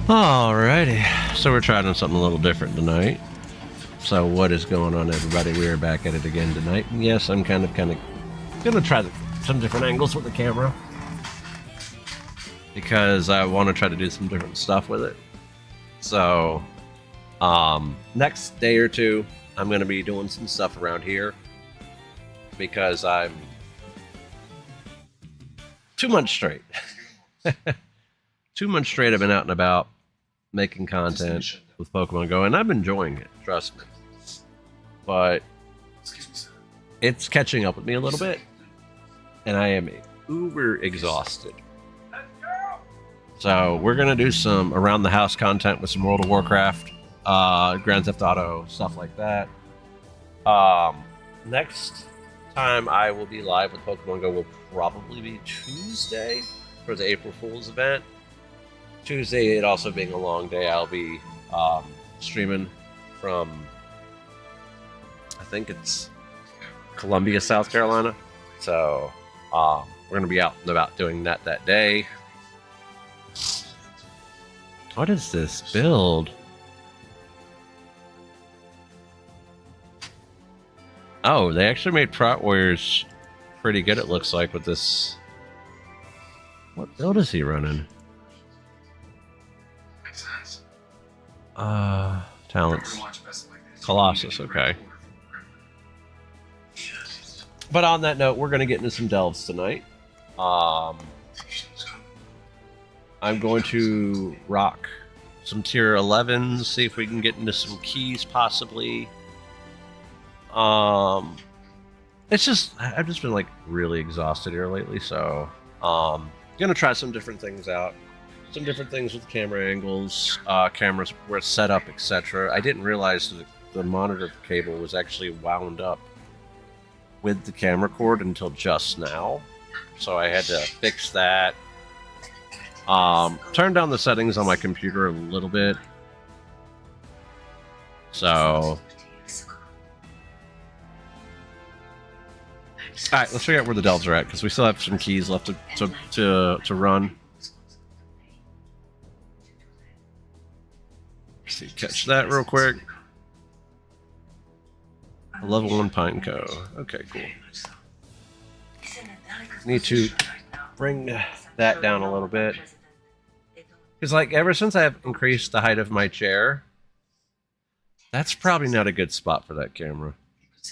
Alrighty, so we're trying something a little different tonight. So what is going on, everybody? We are back at it again tonight. And yes, I'm kind of gonna try some different angles with the camera because I want to try to do some different stuff with it. So next day or two, I'm gonna be doing some stuff around here because I'm 2 months straight. 2 months straight I've been out and about making content with Pokemon Go, and I'm enjoying it, trust me. But it's catching up with me a little bit, and I am uber exhausted. So we're gonna do some around the house content with some World of Warcraft, Grand Theft Auto, stuff like that. Next time I will be live with Pokemon Go will probably be Tuesday for the April Fool's event. Tuesday, it also being a long day, I'll be streaming from, I think it's Columbia, South Carolina. So we're going to be out and about doing that day. What is this build? Oh, they actually made Prot Warriors pretty good, it looks like, with this. What build is he running? Talents. Colossus, okay. But on that note, we're going to get into some delves tonight. I'm going to rock some tier 11s, see if we can get into some keys possibly. It's just, I've just been like really exhausted here lately, so gonna try some different things out. Some different things with camera angles, cameras where it's set up, etc. I didn't realize that the monitor cable was actually wound up with the camera cord until just now. So I had to fix that. Turn down the settings on my computer a little bit. So... Alright, let's figure out where the delves are at, because we still have some keys left to run. Let's see, catch that real quick. Level 1 Pineco. Okay, cool. Need to bring that down a little bit. Because, like, ever since I have increased the height of my chair, that's probably not a good spot for that camera.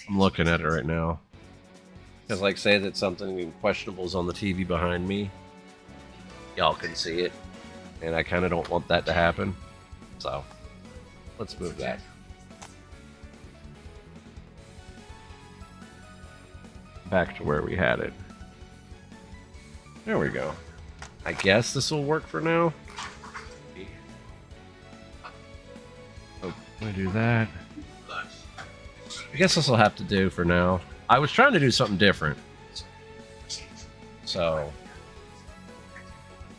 I'm looking at it right now. Because, like, say that something questionable is on the TV behind me, y'all can see it. And I kind of don't want that to happen. So, let's move that. Back to where we had it. There we go. I guess this will work for now. Oh, let me do that. I guess this will have to do for now. I was trying to do something different. So,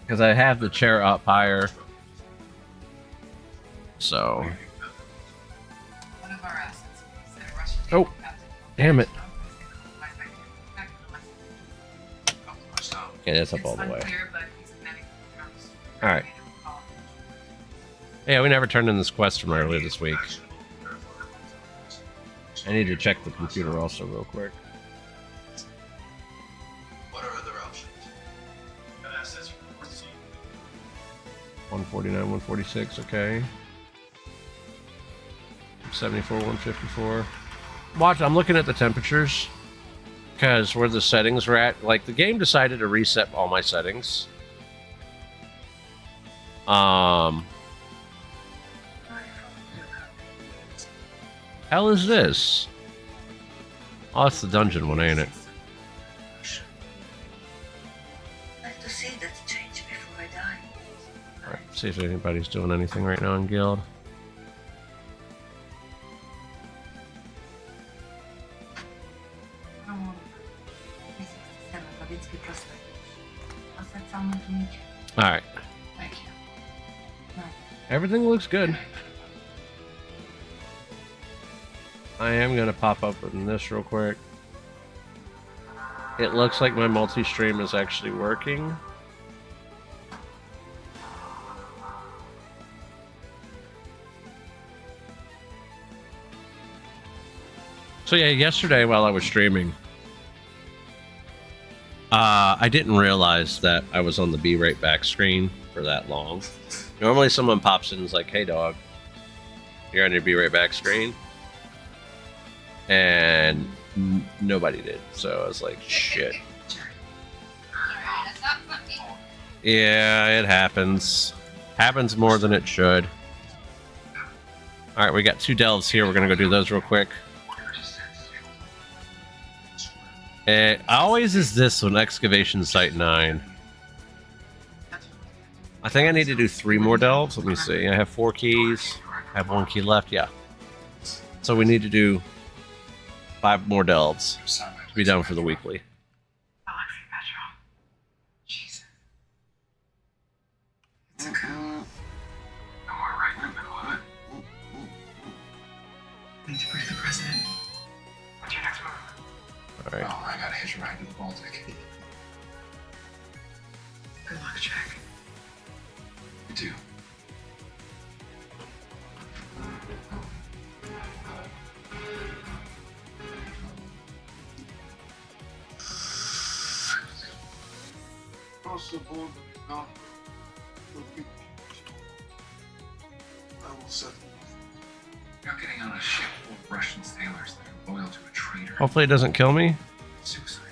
because I have the chair up higher. So. Oh, damn it. Okay, that's up all the way. Alright. Yeah, we never turned in this quest from earlier this week. I need to check the computer also real quick. What are other options? 149, 146, okay. 74, 154. Watch, I'm looking at the temperatures because where the settings were at. Like, the game decided to reset all my settings. Hell is this? Oh, that's the dungeon one, ain't it? Like to see that change before I die. Alright, see if anybody's doing anything right now in guild. Alright. Thank you. Everything looks good. I am going to pop up in this real quick. It looks like my multi-stream is actually working. So yeah, yesterday while I was streaming, I didn't realize that I was on the Be Right Back screen for that long. Normally someone pops in and is like, hey dog, you're on your Be Right Back screen. And nobody did. So I was like, shit. Yeah, it happens. Happens more than it should. Alright, we got 2 delves here. We're going to go do those real quick. Always is this one, Excavation Site 9. I think I need to do 3 more delves. Let me see. I have 4 keys. I have 1 key left. Yeah. So we need to do 5 more delves to be done for the weekly. It's okay. No more right in the middle of it. Need to brief the president. What's your next move? Alright. Oh, I gotta hitch a ride to the Baltic. Good luck, Jack. You too. Possible, not will be. I will settle. You're not getting on a ship full of Russian sailors that are loyal to a traitor. Hopefully it doesn't kill me. Suicide.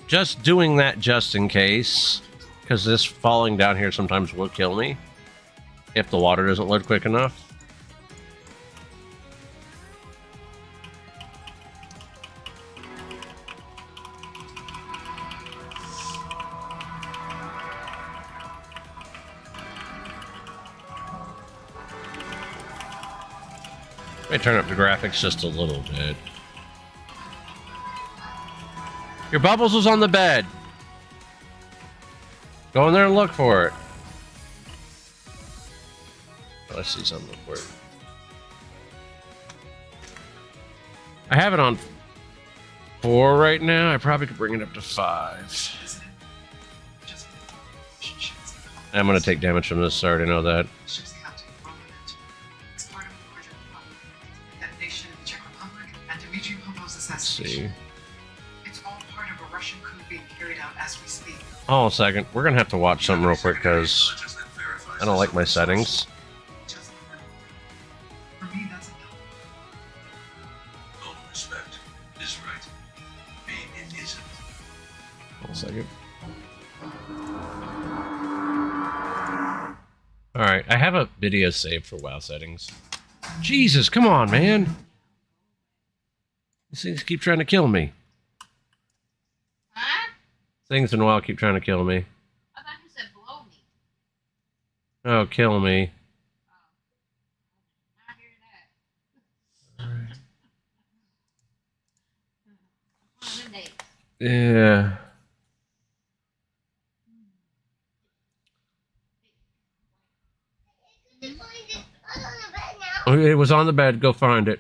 Just doing that just in case. Because this falling down here sometimes will kill me. If the water doesn't load quick enough. Let me turn up the graphics just a little bit. Your bubbles was on the bed. Go in there and look for it. Let's see something real quick. I have it on 4 right now. I probably could bring it up to 5. I'm going to take damage from this. I already know that. Let's see. It's all part of a Russian coup being carried out as we speak. Hold on a second. We're going to have to watch something real quick because I don't like my settings. For me, that's enough. All respect is right. Being it isn't. Hold on a second. Alright, I have a video saved for WoW settings. Jesus, come on, man! These things keep trying to kill me. Huh? Things in WoW keep trying to kill me. I thought you said blow me. Oh, kill me. I hear that. One of them days. Yeah. Oh, it was on the bed. Go find it.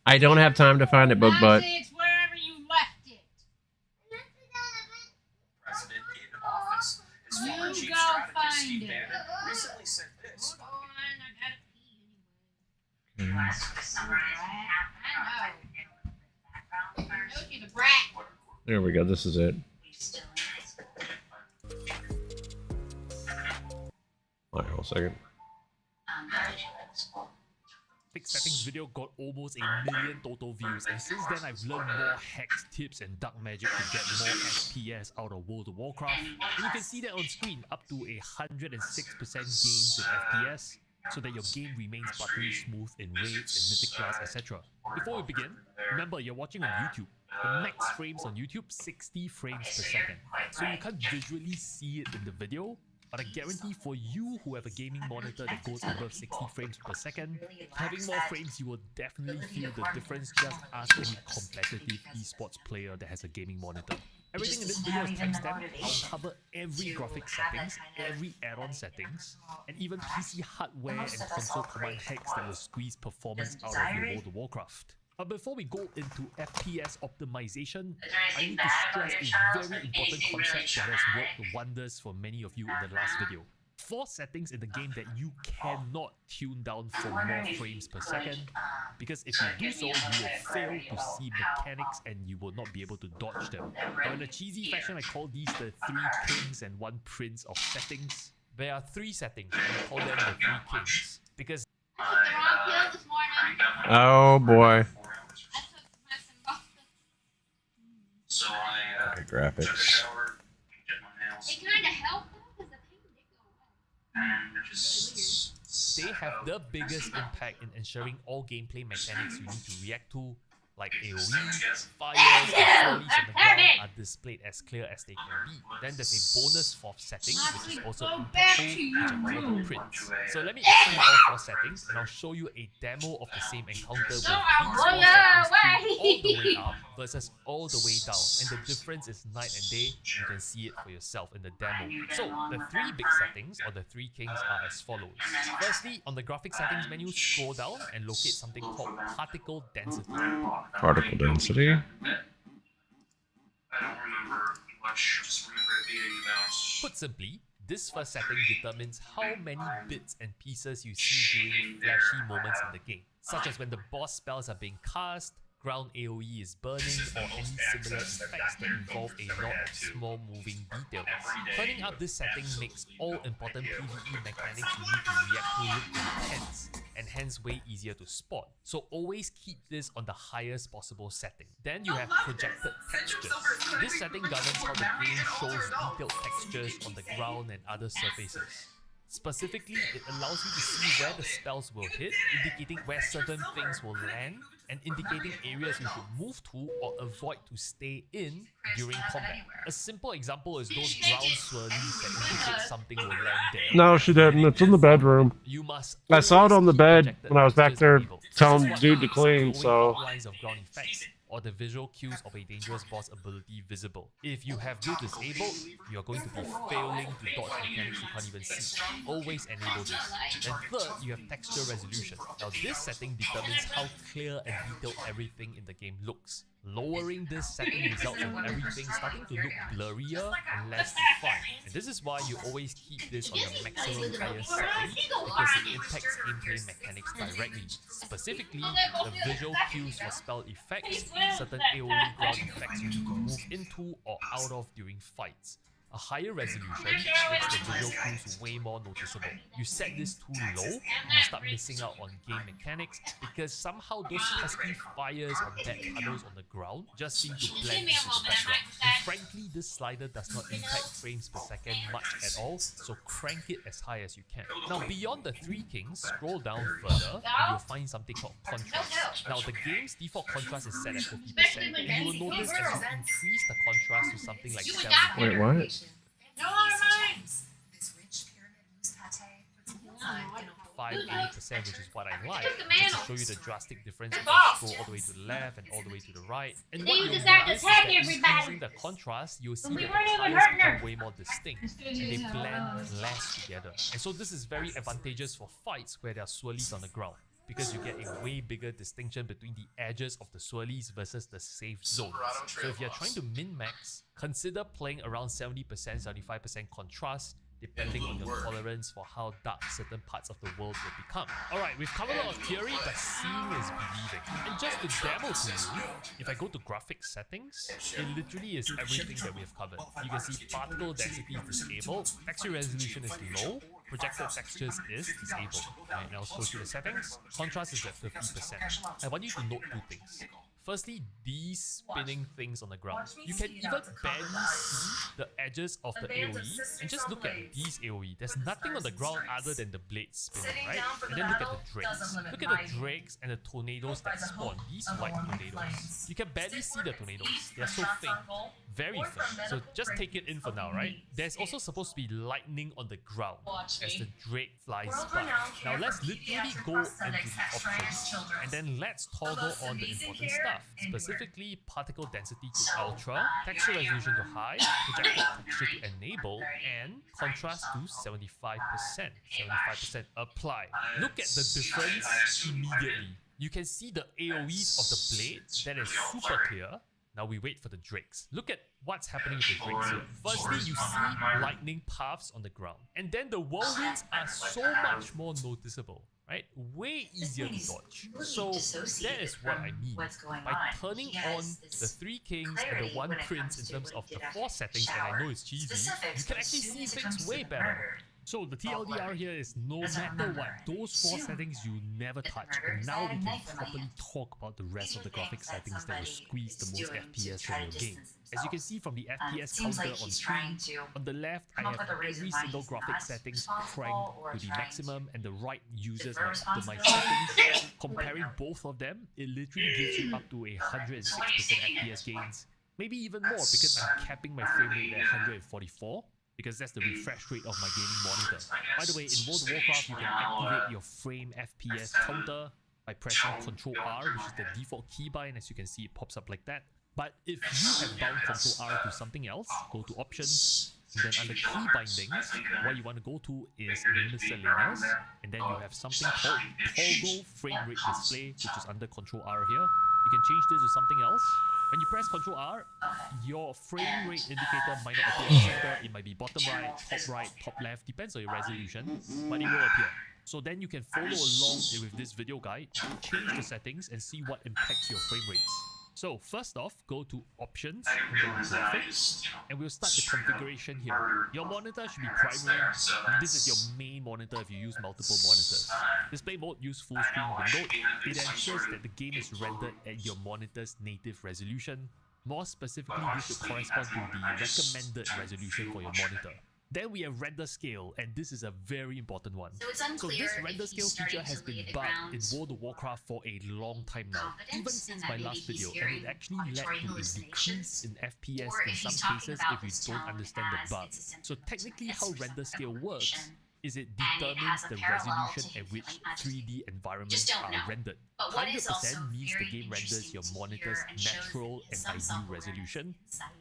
I don't have time to find it, Bug Butt. It's wherever you left it. President in office. His former You chief go strategist find Steve it. Bannon recently said this. Hold on, I gotta pee anyway. I know. I know she's a brat. There we go. This is it. Alright, hold a second. Fixed settings video got almost 1 million total views, and since then I've learned more hacks, tips, and dark magic to get more FPS out of World of Warcraft. And you can see that on screen, up to 106% gains in FPS, so that your game remains buttery smooth in raids and mythic class, etc. Before we begin, remember you're watching on YouTube. The max frames on YouTube 60 frames per second, so you can't visually see it in the video. But I guarantee for you who have a gaming monitor that goes above 60 frames per second, having more frames you will definitely feel the difference. Just ask any competitive esports player that has a gaming monitor. Everything in this video is timestamped. I'll cover every graphic settings, every add-on settings, and even PC hardware and console command hacks that will squeeze performance out of your World of Warcraft. But before we go into FPS optimization, I need to stress a very important concept that has worked wonders for many of you in the last video. 4 settings in the game that you cannot tune down for more frames per second, because if you do so, you will fail to see mechanics and you will not be able to dodge them. Now in a cheesy fashion, I call these the 3 kings and 1 prince of settings. There are 3 settings, and I call them the 3 kings, because I took the wrong pill this morning. Oh boy. I took my Sinova. So I Okay, took a graphics. shower, did my nails, It kind of helped though, because the pain did go away. and just they have the biggest impact in ensuring all gameplay mechanics you need to react to, like AoE, fires, and swirlies on the ground are displayed as clear as they can be. Then there's a bonus 4th setting, which is also impactful, which I call the prince. So let me explain all 4 settings, and I'll show you a demo of the same encounter with these 4 settings all the way up versus all the way down. And the difference is night and day. You can see it for yourself in the demo. So the 3 big settings, or the 3 kings, are as follows. Firstly, on the graphic settings menu, scroll down and locate something called particle density. Particle density. I don't remember much, just remember it being about Put simply, this first setting determines how many bits and pieces you see during flashy moments in the game, such as when the boss spells are being cast, ground AoE is burning, or any similar effects that involve a lot of small moving details. Turning up this setting makes all important PvE mechanics you need to react to look intense, and hence way easier to spot. So always keep this on the highest possible setting. Then you have projected textures. This setting governs how the game shows detailed textures on the ground and other surfaces. Specifically, it allows you to see where the spells will hit, indicating where certain things will land, and indicating areas you should move to or avoid to stay in during combat. A simple example is those ground swirlies that indicate something will land there. No, she didn't. It's in the bedroom. You must I saw it on the always bed keep when I was back projected there textures telling enabled. dude to This clean, makes so- outlines of ground effects or the visual cues of a dangerous boss ability visible. If you have this disabled, you are going to be failing to dodge mechanics you can't even see. Always enable this. And third, you have texture resolution. Now this setting determines how clear and detailed everything in the game looks. Lowering this setting results in everything starting to look blurrier and less defined. And this is why you always keep this on the maximum highest setting, because it impacts gameplay mechanics directly. Specifically, the visual cues for spell effects, certain AoE ground effects you need to move into or out of during fights. A higher resolution makes the visual cues way more noticeable. You set this too low, and you start missing out on game mechanics, because somehow those pesky fires or dead puddles on the ground just seem to blend into the background. And frankly, this slider does not impact frames per second much at all, so crank it as high as you can. Now beyond the 3 kings, scroll down further and you'll find something called contrast. Now the game's default contrast is set at 50%, and you will notice as you increase the contrast to something like 70%. Wait, what? No, mine. This rich pyramid mousse pate puts meal No, time I in don't. 5-80%, which is what I like, took the just to manuals. show you the drastic difference if boss. you scroll all the way to the left and all the way to the right. And They what use you'll this act to notice is tag that everybody. increasing the contrast, you'll see We that weren't the even colors hurting become her. way more distinct, and they blend less together. And so this is very advantageous for fights where there are swirlies on the ground, because you get a way bigger distinction between the edges of the swirlies versus the safe zones. So if you're trying to min-max, consider playing around 70%, 75% contrast, depending on your tolerance for how dark certain parts of the world will become. Alright, we've covered a lot of theory, but seeing is believing. And just to demo to you, if I go to graphics settings, it literally is everything that we have covered. You can see particle density is disabled, texture resolution is low, projected textures is disabled. Right, now let's go to the settings. Contrast is at 50%. I want you to note two things. Firstly, these spinning things on the ground. You can even barely see the edges of the AoE, and just look at these AoE. There's nothing on the ground other than the blades spinning, right? And then look at the drakes. Look at the drakes and the tornadoes that spawn. These white tornadoes. You can barely see the tornadoes. They're so faint. Very faint. So just take it in for now, right? There's also supposed to be lightning on the ground as the drake flies by. Now let's literally go into the options, and then let's toggle on the important stuff. Specifically, particle density to ultra, texture resolution to high, projected texture to enable, and contrast to 75%. 75% apply. Look at the difference immediately. You can see the AoEs of the blade, that is super clear. Now we wait for the drakes. Look at what's happening with the drakes here. Firstly, you see lightning paths on the ground. And then the whirlwinds are so much more noticeable, right? Way easier to dodge. So that is what I mean. By turning on the 3 kings and the 1 prince in terms of the 4 settings, and I know it's cheesy, you can actually see things way better. So the TLDR here is no matter what, those 4 settings you never touch. And now we can properly talk about the rest of the graphic settings that will squeeze the most FPS from your game. As you can see from the FPS counter on screen, on the left I have every single graphic settings cranked to the maximum, and the right uses my optimized settings. Comparing both of them, it literally gives you up to 106% FPS gains. Maybe even more because I'm capping my frame rate at 144. Because that's the refresh rate of my gaming monitor. By the way, in World of Warcraft, you can activate your frame FPS counter by pressing Ctrl R, which is the default keybind. As you can see, it pops up like that. But if you have bound Ctrl R to something else, go to Options, and then under Key Bindings, what you want to go to is Miscellaneous, and then you have something called Toggle Frame Rate Display, which is under Ctrl R here. You can change this to something else. When you press Ctrl R, your frame rate indicator might not appear in the center. It might be bottom right, top left, depends on your resolution, but it will appear. So then you can follow along with this video guide, change the settings, and see what impacts your frame rates. So first off, go to Options and then Graphics, and we'll start the configuration here. Your monitor should be primary. This is your main monitor if you use multiple monitors. Display mode, use full screen window. It ensures that the game is rendered at your monitor's native resolution. More specifically, this should correspond to the recommended resolution for your monitor. Then we have render scale, and this is a very important one. So this render scale feature has been bugged in World of Warcraft for a long time now, even since my last video, and it actually led to a decrease in FPS in some cases if you don't understand the bug. So technically how render scale works is it determines the resolution at which 3D environments are rendered. 100% means the game renders your monitor's natural and ideal resolution.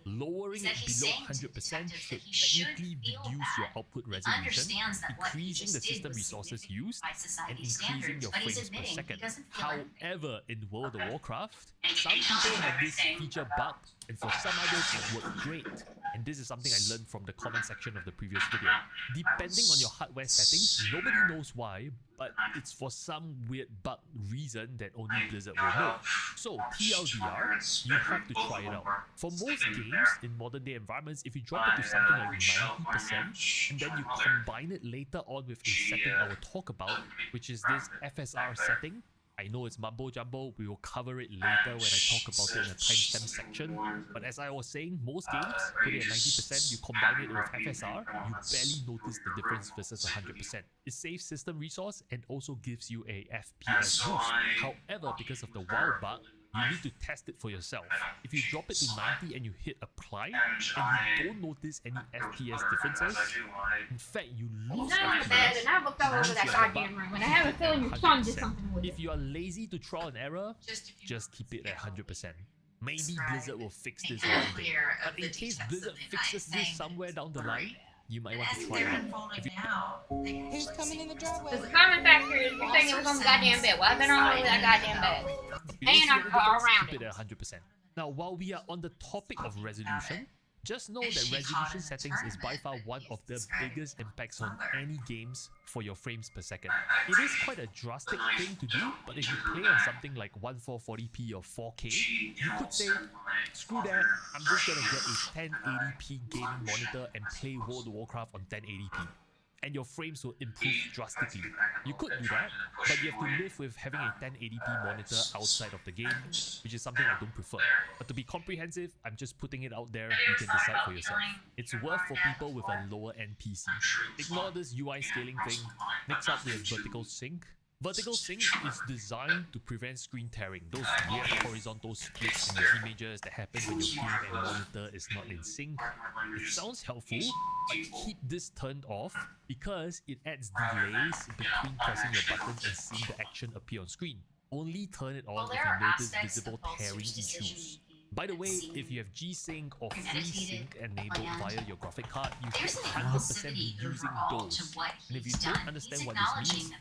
Lowering it below 100% should technically reduce your output resolution, increasing the system resources used, and increasing your frames per second. However, in World of Warcraft, some people have this feature bugged, and for some others it worked great. And this is something I learned from the comment section of the previous video. Depending on your hardware settings, nobody knows why, but it's for some weird bug reason that only Blizzard will know. So TLDR, you have to try it out. For most games in modern day environments, if you drop it to something like 90% and then you combine it later on with a setting I will talk about, which is this FSR setting. I know it's mumbo jumbo, we will cover it later when I talk about it in the timestamp section. But as I was saying, most games, put it at 90%, you combine it with FSR, you barely notice the difference versus 100%. It saves system resource and also gives you a FPS boost. However, because of the wild bug, you need to test it for yourself. If you drop it to 90 and you hit apply, and you don't notice any FPS differences, in fact you lose FPS, And I looked all over that goddamn room, and I have a feeling your son did something with it. if you are lazy to trial and error, just keep it at 100%. Maybe Blizzard will fix this one day. But in case Blizzard fixes this somewhere down the line, you might want to try it out. If you Who's coming in the driveway? Because the comment factor is you're saying it was on the goddamn bed. Well, I've been on over that goddamn bed. And around keep it at 100%. Now, while we are on the topic of resolution, just know that resolution settings is by far one of the biggest impacts on any games for your frames per second. It is quite a drastic thing to do, but if you play on something like 1440p or 4K, you could say, screw that, I'm just gonna get a 1080p gaming monitor and play World of Warcraft on 1080p. and your frames will improve drastically. You could do that, but you have to live with having a 1080p monitor outside of the game, which is something I don't prefer. But to be comprehensive, I'm just putting it out there, you can decide for yourself. It's worth for people with a lower end PC. Ignore this UI scaling thing. Next up, we have vertical sync. Vertical sync is designed to prevent screen tearing, those weird horizontal splits in your images that happen when your game and monitor is not in sync. It sounds helpful, but keep this turned off because it adds delays between pressing your buttons and seeing the action appear on screen. Only turn it on if you notice visible tearing issues. By the way, if you have G-Sync or FreeSync enabled via your graphic card, you should 100% be using those. And if you don't understand what this means,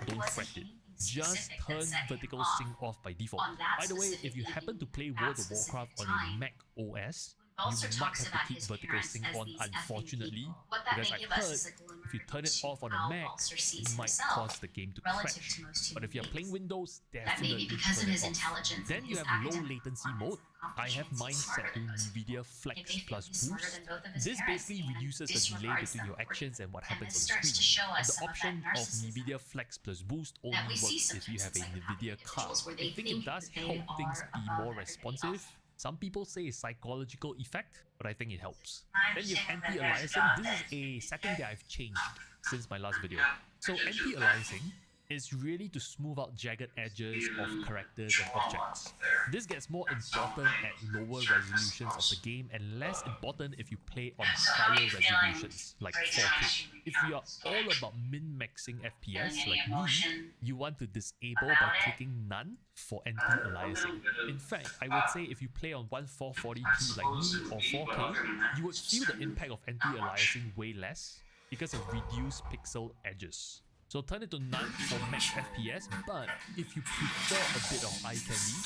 don't fret it. Just turn vertical sync off by default. By the way, if you happen to play World of Warcraft on a Mac OS, you might have to keep vertical sync on, unfortunately, because I heard if you turn it off on a Mac, it might cause the game to crash. But if you're playing Windows, definitely turn it off. Then you have low latency mode. I have mine set to NVIDIA Flex plus Boost. This basically reduces the delay between your actions and what happens on the screen. And the option of NVIDIA Flex plus Boost only works if you have a NVIDIA card. I think it does help things be more responsive. Some people say it's psychological effect, but I think it helps. Then you have anti-aliasing. This is a setting that I've changed since my last video. So anti-aliasing is really to smooth out jagged edges of characters and objects. This gets more important at lower resolutions of the game and less important if you play on higher resolutions, like 4K. If you are all about min-maxing FPS like me, you want to disable by clicking None for anti-aliasing. In fact, I would say if you play on 1440p like me or 4K, you would feel the impact of anti-aliasing way less because of reduced pixel edges. So turn it to None for max FPS, but if you prefer a bit of eye candy,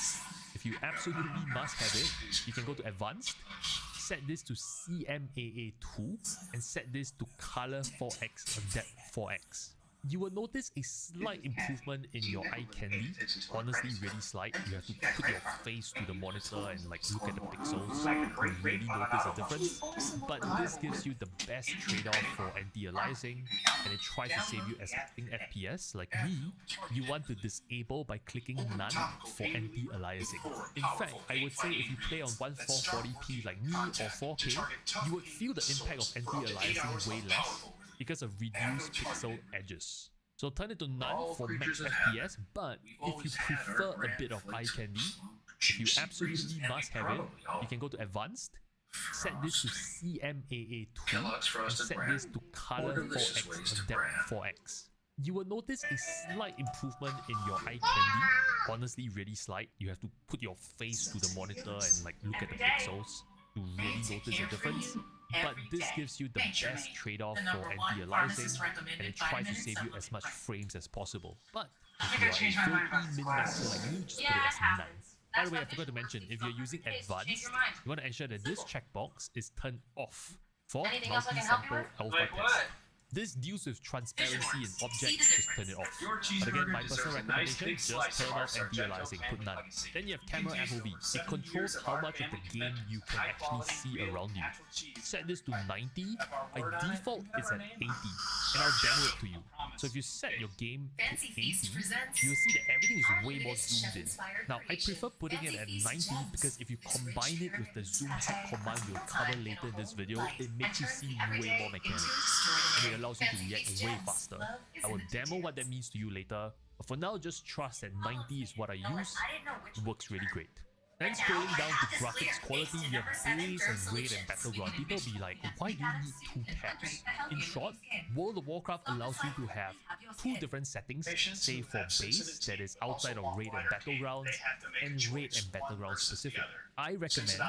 if you absolutely must have it, you can go to Advanced, set this to CMAA2, and set this to Color 4x or Depth 4x. You will notice a slight improvement in your eye candy. Honestly, really slight. You have to put your face to the monitor and look at the pixels to really notice a difference. But this gives you the best trade-off for anti-aliasing, and it tries to save you as hitting FPS. Like me, you want to disable by clicking None for anti-aliasing. In fact, I would say if you play on 1440p like me or 4K, you would feel the impact of anti-aliasing way less because of reduced pixel edges. So turn it to None for max FPS, but if you prefer a bit of eye candy, if you absolutely must have it, you can go to Advanced, set this to CMAA2, and set this to Color 4x or Depth 4x. You will notice a slight improvement in your eye candy. Honestly, really slight. You have to put your face to the monitor and look at the pixels to really notice a difference. But this gives you the best trade-off for anti-aliasing, and it tries to save you as much frames as possible. But if you are a filthy min-maxer like me, just put it as None. By the way, I forgot to mention, if you're using Advanced, you want to ensure that this checkbox is turned off for multi-sample alpha test. This deals with transparency in objects, just turn it off. But again, my personal recommendation, just turn off anti-aliasing, put None. Then you have camera FOV. It controls how much of the game you can actually see around you. Set this to 90, by default it's at 80, and I'll demo it to you. So if you set your game to 80, you'll see that everything is way more zoomed in. Now, I prefer putting it at 90 because if you combine it with the zoom hack command we'll cover later in this video, it makes you see way more mechanics. And it allows you to react way faster. I will demo what that means to you later, but for now just trust that 90 is what I use. It works really great. Then scrolling down to graphics quality, you have base and raid and battleground. People be like, why do you need 2 tabs? In short, World of Warcraft allows you to have 2 different settings, say for base, that is outside of raid and battlegrounds, and raid and battleground specific. I recommend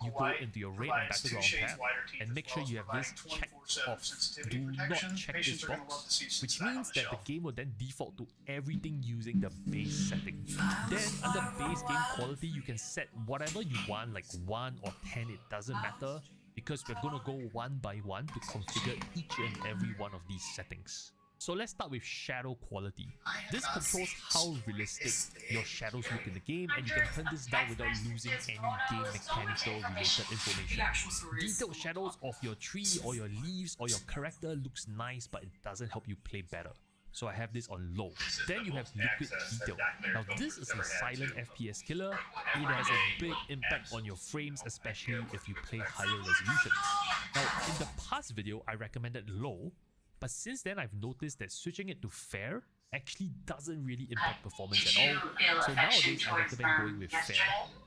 you go into your raid and battleground tab and make sure you have this checked off. Do not check this box, which means that the game will then default to everything using the base setting. Then under base game quality, you can set whatever you want, like 1 or 10, it doesn't matter, because we're gonna go one by one to configure each and every one of these settings. So let's start with shadow quality. This controls how realistic your shadows look in the game, and you can turn this down without losing any game mechanical related information. Detailed shadows of your tree or your leaves or your character looks nice, but it doesn't help you play better. So I have this on low. Then you have liquid detail. Now this is a silent FPS killer. It has a big impact on your frames, especially if you play higher resolutions. Now in the past video I recommended low, but since then I've noticed that switching it to fair actually doesn't really impact performance at all. So nowadays I recommend going with fair.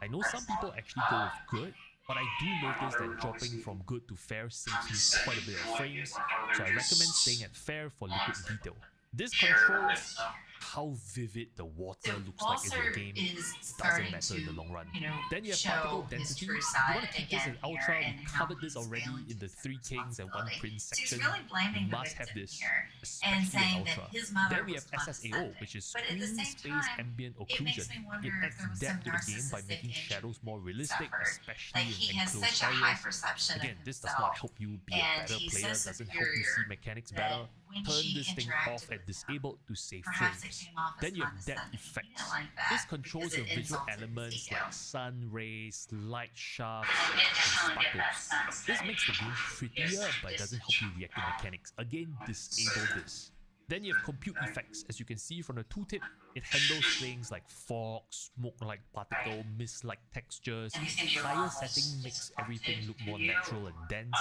I know some people actually go with good, but I do notice that dropping from good to fair saves me quite a bit of frames, so I recommend staying at fair for liquid detail. This controls how vivid the water looks like in the game. Doesn't matter in the long run. Then you have particle density. You want to keep this at ultra. We covered this already in the 3 Kings and 1 Prince section. You must have this, especially in ultra. Then we have SSAO, which is Screen Space Ambient Occlusion. It adds depth to the game by making shadows more realistic, especially in enclosed areas. Again, this does not help you be a better player, doesn't help you see mechanics better. Turn this thing off at disabled to save frames. Then you have depth effects. This controls your visual elements like sun rays, light shafts, and sparkles. This makes the game prettier, but it doesn't help you react to mechanics. Again, disable this. Then you have compute effects. As you can see from the tooltip, it handles things like fog, smoke-like particle, mist-like textures. Higher setting makes everything look more natural and dense,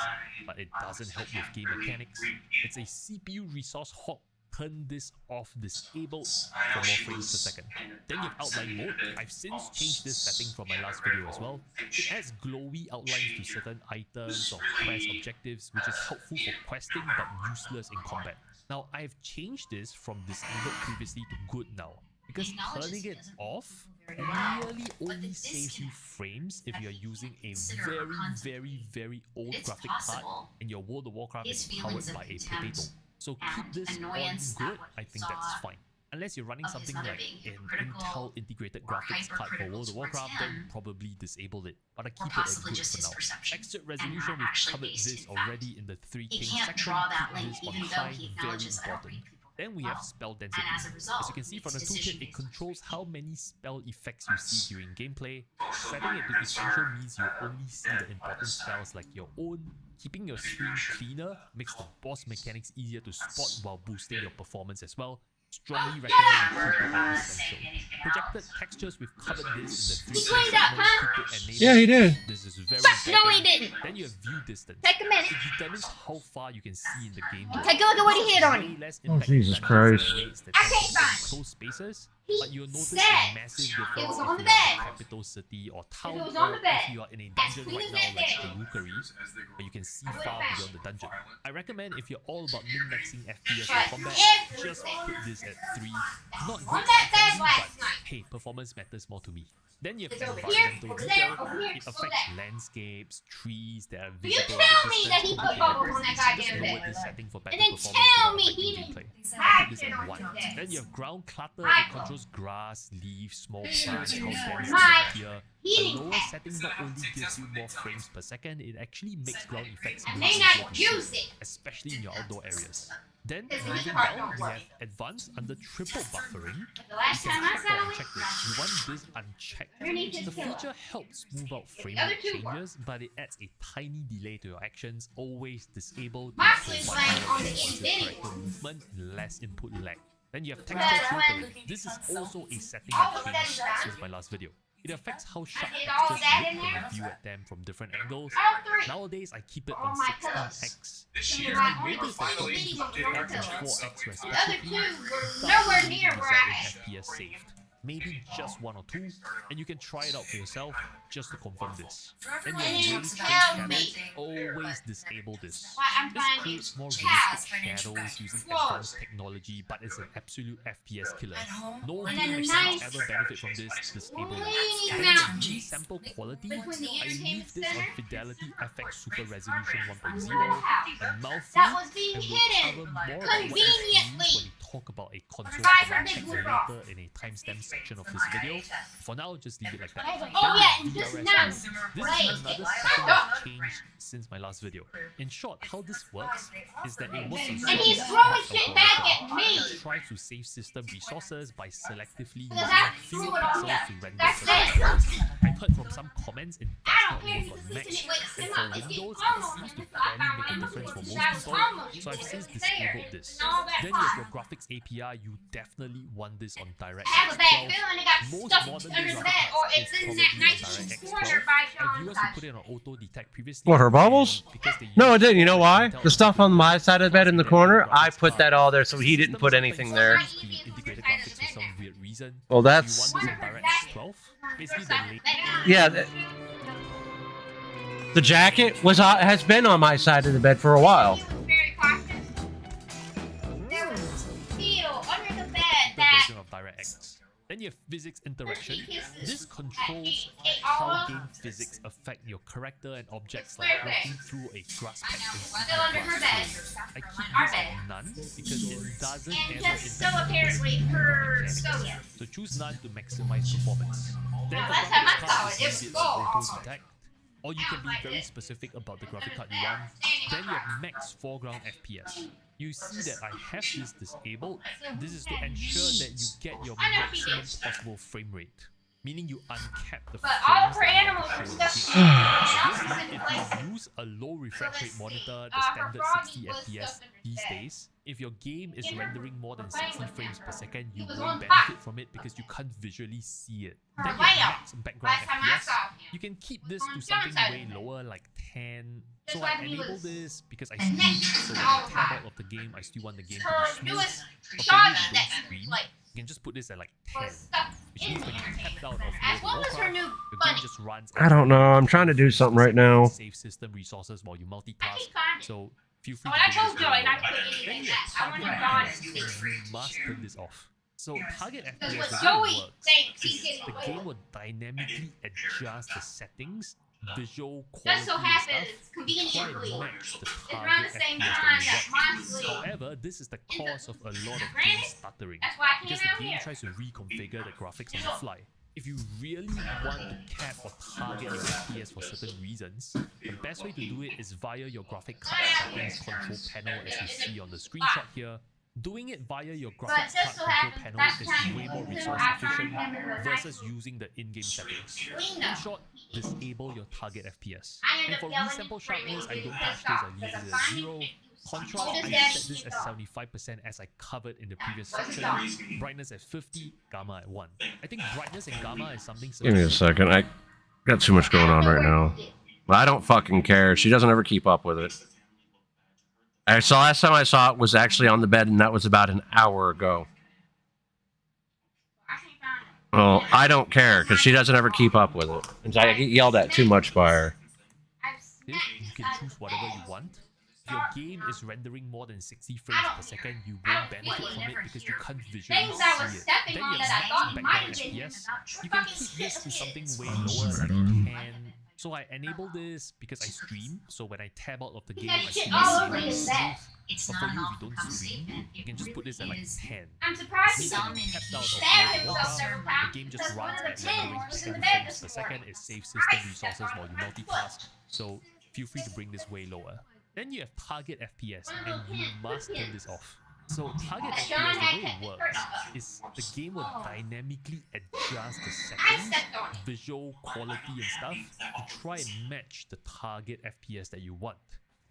but it doesn't help with game mechanics. It's a CPU resource hog. Turn this off disabled for more frames per second. Then you have outline mode. I've since changed this setting from my last video as well. It adds glowy outlines to certain items or quest objectives, which is helpful for questing but useless in combat. Now I've changed this from disabled previously to good now, because turning it off really only saves you frames if you're using a very old graphic card and your World of Warcraft is powered by a potato. So keep this on good, I think that's fine. Unless you're running something like an Intel integrated graphics card for World of Warcraft, then probably disable it. But I keep it at good for now. Excerpt resolution, we've covered this already in the 3 Kings section. Keep this on high, very important. Then we have spell density. As you can see from the tooltip, it controls how many spell effects you see during gameplay. Setting it to essential means you only see the important spells like your own. Keeping your screen cleaner makes the boss mechanics easier to spot while boosting your performance as well. Strongly recommend you keep it at essential. Projected textures, we've covered this in the 3 Kings cleaned up, segment. huh? Keep it enabled. Yeah, he did. This is very No, he important. didn't. Then you have view distance. Take a minute. It determines how far you can see in the game. Take a look at what he hit on you. Oh, Jesus Christ. I can't find. Close spaces, He but you'll notice said a massive difference it was if on the you are in bed. a capital city or town, was on the or bed. if you are in a dungeon clean right as now that like bed. the Rookery, but you can see far beyond the dungeon. I recommend if you're all about min-maxing FPS Try in combat, just put this at 3. Not On good that bed for last but night. hey, performance matters more to me. Then you have It's over here, environmental over detail. there, over here, It over affects there. landscapes, trees that are You visible tell at a me distance. that he put bubbles on that Just goddamn lower bed. this setting for better And then performance tell without me affecting he didn't gameplay. hide Put this it at on 1. your desk. Then you have ground clutter. It Michael. controls grass, leaves, small plants, how dense Mike. they appear. He The didn't lower have. setting not only gives you more frames per second, it actually makes ground effects And more they easier not to use see, it. especially in your outdoor areas. Then Because moving the part down, don't we work. have advanced under triple buffering. But the last You time can I check sat or on uncheck this. You want this unchecked. Underneath his The pillow. feature helps smooth out frame other rate two work. changes, but it adds a tiny delay to your actions. Always disabled My for sleep one laying more on the responsive Infinity. character movement and less input lag. Then you have Yeah, texture right. filtering. This is also a setting All I've of that changed is done. since my last video. It affects how sharp did all textures that look in when there. you view at them from different angles. All 3. Nowadays, I keep it All on my pillows. 16x. This You're year, right. we were Notice that finally these Little 2x and pillows. 4x The other respectively. 2 were Thoroughly nowhere near reset where in I had. FPS saved. Maybe just 1 or 2, and you can try it out for yourself just to confirm this. And And you you really tell shadows, me. always disable this. Why I'm This finding creates more cats. realistic shadows using Whoa. advanced technology, but it's an absolute FPS killer. No And game then mechanics nice ever benefit from this, disable it. Leaning Then mountains. the sample quality, Between the I leave entertainment this on center Fidelity FX Super Resolution and 1.0, the house a mouthful, that was being and we'll hidden cover more about what this means conveniently when we talk about a console Bye for command big check blue later in a timestamp section of this video. For now, just leave it like that. Oh yeah, and Then just VRS now. This Right. is another setting that's changed since my last video. In short, how this works is that it works on And he's certain throwing parts shit of back the at me. that try to save system resources by selectively Because using I fewer threw it on pixels you. to render That's certain it. frames. I've heard from some comments it I does don't not care work if on he's Mac, listening. Wait, and Sinova, for it's Windows getting it almost. seems to It's like barely my make a number difference for was most just people, almost. so I've since It's there. disabled this. It's all that Then you have fun. your graphics API, you definitely want this on I have a DirectX bad 12. feeling it got Most stuffed modern under day the graphic bed, or cards it's is in probably that nice on DirectX corner 12. by I've Sean's used to house. put it on auto detect previously. What, her bubbles? and because they No, use it didn't. You know why? Intel The stuff on my side of the bed in the graphics corner, I cards. put that all there, so he didn't Systems put sometimes anything use there. the integrated graphics for some weird reason. Well, If you that's want this on DirectX 12, basically the late yeah. The jacket has been on my side of the bed for a while. He was very cautious. There was steel under the bed that version of DirectX. Then you have physics interaction. This controls it how all game physics affect your character and objects, It's like perfect. walking through a grass patch in still under her bed. I keep Our this bed. at none because it doesn't And ever just so impact apparently her Soviet. so choose none to maximize performance. Then Now, the last time I graphics saw card it, is it was needed on gold. auto detect, or you can be very specific about the graphic card you want. Then you have max foreground FPS. You see that I have this disabled. This is to ensure that you get your maximum possible frame rate, meaning you uncap the But all of frames her that you animals want are to show stuck the game. in If you use a low refresh rate monitor, the her standard froggy 60 was FPS stuck under these the bed. days, if your game is In her rendering more than playing 60 with frames him. per second, you He was won't on benefit top. from it because you can't visually see it. Her Then you have layout. max background Last time I FPS. saw him. You can keep was this on to John's something side way of the bed. lower, like 10. Just So like I he enable was this because I a stream, neck so when all I tab time. out of the game, I still want the game to Her be smooth. newest But for Shauna you who that don't stream, like you can just put this at like 10, was stuffed which in means when you there. tapped out of As well World of as her Warcraft, new your bunny. game just runs. I don't know. I'm trying to do something right now. Save system resources while you I multitask. keep finding. So feel free Oh, to I bring told this Joy down not to lower. put anything Then in you that. have I wanted target Dawn FPS, to and see. you must turn this off. So target Because FPS, what the way Joey it works thinks is he's getting the away game with. will dynamically adjust the settings, visual Just quality so and happens, stuff to try conveniently, and match the it's around target the same FPS time that that you want. Monsley. However, this is the cause of a lot of game Granted, stuttering That's why I because came the out game here. tries to reconfigure the graphics on the fly. If you really want to cap or target your FPS for certain reasons, the best way to do it is via your graphic card settings control panel as you see on the screenshot here. Doing it via your But graphics just card so control happens, panel that's is time way more I resource found efficient him in the versus night. using the in-game settings. Lena. In short, disable your target FPS. I And ended for up yelling resample and screaming sharpness, I and don't getting touch pissed this, off I leave because it a at fine 0. chick Contrast, told his I daddy set this he as thought. 75% as I covered in the previous What's it section. called? Brightness at 50, gamma at 1. I think brightness and gamma is something Give me a second. I got too much going on right now. But I don't fucking care. She doesn't ever keep up with it. I saw last time I saw it was actually on the bed, and that was about an hour ago. I can't find him. Well, I don't care because she doesn't ever keep up with it. And I get yelled at too much by her. I've This, you can choose whatever you want. If your game is rendering more than 60 frames per second, you won't benefit from it because you can't visually things I was see it. stepping Then on you that have I thought max might background have been FPS. about You can fucking keep this to shit. something way lower like 10. So I enable this because I stream. So when I tab out of the game, I got see shit my all game over is his smooth. back. It's But not for an you, if you awful don't come stream, statement. you can just put this at like 10. I'm surprised he Means when Some you tapped out of stabbed World of himself Warcraft, several the times game just because one runs of the at ten rendering was in 10 the bed frames this per second. morning. It saves system resources while you multitask. So feel free to bring this way lower. Then you have target FPS, and you must turn this off. So target FPS, the way it works is the game will dynamically adjust the I settings, stepped on it. visual quality and stuff to try and match the target FPS that you want.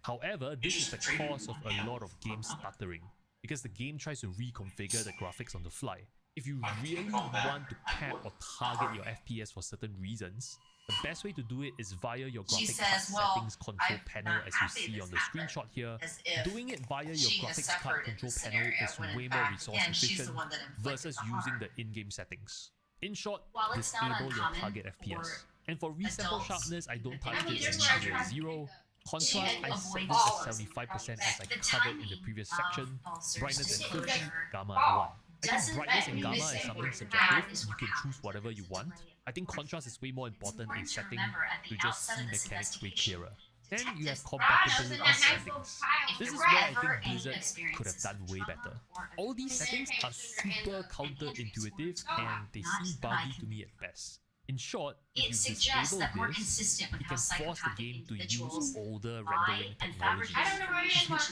However, this is the cause of a lot of game stuttering because the game tries to reconfigure the graphics on the fly. If you really want to cap or target your FPS for certain reasons, the best way to do it is via your She graphics card says, well, settings control I'm panel not as you happy see this on the happened, screenshot here. as if Doing it via your she has graphics card suffered in control this panel scenario, is when in way more fact, resource again, she's the efficient one that inflicted versus the using harm. the in-game settings. In short, While it's not disable your uncommon target FPS. for And for resample adults sharpness, I don't touch I mean, this, I there's leave it no at 0. Contrast, to I set avoid this all as 75% as I the covered in the timing previous of section. ulcers Brightness at to 50, occur gamma at 1. I think doesn't brightness and mean gamma to is say something that subjective. is You what can choose happened. whatever you want. I think contrast is way more important in important to setting remember at the to just outset see of this mechanics way investigation clearer. Then you have Just Brian compatibility opened that nice little settings. pile. This If is you're where I ever think in the Blizzard experience could have done way better. All these settings are super counterintuitive and they seem buggy to me at best. In short, if It you suggests disable that we're this, consistent with you how can force the psychopathic game to individuals use older lie rendering and technologies. fabricate I don't know where it is, If you Mark.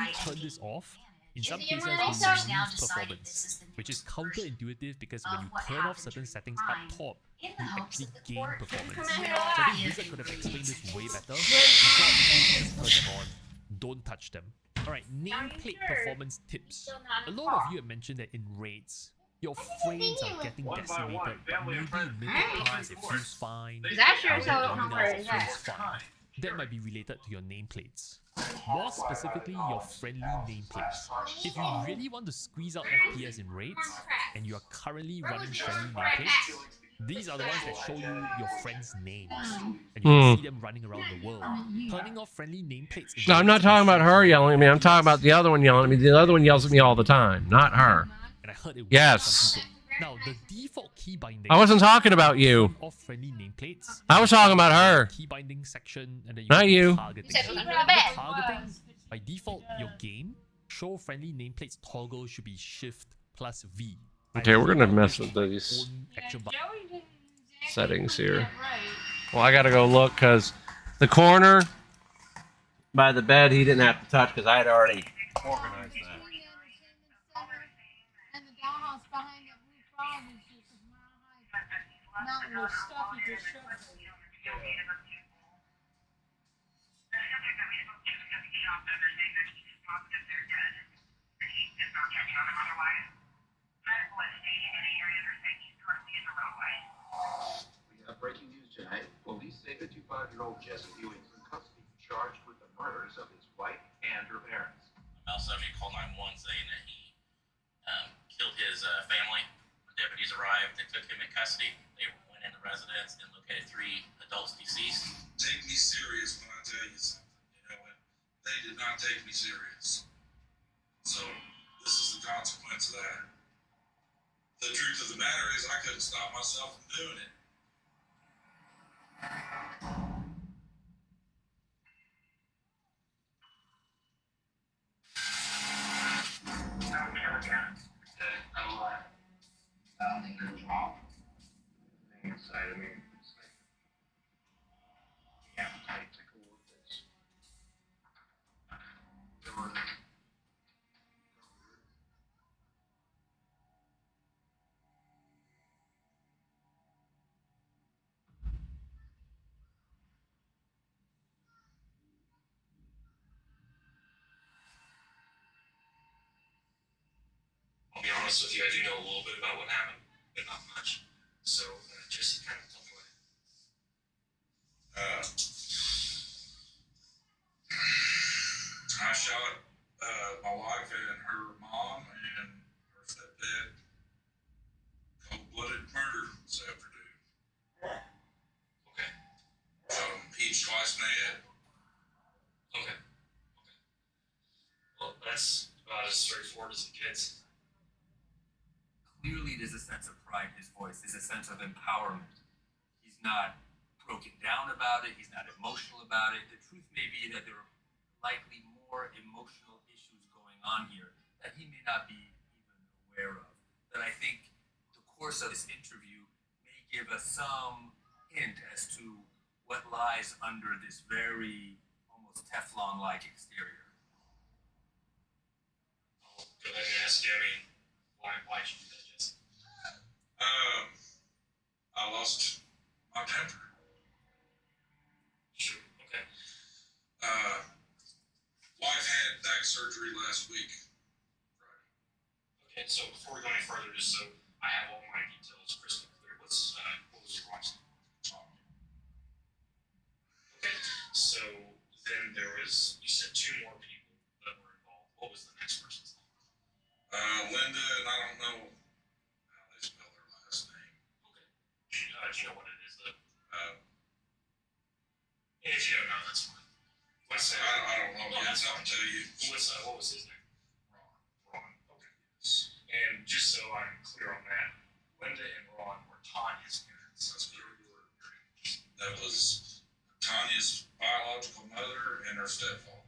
actually turn this off, in some Is it in cases one they of will these? Now lose decided this is performance, the which is newest version counterintuitive because of when you what turn off happened certain during settings crime, up top, in the you hopes actually that the gain court performance. Come So out I here think alive. Blizzard could have explained this way better. Just turn them on. Don't touch them. Alright, nameplate sure? performance tips. Still not A in lot of the you have mentioned that in raids, your think frames you are would- getting One by decimated, one, but family maybe and friends in came middle to class the it court. feels fine. Is that sure? Out So in don't arenas worry, it is that? feels fine. That might be related to your nameplates. More specifically, your friendly nameplates. If you really want to squeeze out FPS in raids, and you are currently running friendly nameplates, these are the ones that show you your friends' names, and you can see them running around the world. Turning off friendly nameplates. in No, I'm not raids talking can about save her you yelling at me. I'm talking about FPS. the other one yelling at me. The other one yells at me all the time, not her. And I heard it works Yes. for some people. Now, the default key binding. I wasn't talking about you. Turn off friendly nameplates. I was talking about her. Key binding section, and then you Not go to you. targeting. You said under the Under bed. targeting, by default, your game show friendly nameplates toggle should be Shift plus V. Okay, we're gonna mess with these Own action button. Joey didn't exactly settings do here. that right. Well, I gotta go look because the corner by the bed he didn't have to touch because I had already organized that. And the dollhouse behind that blue frog is just a mile high mountain of stuff you just showed me. We have breaking news tonight. Police say 55-year-old Jesse Ewing is in custody, charged with the murders of his wife and her parents. A male subject called 911 saying that he killed his family. When deputies arrived, they took him in custody. They went in the residence and located 3 adults deceased. Take me serious when I tell you something, you know, and they did not take me serious. So, this is the consequence of that. The truth of the matter is I couldn't stop myself from doing it. Inside of me, it's like the appetite to go with this. I'll be honest with you, I do know a little bit about what happened, but not much. So, just kind of tell me what I shot my wife and her mom and her stepdad. Cold-blooded murder this afternoon. Okay. Shot them each twice in the head. Okay. Well, that's about as straightforward as it gets. Clearly, there's a sense of pride in his voice. There's a sense of empowerment. He's not broken down about it. He's not emotional about it. The truth may be that there are likely more emotional issues going on here that he may not be even aware of. That I think the course of this interview may give us some hint as to what lies under this very almost Teflon-like exterior. I'll go ahead and ask you, I mean, why'd you do that, Jesse? I lost my temper. Sure. Okay. Wife had back surgery last week. Okay, so before we go any further, just so I have all my details crystal clear, what was your wife's name? Okay, so then there was, you said 2 more people that were involved. What was the next person's name? Linda, and I don't know how they spell their last name. Okay. Do you know what it is, though? Uh, And if you don't know, that's fine. What's I don't know. No, that's Yes, I'll fine. tell you. What was his name? Ron. Okay. And just so I'm clear on that, stepfather.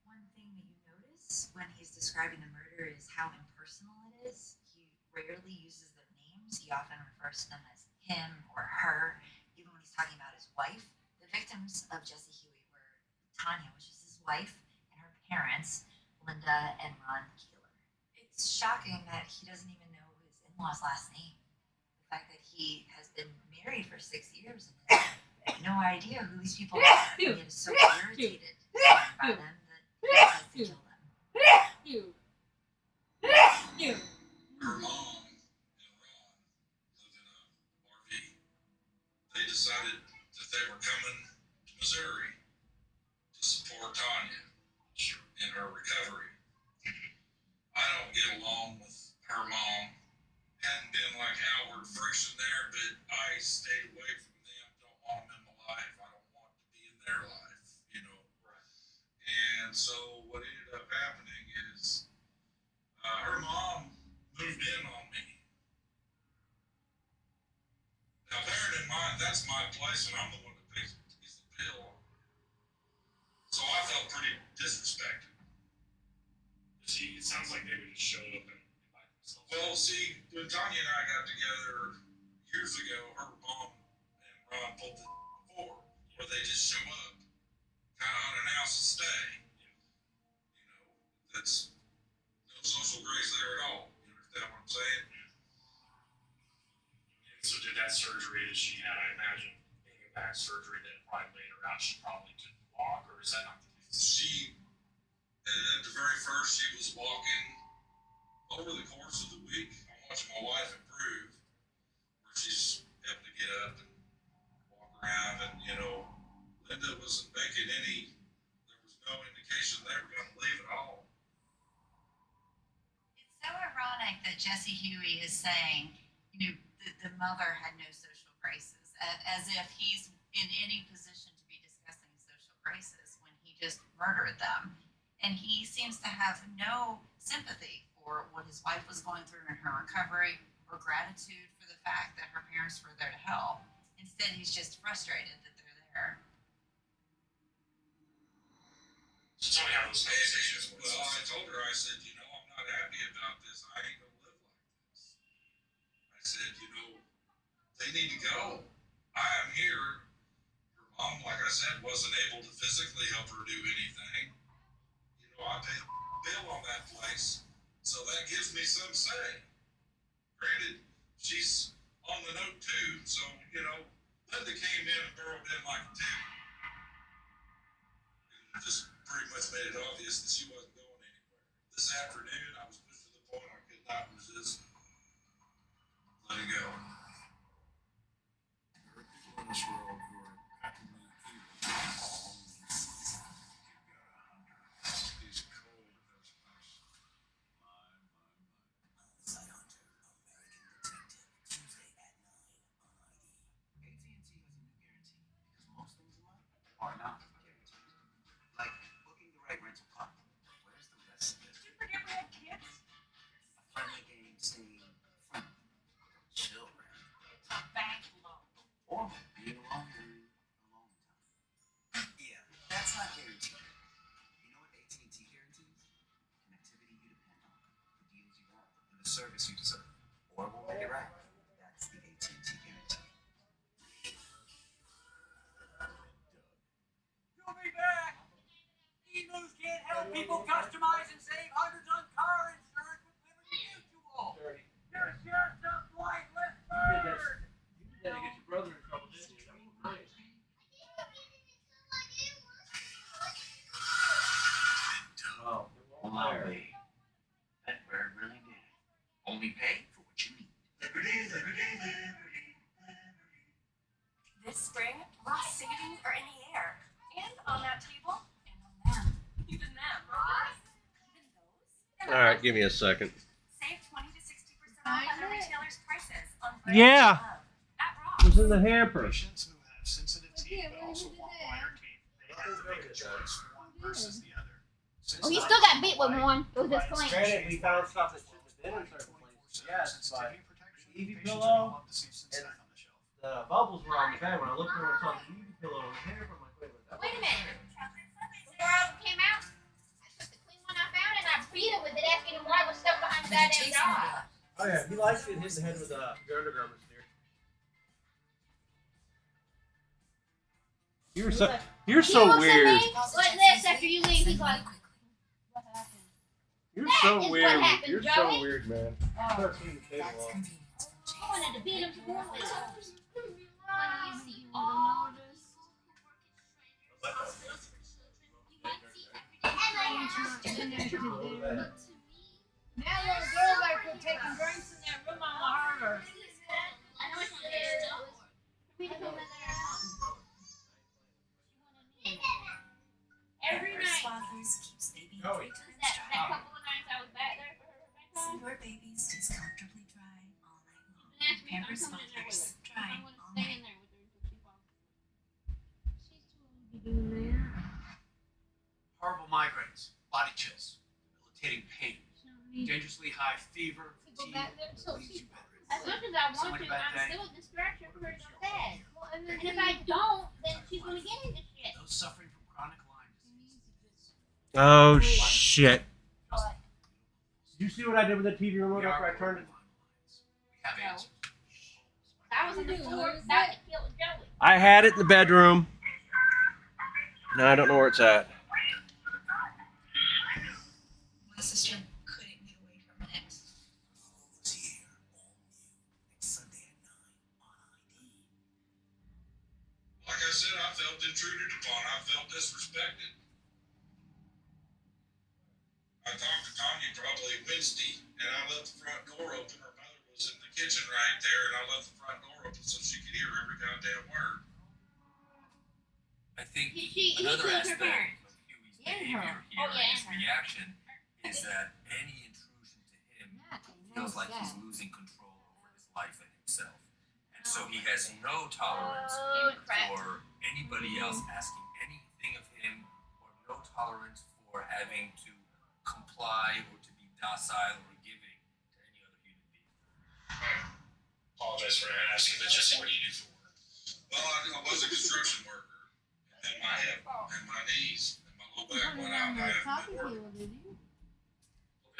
One thing that you notice when he's describing the murder is how impersonal it is. He rarely uses their names. He often refers to them as him or her, even when he's talking about his wife. The victims of Jesse Huey were Tanya, which is his wife, and her parents, Linda and Ron Keeler. It's shocking that he doesn't even know his in-laws' last name. The fact that he has been married for 6 years and has no idea who these people are. And he is so irritated by them that he decides to kill them. Her mom and Ron lived in a RV. They decided that they were coming to Missouri to support Tanya in her recovery. I don't get along with her mom. Hadn't been like Howard fresh in there, but I stayed away from them. Don't want them in my life. I don't want to be in their life, you know. And so what ended up happening is her mom moved in on me. Now, bearing in mind, that's my place, and I'm the one that pays the bill. So I felt pretty disrespected. It sounds like they would just show up and invite themselves. Well, see, when Tanya and I got together years ago, her mom and Ron pulled the before, where they just show up, kind of unannounced and stay. You know, that's no social grace there at all. You understand what I'm saying? So did that surgery that she had, I imagine, being a back surgery that probably later out she probably couldn't walk, or is that not the case? She, at the very first, she was walking. Over the course of the week, I'm watching my wife improve, where she's able to get up and walk around, and you know, Linda wasn't making any. There was no indication they were going to leave at all. It's so ironic that Jesse Huey is saying, you know, the mother had no social graces, as if he's in any position to be discussing social graces when he just murdered them. And he seems to have no sympathy for what his wife was going through in her recovery or gratitude for the fact that her parents were there to help. Instead, he's just frustrated that they're there. So tell me how those conversations went. Well, I told her, I said, you know, I'm not happy about this. I ain't gonna live like this. I said, you know, they need to go. I am here. Her mom, like I said, wasn't able to physically help her do anything. You know, I pay the bill on that place, so that gives me some say. Granted, she's on the note too, so, you know, Linda came in and burrowed in like a tick. It just pretty much made it obvious that she wasn't going anywhere. This afternoon, I was pushed to the point I could not resist letting go. There are people in this world who are patently evil. All means you've got a hunter. He's cold as ice. My. Homicide Hunter, American Detective, Tuesday at 9 on ID. AT&T has a new guarantee because most things in life are not guaranteed. Like booking the right rental car. Where's the rest of it? Did you forget we had kids? A friendly game staying friendly. Chill, right? It's a bank loan. Or being alone during a long time. Yeah, that's not guaranteed. You know what AT&T guarantees? Connectivity you depend on, the deals you want, and the service you deserve. Or we'll make it right. That's the AT&T guarantee. You'll be back! E-News can't help people customize and save hundreds on car insurance with Liberty Mutual. You're just a flightless bird! You did that to get your brother in trouble, didn't you? That was nice. Oh, Molly. That bird really did. Only pay for what you need. This spring, Ross savings are in the air. And on that table, and on them. Even them. Ross? Even those? All right, give me a second. Save 20 to 60% off other retailers' prices on Yeah. at Ross. It was in the hamper. Patients who have sensitive teeth but also want whiter teeth, they have to make a choice, one versus the other. Oh, he still got bit with one. It was just clean. Granted, we found stuff that shouldn't have been in certain places. Yes, but the Eevee pillow and the bubbles were on the bed. When I looked over and saw the Eevee pillow on the hamper, I'm like, Wait a minute. Before all of them came out, I took the clean one I found and I beat him with it, asking him why it was stuck behind the goddamn dog. Oh yeah, he likes getting hit in the head with the undergarments, dear. You're so He looks at weird. me like this after you leave. He's like, What happened? You're That so is what weird. happened, You're so Joey. weird, man. Oh, Start seeing the table That's off. convenience for I wanted to beat him some more. That little girl that could take drinks in that room on the harbor. Every night. Swaddles keeps baby Oh, 3 times That dry. couple of nights I was back there for her back So home. your baby stays comfortably dry all night long. And asked me if I'm Pampers coming in there with Swaddles her. dry I'm going to all stay night. in there with her until she falls. She's too old to be doing that. Horrible migraines, body chills, debilitating pain, She don't need dangerously high fever, to go fatigue, back there till leaves she. you bedridden. As much as I want Somebody to, bad I'm day. still a distraction for her dad. Well, and then And if I don't, then she's going to get into shit. Those suffering from chronic Lyme disease. Oh shit! What? Did you see what I did with the TV remote We after are I turned it? We have answers. I was on the floor, about to kill Joey. I had it in the bedroom. Now I don't know where it's at. My sister couldn't get away from it. Was here, all new, next Sunday at 9 on ID. Like I said, I felt intruded upon. I felt disrespected. I talked to Tanya probably Wednesday, and I left the front door open. Her mother was in the kitchen right there, and I left the front door open so she could hear every goddamn word. I think He another killed her aspect parents. of Huey's In behavior her. here, Oh, yeah, his in her. reaction, is that any intrusion to him feels like he's losing control over his life and himself. And so he has no tolerance Oh, crap. for anybody else asking anything of him, or no tolerance for having to comply or to be docile or giving to any other human being. Apologize for asking, but Jesse, what do you do for work? Well, I was a construction worker, and my hip and my knees and my low back went out. I haven't been working.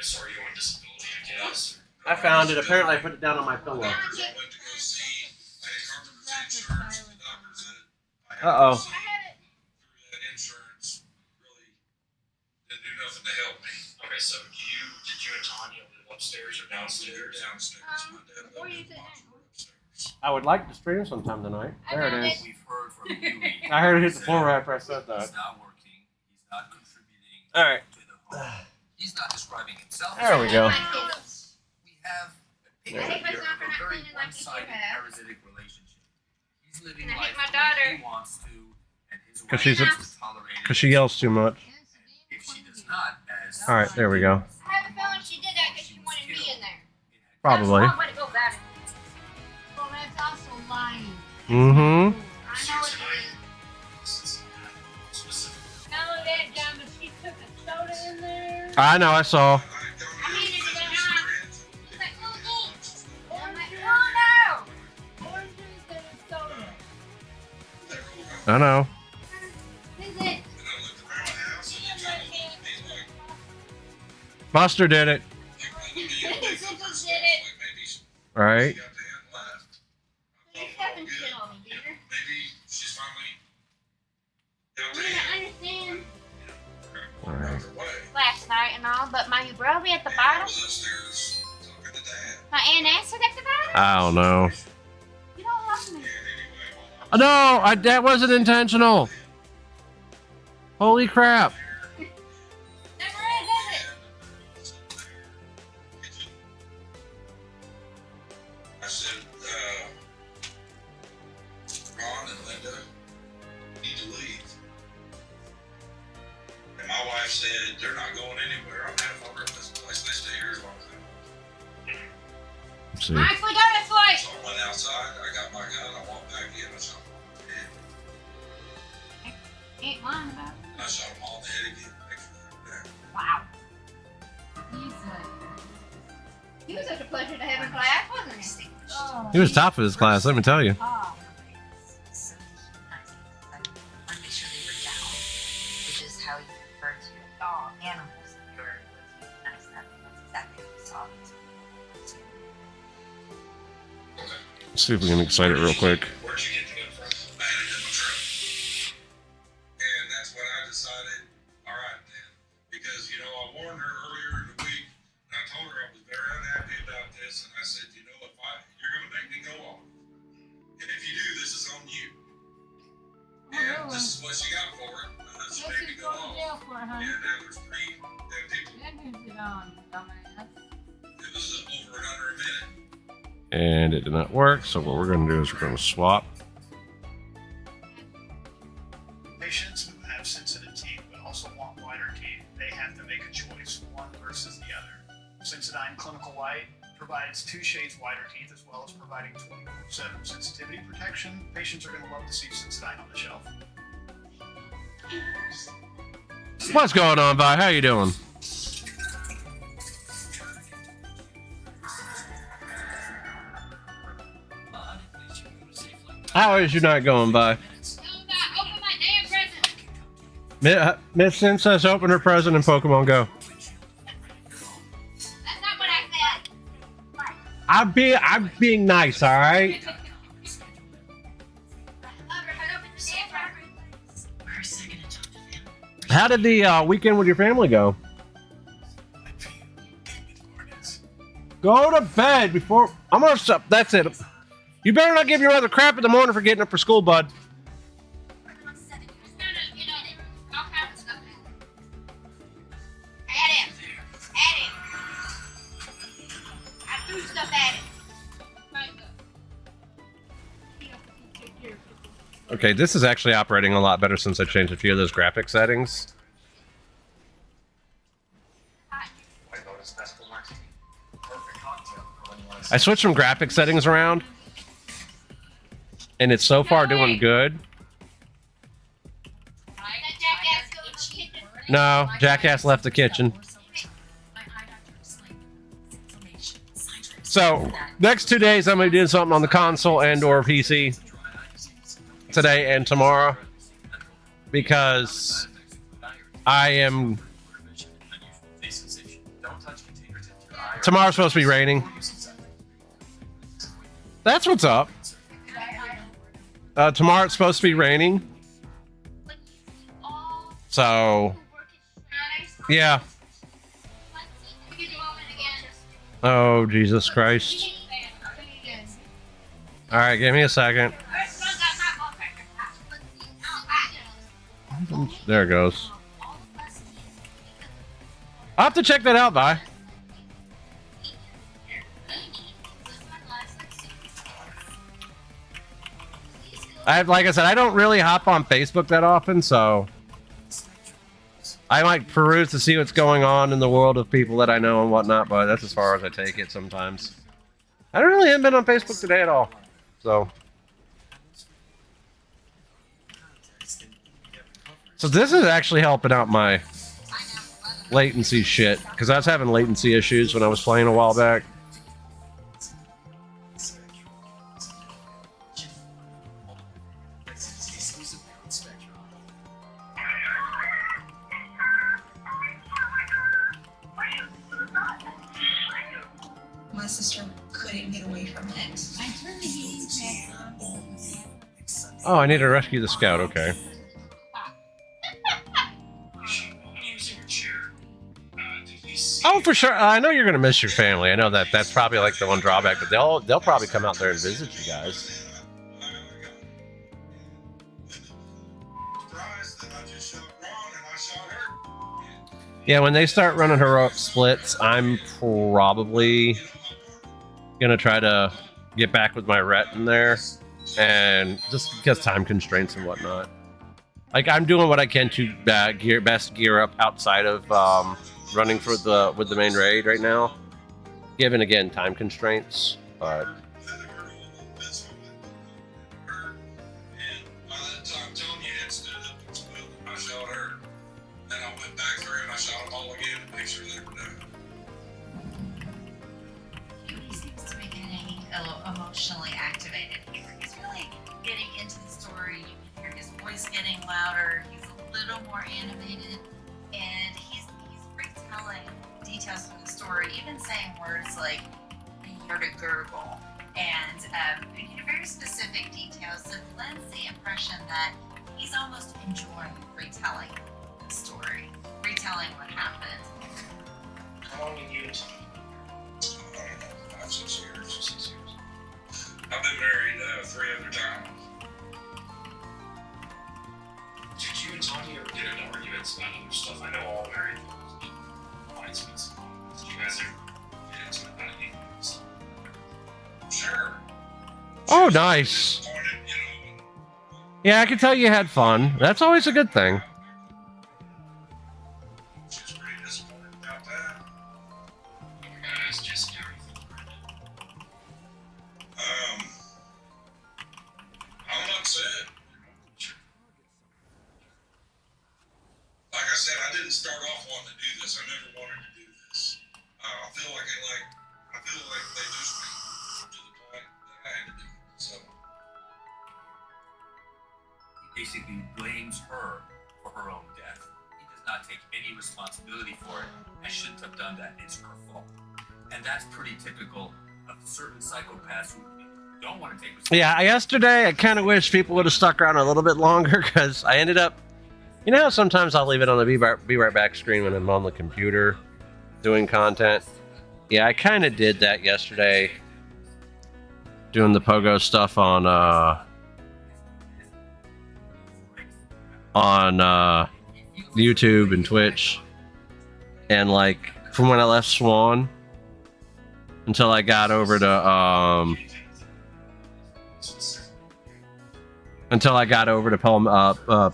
Okay, sorry, you're on disability, I guess. I found it. Apparently, I put it down on my pillow. I went to go see, I had carpenter's insurance, the doctor said I had Uh-oh. to see through that insurance really didn't do nothing to help me. Okay, so did you and Tanya live upstairs or downstairs? Downstairs. My dad Where lived you in sitting the upstairs. I would like to stream sometime tonight. There it is. We've heard from Huey. I heard it hit the floor right after I said that. He's not working. He's not contributing All right. to the home. He's not describing himself. There we go. We have a picture I hate here myself for of a not very cleaning like you one-sided have. parasitic relationship. He's living And I hate life my the way daughter. he wants to, and his 'Cause wife she's a- is tolerating Because she yells too much. if she does not, as All right, there we go. I have a feeling she did that because she wanted me in there. Probably. That's one way to go about it. Well, that's also lying. Mm-hmm. I know it is. Not only that, John, but she took a soda in there. I know. I saw. I handed it to her. She's like, oh, thanks. And I'm like, oh, no. Orange juice and a soda. I know. This is it. And I looked around the house and he tried to look at me like, Buster did it. maybe she Did it. Right. got the hand left. I You're thought, stepping well, shit good. on me, dear. Maybe she's finally got I the mean, I hand. understand All right. Her way. last night and all, but my brother at the And I bottom, was upstairs talking to Dad. my aunt answered at the bottom. I don't know. You don't love me. And anyway, while No, that wasn't intentional. Holy crap. Never is, is it? I said, Ron and Linda need to leave. And my wife said, they're not going anywhere. I'm half over at this place. They stay here as long as they want. Let's see. Max, we go this way. So I went outside, I got my gun, I walked back in, I shot them all in the head. Ain't lying about it. I shot them all in the head again. Make sure they're dead. Wow. He was such a pleasure to have in class, wasn't he? Oh. He was top of his class, let me tell you. Ah. So dehumanizing. Like, I want to make sure they talking to. Let's see if we can excite it real quick. Where'd you get the gun from? I had it in my truck. And that's when I decided, all right then, because, you know, I warned her earlier in the week, and I told her I was very unhappy about this, and I said, you know, you're going to make me go off. And if you do, this is on you. And this is what she got for it. She Yes, made me he's go going to off. jail for it, honey. And now there's 3 dead people. Then who's it on, dumbass? It was over in under a minute. And it did not work, so what we're going to do is we're going to swap. Patients who have sensitive teeth but also want whiter teeth, they have to make a choice, one versus the other. Sensodyne Clinical White provides 2 shades whiter teeth as well as providing 24/7 sensitivity protection. Patients are going to love to see Sensodyne on the shelf. What's going on, Vi? How you doing? How is your night going, Vi? Open my damn present. Miss Sin says open her present in Pokemon Go. That's not what I said. I'm being nice, all right? How did the weekend with your family go? Go to bed before I'm gonna stop. That's it. You better not give your mother crap in the morning for getting up for school, bud. Okay, this is actually operating a lot better since I changed a few of those graphic settings. I switched some graphic settings around, and it's so far doing good. No, Jackass left the kitchen. So, next 2 days I'm going to be doing something on the console and or PC. Today and tomorrow. Because I am... Tomorrow's supposed to be raining. That's what's up. Tomorrow it's supposed to be raining. So... Yeah. Oh, Jesus Christ. Alright, give me a second. There it goes. I'll have to check that out, Vi. Like I said, I don't really hop on Facebook that often, so I might peruse to see what's going on in the world of people that I know and whatnot, but that's as far as I take it sometimes. I don't really haven't been on Facebook today at all, so. So this is actually helping out my latency shit, because I was having latency issues when I was playing a while back. My sister couldn't get away from it. I turned the heat back on. Oh, I need to rescue the scout, okay. Oh, for sure. I know you're gonna miss your family. I know that's probably like the one drawback, but they'll probably come out there and visit you guys. Yeah, when they start running heroic splits, I'm probably gonna try to get back with my ret in there, and just because time constraints and whatnot. Like I'm doing what I can to gear up outside of running for with the main raid right now, given again time constraints. But emotionally activated here. He's really getting into the story. You can hear his voice getting louder. He's a little more animated, and he's retelling details from the story, even saying words like "I heard a gurgle" and very specific details that lends the impression that he's almost enjoying retelling the story, retelling what happened. How long have you been? 5, 6 years. 6 years. I've been married 3 other times. Did you and Tanya ever get into arguments about other stuff? I know all married couples find speeds. Did you guys ever get into it about anything else? Sure. Oh, nice. Yeah, I can tell you had fun. That's always a good thing. She's pretty disappointed about that. Guys, just everything. I'm upset. Like I said, I didn't start off wanting to do this. I never wanted to do this. I feel like they pushed me to the point that I had to do it. So He basically blames her for her own death. He does not take any responsibility for it. I shouldn't have done that. It's her fault. And that's pretty typical of certain psychopaths who don't want to take responsibility. Yeah, yesterday I kind of wish people would have stuck around a little bit longer because I ended up, you know how sometimes I'll leave it on the be right back screen when I'm on the computer doing content? Yeah, I kind of did that yesterday, doing the pogo stuff on YouTube and Twitch, and like from when I left Swan until I got over to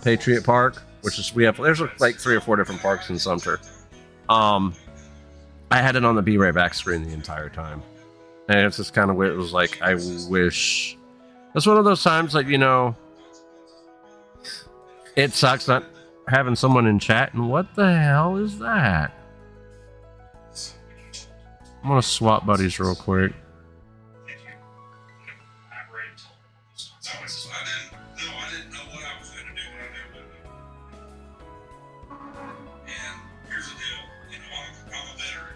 Patriot Park, which is there's like 3 or 4 different parks in Sumter. I had it on the be right back screen the entire time, and it's just kind of weird. It was like, I wish. It's one of those times, like, you know, it sucks not having someone in chat. And what the hell is that? I'm gonna swap buddies real quick. I didn't know what I was going to do when I never did it. And here's the deal, you know, I'm a veteran.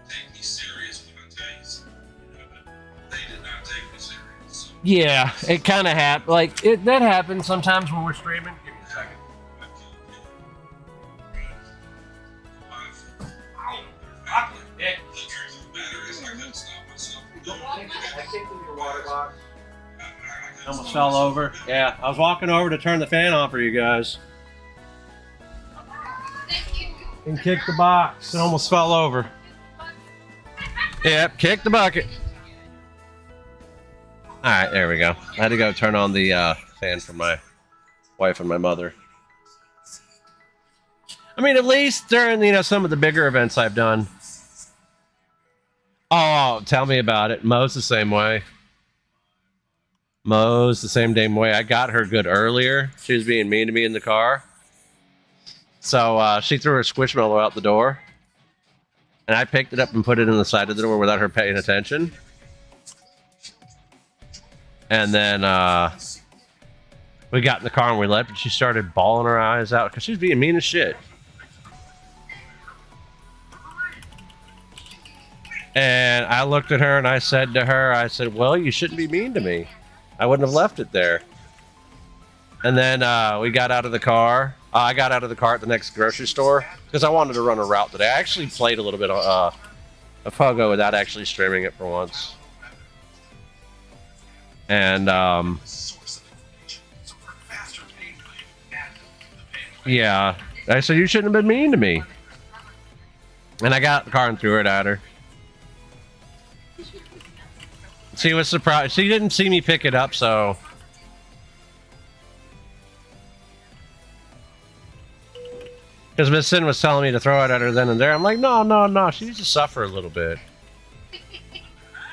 Take me serious when I tell you something, you know, but they did not take me serious. So. Yeah, it kind of happened. Like, that happens sometimes when we're streaming. Give me a second. The truth of the matter is I couldn't stop myself from doing it. I kicked in your water box. Almost fell over. Yeah, I was walking over to turn the fan on for you guys. And kicked the box and almost fell over. Yep, kicked the bucket. Alright, there we go. I had to go turn on the fan for my wife and my mother. I mean, at least during, you know, some of the bigger events I've done. Oh, tell me about it. Mo's the same way. Mo's the same damn way. I got her good earlier. She was being mean to me in the car. So she threw her Squishmallow out the door. And I picked it up and put it in the side of the door without her paying attention. And then we got in the car and we left, and she started bawling her eyes out because she was being mean as shit. And I looked at her and I said to her, well, you shouldn't be mean to me. I wouldn't have left it there. And then we got out of the car. I got out of the car at the next grocery store because I wanted to run a route today. I actually played a little bit of Pogo without actually streaming it for once. And yeah, I said, you shouldn't have been mean to me. And I got out the car and threw it at her. She was surprised. She didn't see me pick it up, so. Because Miss Sin was telling me to throw it at her then and there. I'm like, no. She needs to suffer a little bit.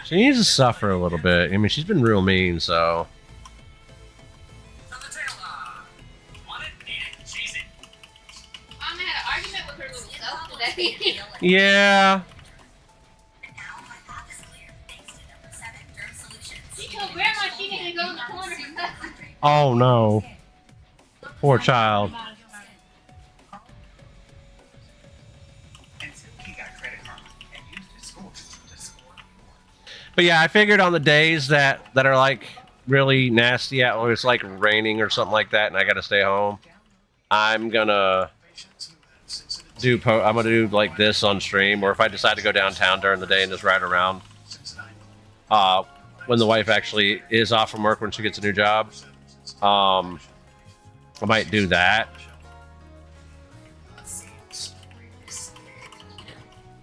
She needs to suffer a little bit. I mean, she's been real mean, so. Mom had an argument with her little self today. Yeah. She told Grandma she needed to go in the corner. Oh, no. Poor child. But yeah, I figured on the days that are like really nasty out, or it's like raining or something like that, and I got to stay home, I'm gonna I'm gonna do like this on stream, or if I decide to go downtown during the day and just ride around, when the wife actually is off from work when she gets a new job, I might do that.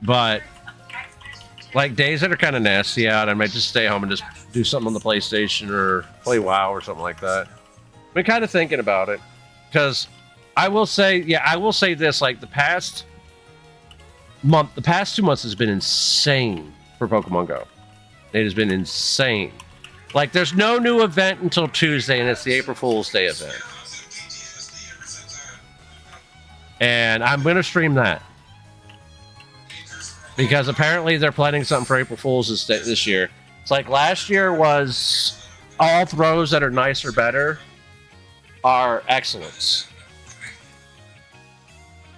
But like days that are kind of nasty out, I might just stay home and just do something on the PlayStation or play WoW or something like that. I've been kind of thinking about it, because I will say this, like the past 2 months has been insane for Pokemon Go. It has been insane. Like there's no new event until Tuesday, and it's the April Fool's Day event. And I'm going to stream that, because apparently they're planning something for April Fool's this year. It's like last year was all throws that are nice or better are excellence.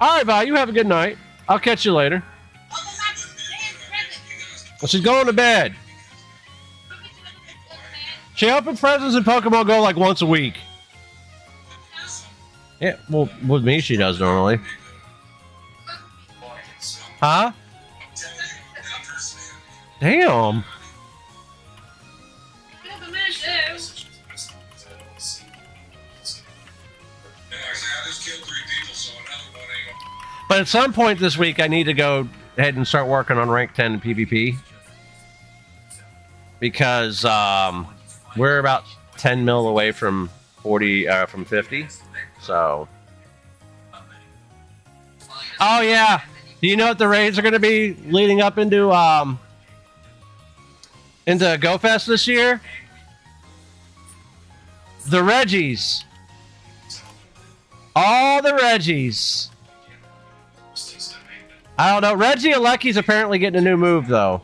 All right, bye. You have a good night. I'll catch you later. Well, she's going to bed. She opens presents in Pokemon Go like once a week. Yeah, well, with me she does normally. Huh? Damn. But at some point this week, I need to go ahead and start working on rank 10 in PvP, because we're about 10 mil away from 50. So, oh yeah, do you know what the raids are going to be leading up into GoFest this year? The Reggies. All the Reggies. I don't know. Reggie Alecki's apparently getting a new move, though.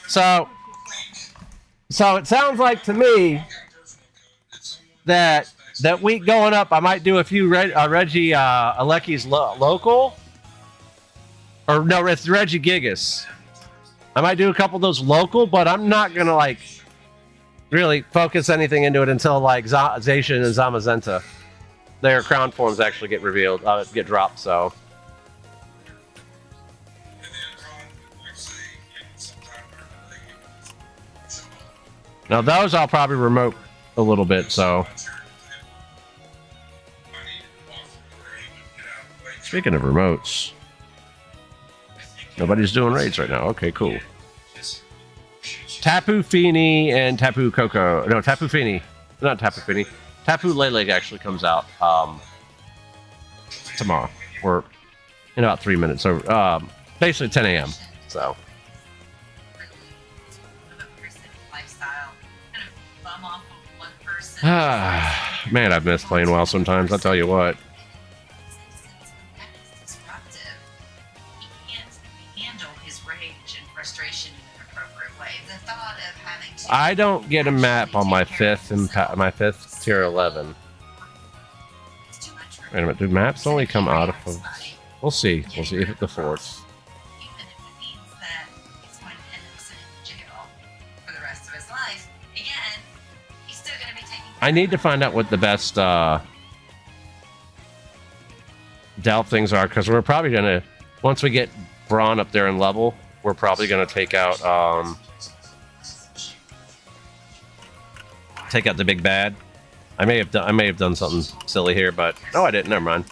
So it sounds like to me that week going up, I might do a few Reggie Alecki's local. Or no, it's Reggie Gigas. I might do a couple of those local, but I'm not going to like really focus anything into it until like Zacian and Zamazenta. Their crown forms actually get revealed, get dropped, so. Now those I'll probably remote a little bit, so. Speaking of remotes, nobody's doing raids right now. Okay, cool. Tapu Fini and Tapu Koko. No, Tapu Fini. Not Tapu Fini. Tapu Lele actually comes out tomorrow, or in about 3 minutes, so basically 10 a.m. So. Man, I've missed playing WoW sometimes, I'll tell you what. I don't get a map on my fifth tier 11. Wait a minute, do maps only come out of? We'll see. We'll see if it's the fourth. I need to find out what the best delve things are, because we're probably gonna, once we get Braun up there in level, we're probably gonna take out the big bad. I may have done something silly here, but no, I didn't. Never mind.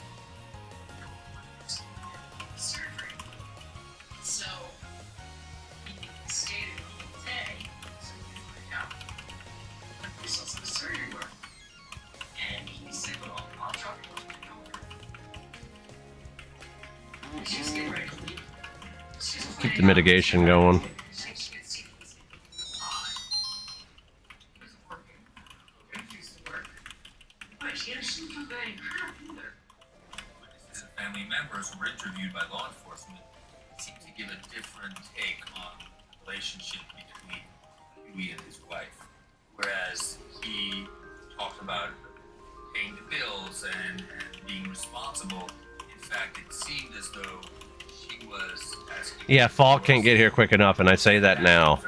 Keep the mitigation going. Family members who were interviewed by law enforcement seem to give a different take on the relationship between Huey and his wife. Whereas he talked about paying the bills and being responsible, in fact, it seemed as though she he was asking. Yeah, fall can't get here quick enough, and I say that now.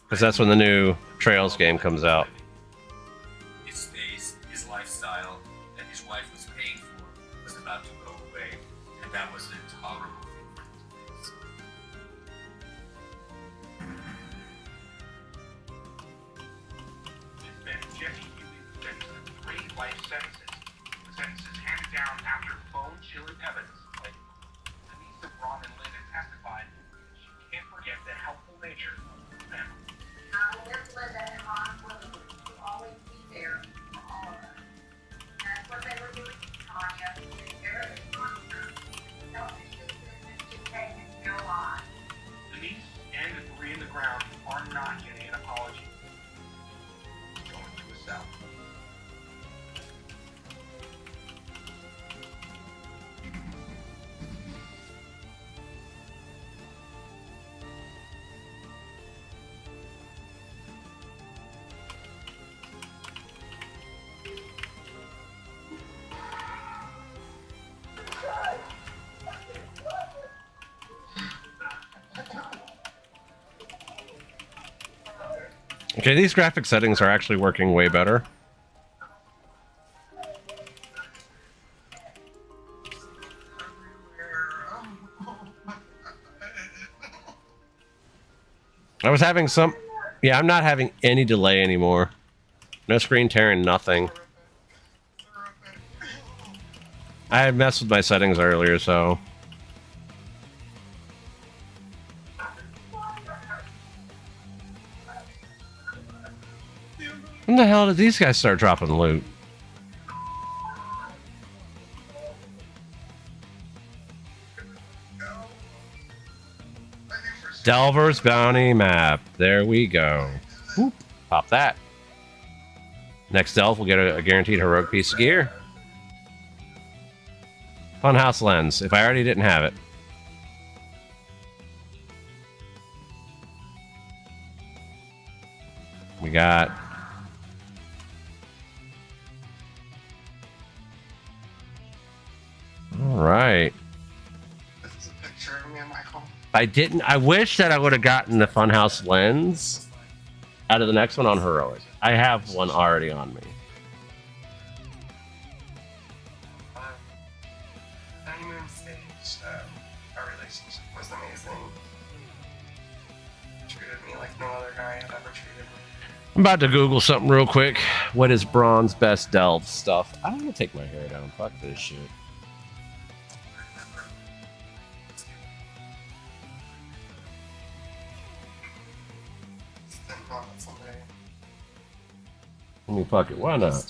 Because that's when the new Trails game comes out. His space, his lifestyle that his wife was paying for was about to go away, and that was an intolerable thing for him to face. This man, Jesse Huey, sentenced to 3 life sentences. The sentences handed down after bone-chilling evidence. Like the niece of Ron and Lynn had testified that she can't forget the helpful nature of the family. Miss Linda and Ron will always be there for all of us. That's what they were doing to Tanya. They're very constant. Selfishly business to take in their lives. The niece and the 3 in the ground are not getting an apology. Going to a cell. Okay, these graphic settings are actually working way better. I was having some... Yeah, I'm not having any delay anymore. No screen tearing, nothing. I had messed with my settings earlier, so... When the hell did these guys start dropping loot? Delver's Bounty Map. There we go. Whoop. Pop that. Next delve, we'll get a guaranteed heroic piece of gear. Funhouse lens, if I already didn't have it. We got... Alright. This is a picture of me and Michael. I didn't... I wish that I would have gotten the Funhouse lens out of the next one on heroic. I have one already on me. Honeymoon stage, our relationship was amazing. Treated me like no other guy had ever treated me. I'm about to Google something real quick. What is Braun's best delve stuff? I don't want to take my hair down. Fuck this shit. Let me fuck it. Why not?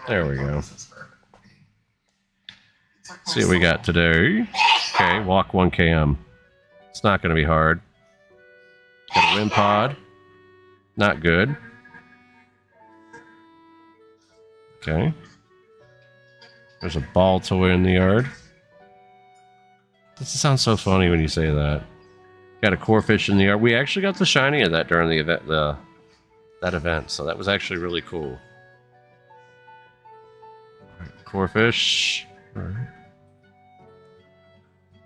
There we go. See what we got today. Okay, walk 1 km. It's not going to be hard. Got a wind pod. Not good. Okay. There's a ball toy in the yard. This sounds so funny when you say that. Got a core fish in the yard. We actually got the shiny of that during the event, that event, so that was actually really cool. Core fish. All right.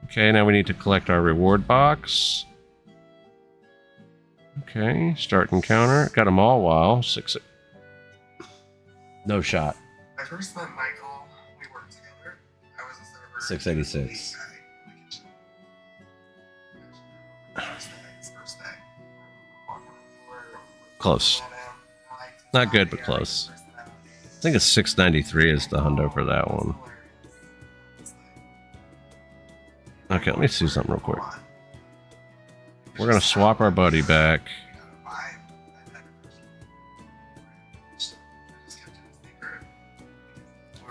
Okay, now we need to collect our reward box. Okay, start encounter. Got them all. Wow, 6. No shot. I first met Michael. We worked together. I was a server. 686. Close. Not good, but close. I think it's 693 is the hundo for that one. Okay, let me see something real quick. We're gonna swap our buddy back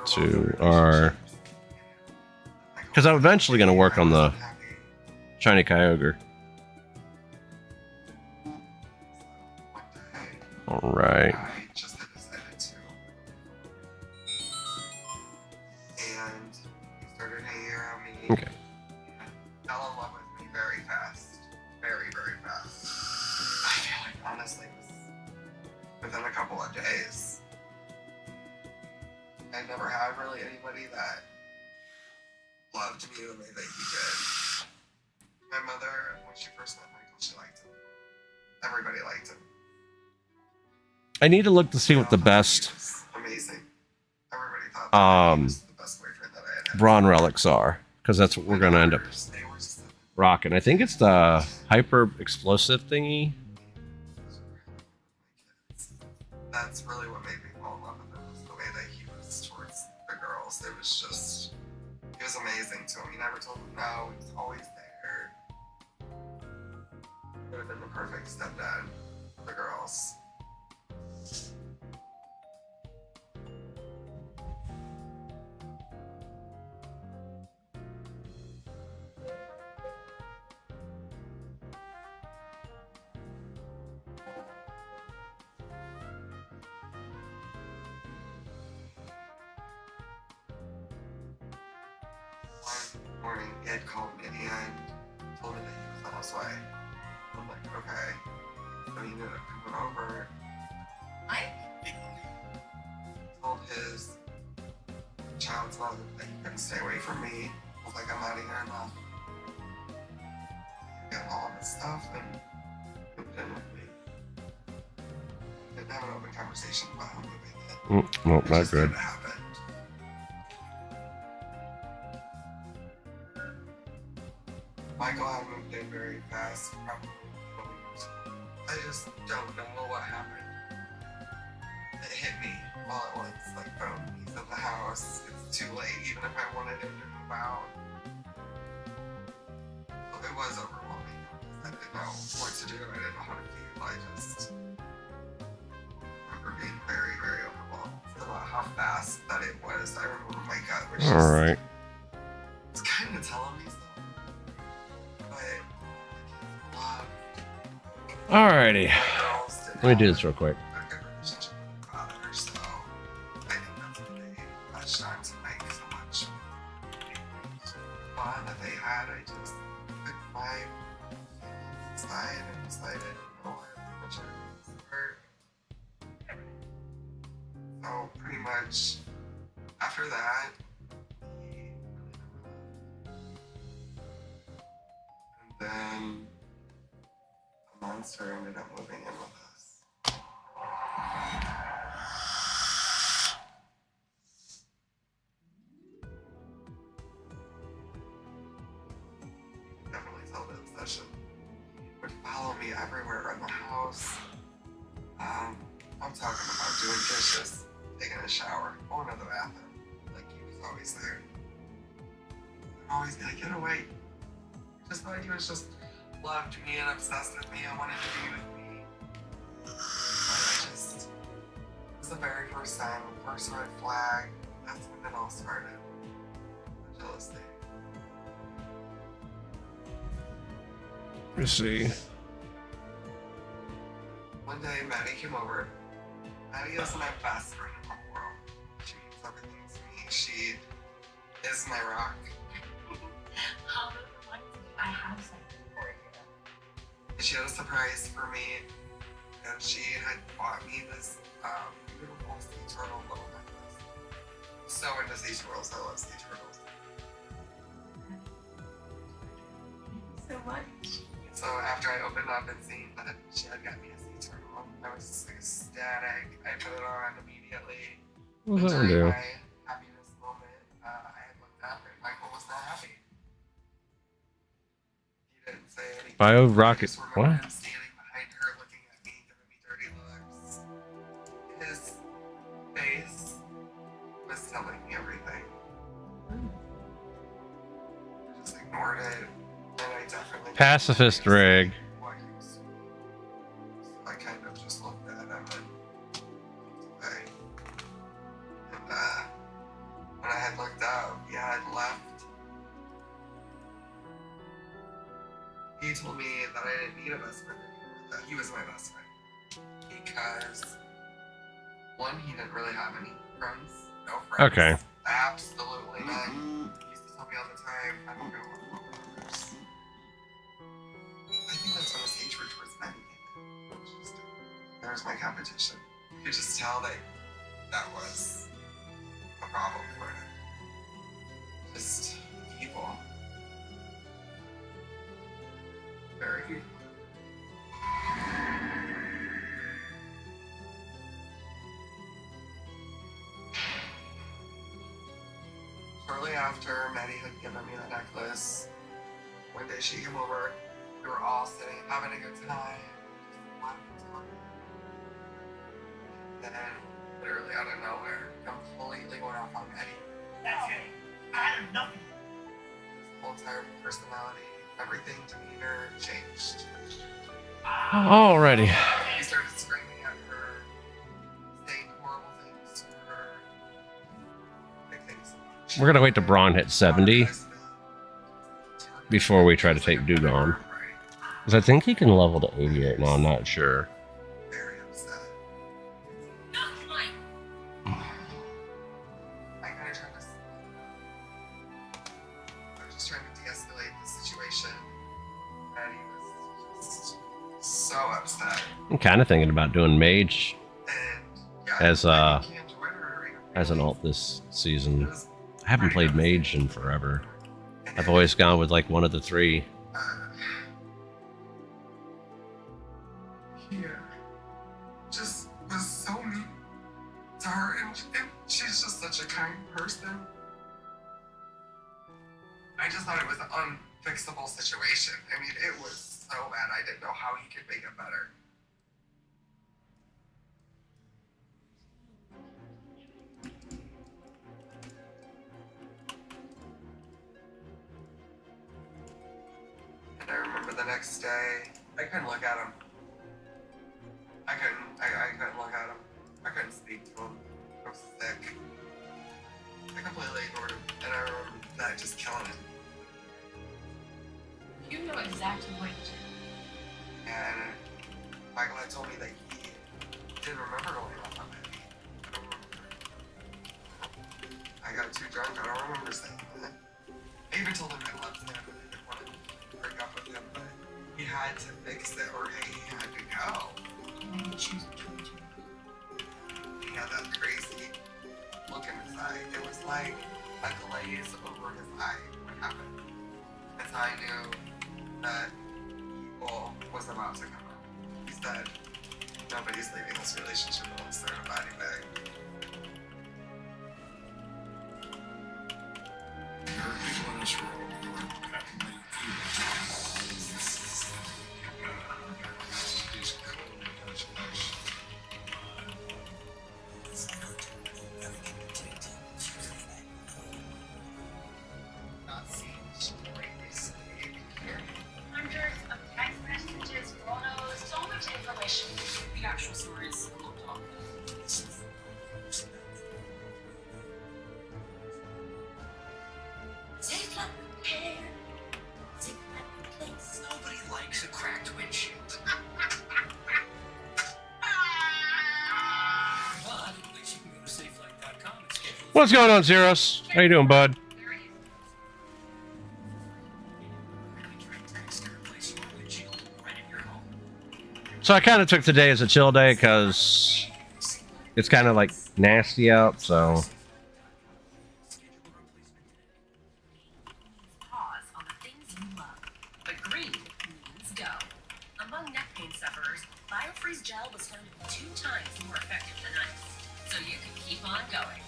to our... Because I'm eventually gonna work on the shiny Kyogre. Alright. Okay. Fell in love with me very fast. Very, very fast. I feel like honestly it was within a couple of days. And I never had really anybody that loved me the way that he did. My mother, when she first met Michael, she liked him. Everybody liked him. I need to look to see what the best Amazing. Everybody thought that he was the best boyfriend that I had. Braun relics are, because that's what we're gonna end up They were just rocking. I think it's the hyper explosive thingy. that's really what made me fall in love with him, was the way that he was towards the girls. It was just, he was amazing to him. He never told them no. He was always there. He would have been the perfect stepdad for the girls. One morning, he had called me and told me that he was on his way. I'm like, okay. So he ended up coming over. He told his child's mother that he couldn't stay away from me. I was like, I'm out of here enough. He got all of his stuff and moved in with me. Didn't have an open conversation about him moving in. Nope, not good. It happened. Michael had moved in very fast, probably. I just don't know what happened. It hit me all at once, like boom, he's in the house, it's too late, even if I wanted him to move out. It was overwhelming. I didn't know what to do, I didn't know how to feel, I just remember being very, very overwhelmed about how fast that it was. I remember my gut was just, Alright. it's kind of telling me stuff. Alrighty. Let me do this real quick. So pretty much after that, and then the monster ended up moving in with us. Definitely felt the obsession. He would follow me everywhere around the house. I'm talking about doing dishes, taking a shower, going to the bathroom. Like, he was always there. I'd always be like, get away. Just like he was just loved me and obsessed with me and wanted to be with me. But I just, it was the very first time, first red flag. That's when it all started. The jealousy. Let's see. One day, Maddie came over. Maddie is my best friend in the world. She means everything to me. She is my rock. How much I have something for you? She had a surprise for me, and she had bought me this beautiful sea turtle little necklace. I'm so into sea turtles. I love sea turtles. So much. So after I opened up and seen that she had got me a sea turtle, I was just like ecstatic. I put it on immediately. What does that During do? my happiness moment, I had looked up and Michael was not happy. He didn't say anything. Bio I rocket. just remember What? him standing behind her, looking at me, giving me dirty looks. His face was telling me everything. I just ignored it, and I definitely Pacifist rig. what he was doing. So I kind of just looked at him and looked away. And when I had looked up, he had left. He told me that I didn't need a best friend anymore, that he was my best friend. Because, one, he didn't really have any friends. No friends. Okay. Absolutely none. He used to tell me all the time, I don't know what others. I think that's when his hatred towards men came in. There was my competition. You could just tell that that was a shortly after Maddie had given me the necklace, one day she came over. We were all sitting, having a good time. Then, literally out of nowhere, completely went off on Maddie. That's it. I had nothing. His whole entire personality, everything, demeanor changed. Alrighty. He started screaming at her, saying horrible things to her. Big things. We're gonna wait till Braun hits 70 before we try to take Duke on. Because I think he can level to 88 now, I'm not sure. Very upset. I kind of tried to. I was just trying to de-escalate the situation, and he was just so upset. I'm kind of thinking about doing Mage as an alt this season. I haven't played Mage in forever. I've always gone with like one of the three. He just was so mean to her, and she's just such a kind person. I just thought it was an unfixable situation. I mean, it was so bad. I didn't know how he could make it better. And I remember the next day, I couldn't look at him. I couldn't look at him. I couldn't speak to him. I was sick. I completely ignored him, and I remember that just killing him. You know exactly what to do. And Michael had told me that he didn't remember going off on that. I don't remember. I got too drunk. I don't remember saying that. I even told him I loved him and I didn't want to break up with him, but he had to fix it, or he had to go. Maybe choose between two. He had that crazy look in his eye. It was like a glaze over his eye. What happened? That's how I knew that evil was about to come out. He said, nobody's leaving this relationship unless they're in a body bag. There are people in this world who are patently evil. He's cold as ice. Not seen straight recently. Hundreds of text messages, photos, so much information. The actual story is a little talk. Safe like repair, safe like replace. Nobody likes a cracked windshield. But at least you can go to safelight.com and schedule. What's going on, Zeros? How you doing, bud? So I kind of took today as a chill day because it's kind of like nasty out, so Pause on the things you love. But green means go. Among neck pain sufferers, BioFreeze gel was found to be 2 times more effective than ice. So you can keep on going.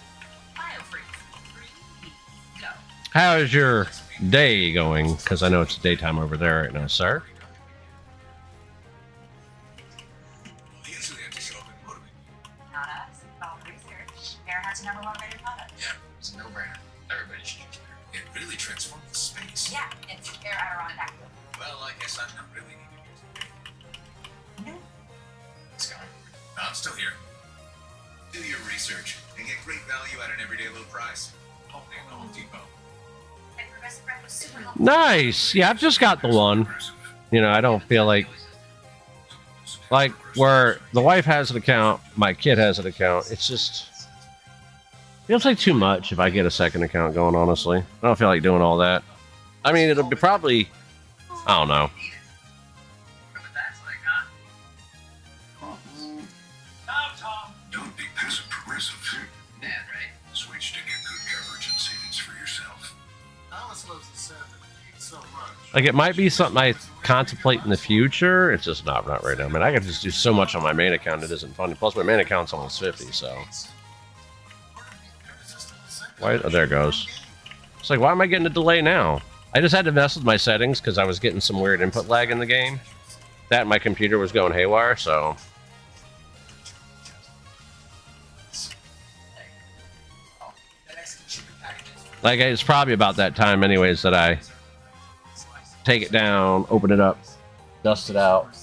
BioFreeze. Green means go. how is your day going? Because I know it's daytime over there right now, sir. They usually have to show up and motivate. Not us. All research. Airhead's number 1 rated product. Yeah, it's a no-brainer. Everybody should use it. It really transforms the space. Yeah, it's Air Adirondack. Well, I guess I'm not really need to use it. It's gone. No, I'm still here. Do your research and get great value at an everyday low price. Only at the Home Depot. And Progressive Rep was super helpful. Nice. Yeah, I've just got the one. You know, I don't feel like where the wife has an account, my kid has an account. It's just feels like too much if I get a second account going. Honestly, I don't feel like doing all that. I mean, it'll be probably, I don't know. Don't be passive progressive. Mad, right? Switch to get good coverage and savings for yourself. Alice loves the set so much. Like, it might be something I contemplate in the future. It's just not right now. I mean, I can just do so much on my main account. It isn't funny. Plus, my main account's almost 50, so. Why? Oh, there it goes. It's like, why am I getting a delay now? I just had to mess with my settings because I was getting some weird input lag in the game. That my computer was going haywire, so... Like, it's probably about that time anyways that I take it down, open it up, dust it out.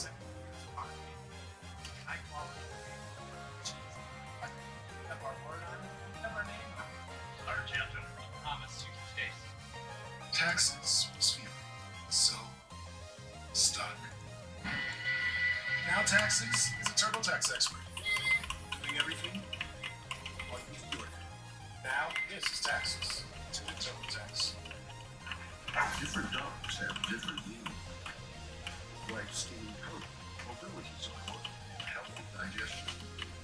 Taxes was feeling so stuck. Now Taxes is a TurboTax expert, doing everything while you do it. Now this is Taxes to the TurboTax. Different dogs have different needs, like skin coat, mobility support, and healthy digestion.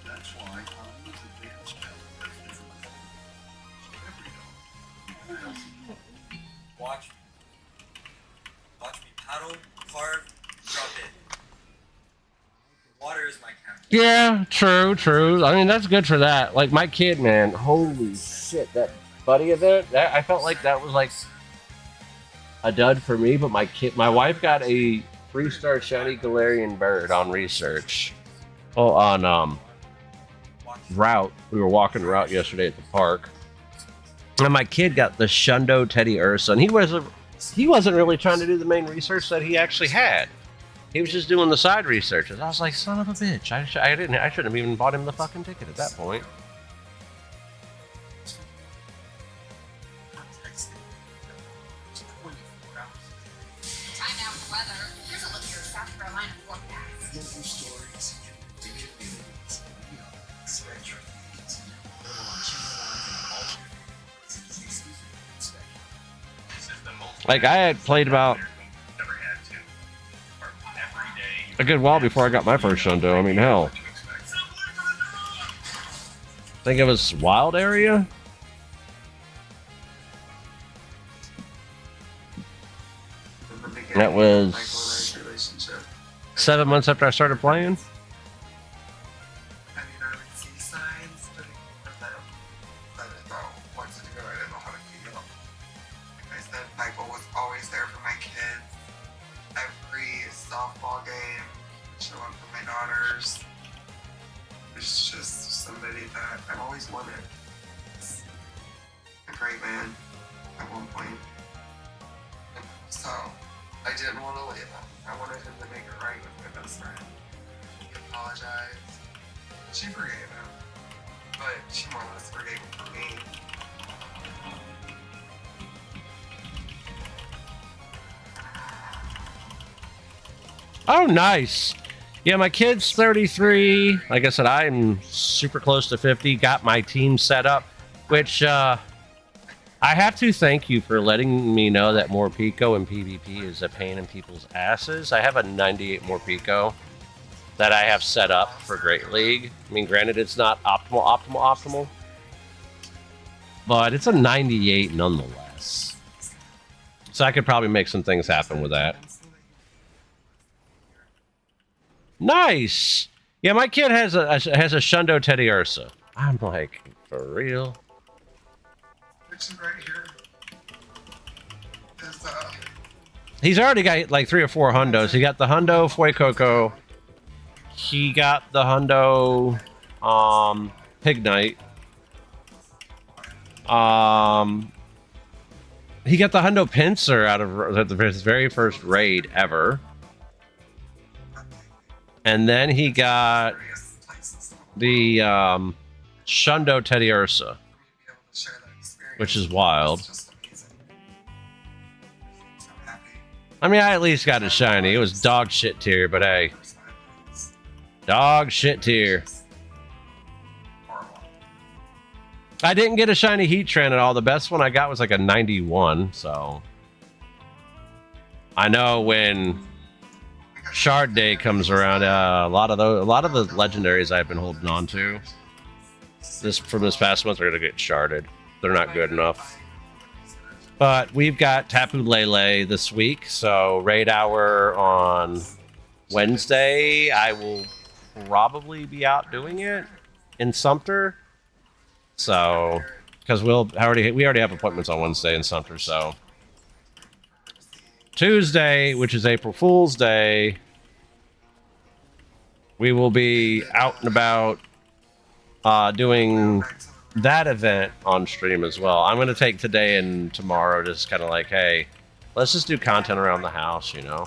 That's why Omni's advanced health has different formulas. So every dog needs a healthy home. Watch me. Watch me paddle, carve, drop it. Water is my camera. Yeah, true. I mean, that's good for that. Like, my kid, man, holy shit, that buddy event, that, I felt like that was like a dud for me, but my wife got a 3-star shiny Galarian bird on research. Oh, on, route. We were walking the route yesterday at the park. And my kid got the Shundo Teddy Ursa, and he wasn't really trying to do the main research that he actually had. He was just doing the side researches. I was like, son of a bitch. I shouldn't have even bought him the fucking ticket at that point. Time out for weather. Here's a look at your South Carolina forecast. Local stories and communities. We are spread your feeds. Available on channel lines and all of your exclusive inspection. Like, I had played about a good while before I got my first Shundo. I mean, hell. I think it was Wild Area? That was 7 months after I started playing. I mean, I would see signs, but I didn't know what to do. I didn't know how to feel. Like I said, Michael was always there for my kids. Every softball game, would show up for my daughters. It's just somebody that I've always wanted. He's a great man at one point. So, I didn't want to leave him. I wanted him to make it right with my best friend. He apologized. She forgave him. But she more or less forgave him for me. Oh, nice. Yeah, my kid's 33. Like I said, I'm super close to 50. Got my team set up, which I have to thank you for letting me know that more Pico and PvP is a pain in people's asses. I have a 98 more Pico that I have set up for Great League. I mean, granted, it's not optimal, but it's a 98 nonetheless. So I could probably make some things happen with that. Nice. Yeah, my kid has a Shundo Teddy Ursa. I'm like, for real? Which is right here. Is, He's already got like 3 or 4 Hundos. He got the Hundo Fuecoco. He got the Hundo Pignite. He got the Hundo Pinsir out of his very first raid ever. And then he got the Shundo Teddy Ursa, which is wild. I mean, I at least got a shiny. It was dog shit tier, but hey. Dog shit tier. I didn't get a shiny Heatran at all. The best one I got was like a 91, so I know when Shard Day comes around, a lot of the legendaries I've been holding on to from this past month are gonna get sharded. They're not good enough. But we've got Tapu Lele this week, so raid hour on Wednesday. I will probably be out doing it in Sumter. So because we already have appointments on Wednesday and Sumter. So Tuesday, which is April Fool's Day, we will be out and about doing that event on stream as well. I'm going to take today and tomorrow just kind of like, hey, let's just do content around the house, you know.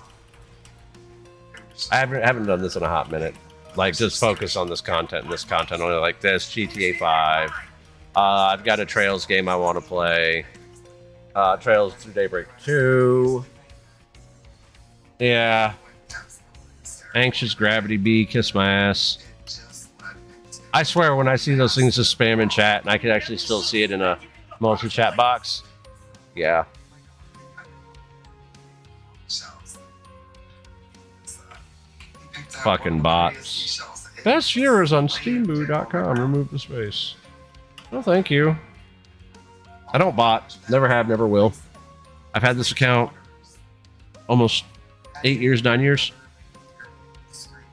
I haven't done this in a hot minute. Like, just focus on this content and this content only, like this GTA 5. I've got a Trails game I want to play. Trails Through Daybreak 2. Yeah. Anxious Gravity Bee, kiss my ass. I swear when I see those things just spam in chat and I can actually still see it in a multi-chat box. Yeah. Fucking bots. Best viewers on steamboo.com. Remove the space. Oh, thank you. I don't bot. Never have, never will. I've had this account almost 8 years, 9 years.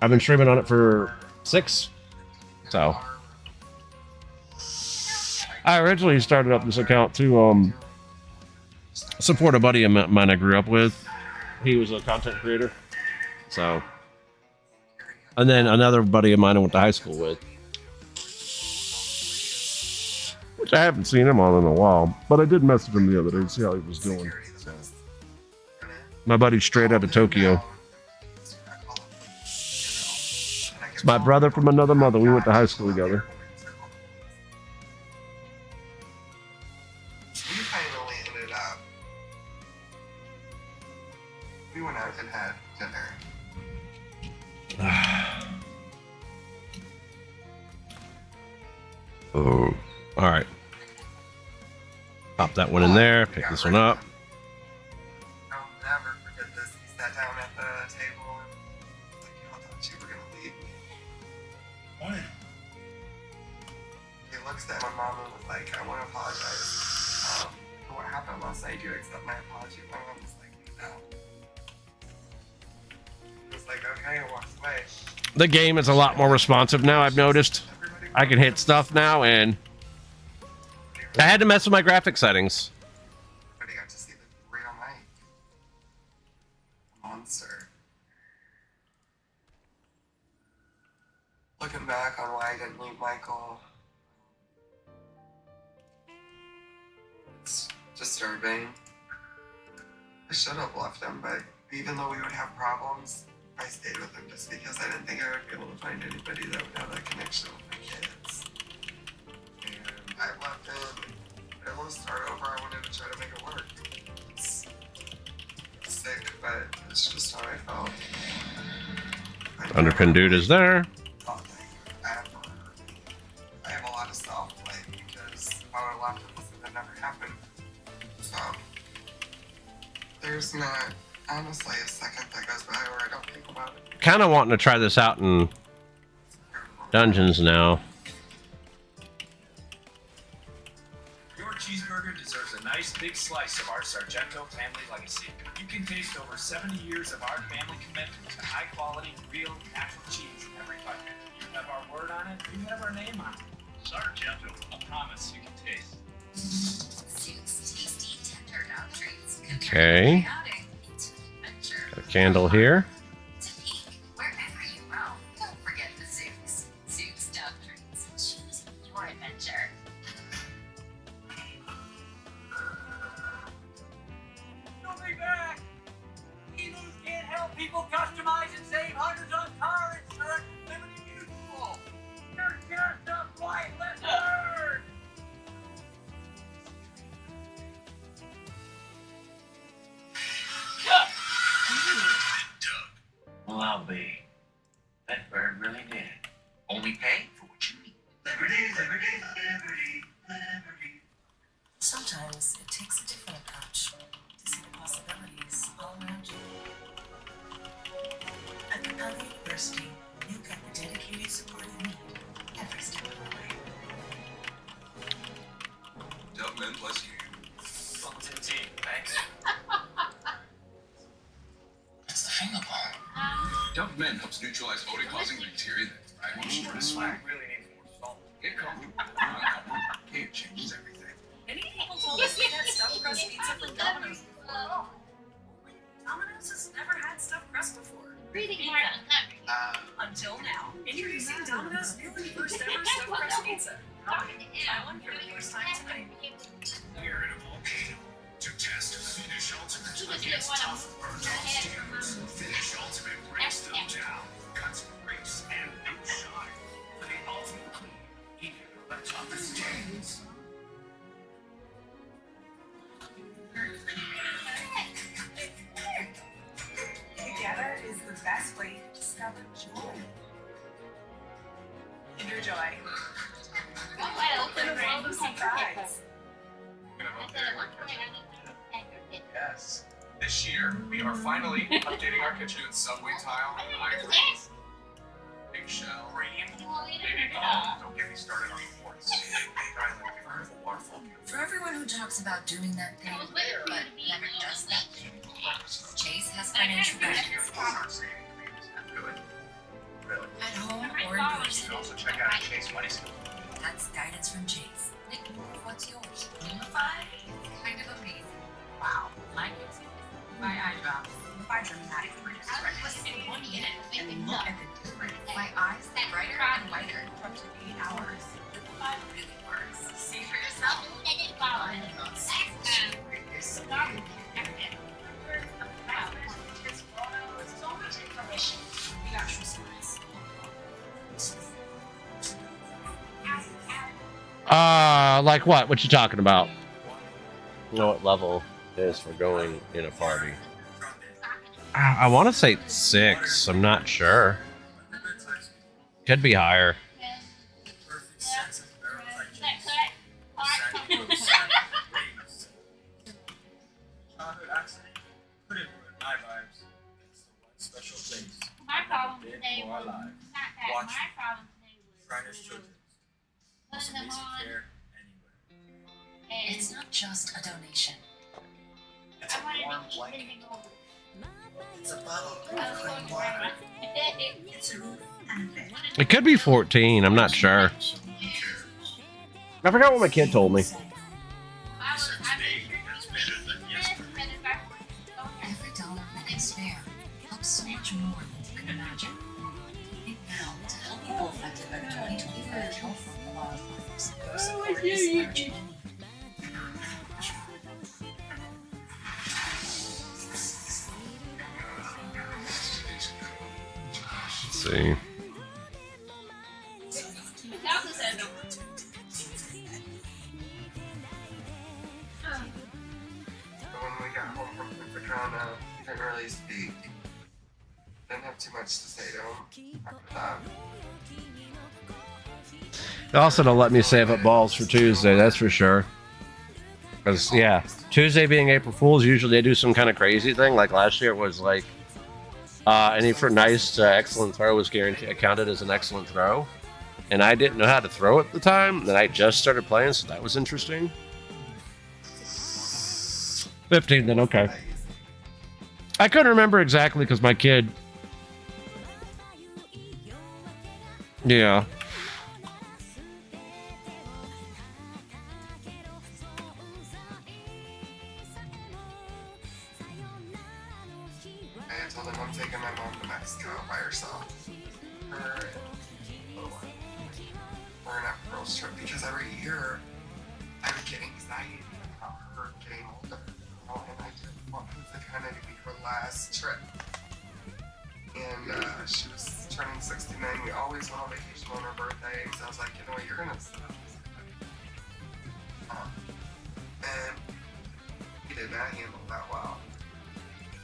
I've been streaming on it for 6. So I originally started up this account to support a buddy of mine I grew up with. He was a content creator. So, and then another buddy of mine I went to high school with, which I haven't seen him on in a while, but I did message him the other day to see how he was doing. So, my buddy's straight out of Tokyo. It's my brother from another mother. We went to high school together. We finally ended up. We went out and had dinner. Oh, all right. Pop that one in there. Pick this one up. I'll never forget this. He sat down at the table and was like, I thought you were gonna leave me. What? He looks at my mom and was like, I want to apologize for what happened last night. Do you accept my apology? My mom was like, no. He was like, okay, and walks away. The game is a lot more responsive now, I've noticed. I can hit stuff now, and I had to mess with my graphic settings. But he got to see the real Mike. Monster. Looking back on why I didn't leave Michael, it's disturbing. I should have left him, but even though we would have problems, I stayed with him just because I didn't think I would be able to find anybody that would have that connection with my kids. And I left him. I didn't want to start over. I wanted to try to make it work. It's sick, but it's just how I felt. Underpin dude is there. I have a lot of self-blame because if I would have left him, this would have never happened. So, there's not, honestly, a second that goes by where I don't think about it. Kind of wanting to try this out in dungeons now. Your cheeseburger deserves a nice big slice of our Sargento family legacy. You can taste over 70 years of our family commitment to high quality, real, natural cheese in every bite. You have our word on it, you have our name on it. Sargento, I promise you can taste. Suits tasty, tender dog treats. Okay. Got a candle here. Wherever you roam, don't forget the Zooks. Zooks dog treats. Choose your adventure. Don't be back! Emus can't help people customize and save hundreds on car insurance. Limited mutual. You're just a flight lizard! Well, I'll be. That bird really did it. Only pay for what you need. Liberty, liberty, liberty, liberty. Sometimes it takes a different approach to see the possibilities all around you. At Capella University, you get the dedicated support you need every step of the way. Dublin plus you. Welcome to the team, thanks. It's the finger ball. Dublin helps neutralize odor-causing bacteria that thrive on stress. Swag really needs more salt. It comes. It changes everything. crust pizza from Domino's before. Domino's has never had stuffed crust before. Reading part of the country. Until now. Introducing Domino's new and first ever stuffed crust pizza. Try one for the first time tonight. We're in a volcano to test Finish Ultimate against tough burnt off steers. Finish Ultimate breaks them down, cuts grease and big shine for the ultimate clean, even the toughest days. Together is the best way to discover joy. Kinder Joy. Open a world of surprise. Yes. This year, we are finally updating our kitchen with subway tile and ivory. Big shell, cream, baby bomb. Don't get me started on quartz. Waterfall. For everyone who talks about doing that thing, but never does that thing, Chase has financial guidance. Good. Really. At home or in You person. can also check out Chase Money School. That's guidance from Chase. Nick, what's yours? Unify? Kind of amazing. Wow. My kids my eye drops. Unify dramatic bridges. In 1 minute. And look at the difference. My eyes get brighter and whiter for up to 8 hours. Unify really works. See for yourself. So much information. The actual stories. Like what? What you talking about? You know what level it is for going in a party? I want to say 6. I'm not sure. Could be higher. Childhood accident couldn't ruin my vibes. It's the one special place My problem did today for our was lives. not that. Watch My problem today was Shriners Children's. Most putting them amazing on. care anywhere. And It's not just a donation. It's I a wanted warm to keep blanket. bending over. It's a bottle I was of clean going water. around. It's a root and a bit. It could be 14. I'm not sure. I forgot what my kid told me. Every dollar we can spare helps so much more than you can imagine. Think now to help people affected by the 2025 California wildfires. Your support is urgent. Let's see. But when we got home from Patrona, he didn't really speak. Didn't have too much to say to him after that. They also don't let me save up balls for Tuesday, that's for sure. Because, yeah, Tuesday being April Fool's, usually they do some kind of crazy thing. Like last year, it was like any for nice to excellent throw was guaranteed, counted as an excellent throw. And I didn't know how to throw at the time. Then I just started playing, so that was interesting. 15, then okay. I couldn't remember exactly because my kid. Yeah. I told him I'm taking my mom to Mexico by herself. Her and little one. We're an girls trip because every year I would get anxiety about her getting older. And I didn't want it to kind of be her last trip. And she was turning 69. We always went on vacation on her birthday. So I was like, you know what, you're gonna stop. And he did not handle that well.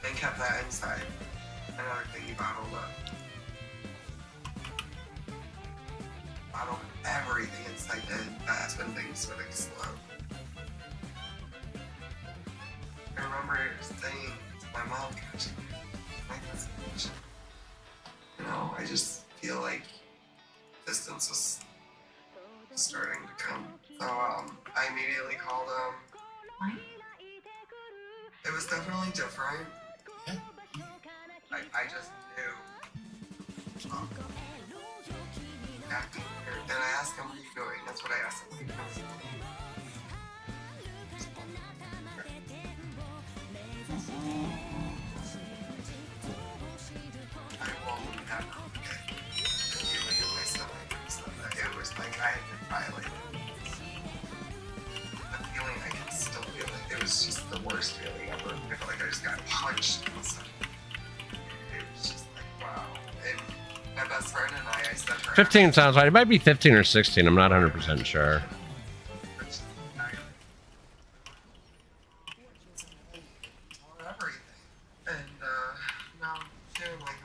And kept that inside. Another thing he bottled up. Bottled everything inside then. That's when things would explode. I remember saying to my mom, "Gosh, I like this connection." You know, I just feel like distance was starting to come. So I immediately called him. It was definitely different. I just knew. Acting here. And I asked him, what are you doing? That's what I asked him. What are you doing? I will never forget the feeling in my stomach when he said that. It was like I had been violated. The feeling, I can still feel it. It was just the worst feeling ever. I felt like I just got punched in the stomach. It was just like, wow. And my best friend and I said her 15 sounds right. It might be 15 or 16. I'm not 100% sure. everything. And now I'm feeling like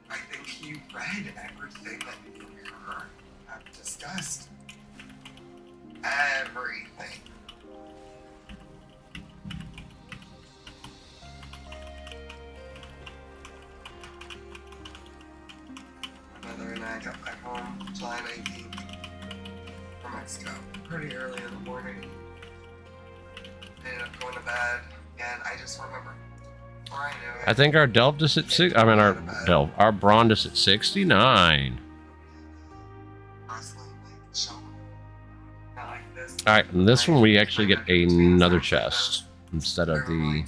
I think you read everything that me and her have discussed. Everything. My mother and I got back home July 19th from Mexico pretty early in the morning. Ended up going to bed, and I just remember before I knew it. I think our delve is at six. I mean, our delve, our brawn is at 69. All right, and this one we actually get another chest instead of the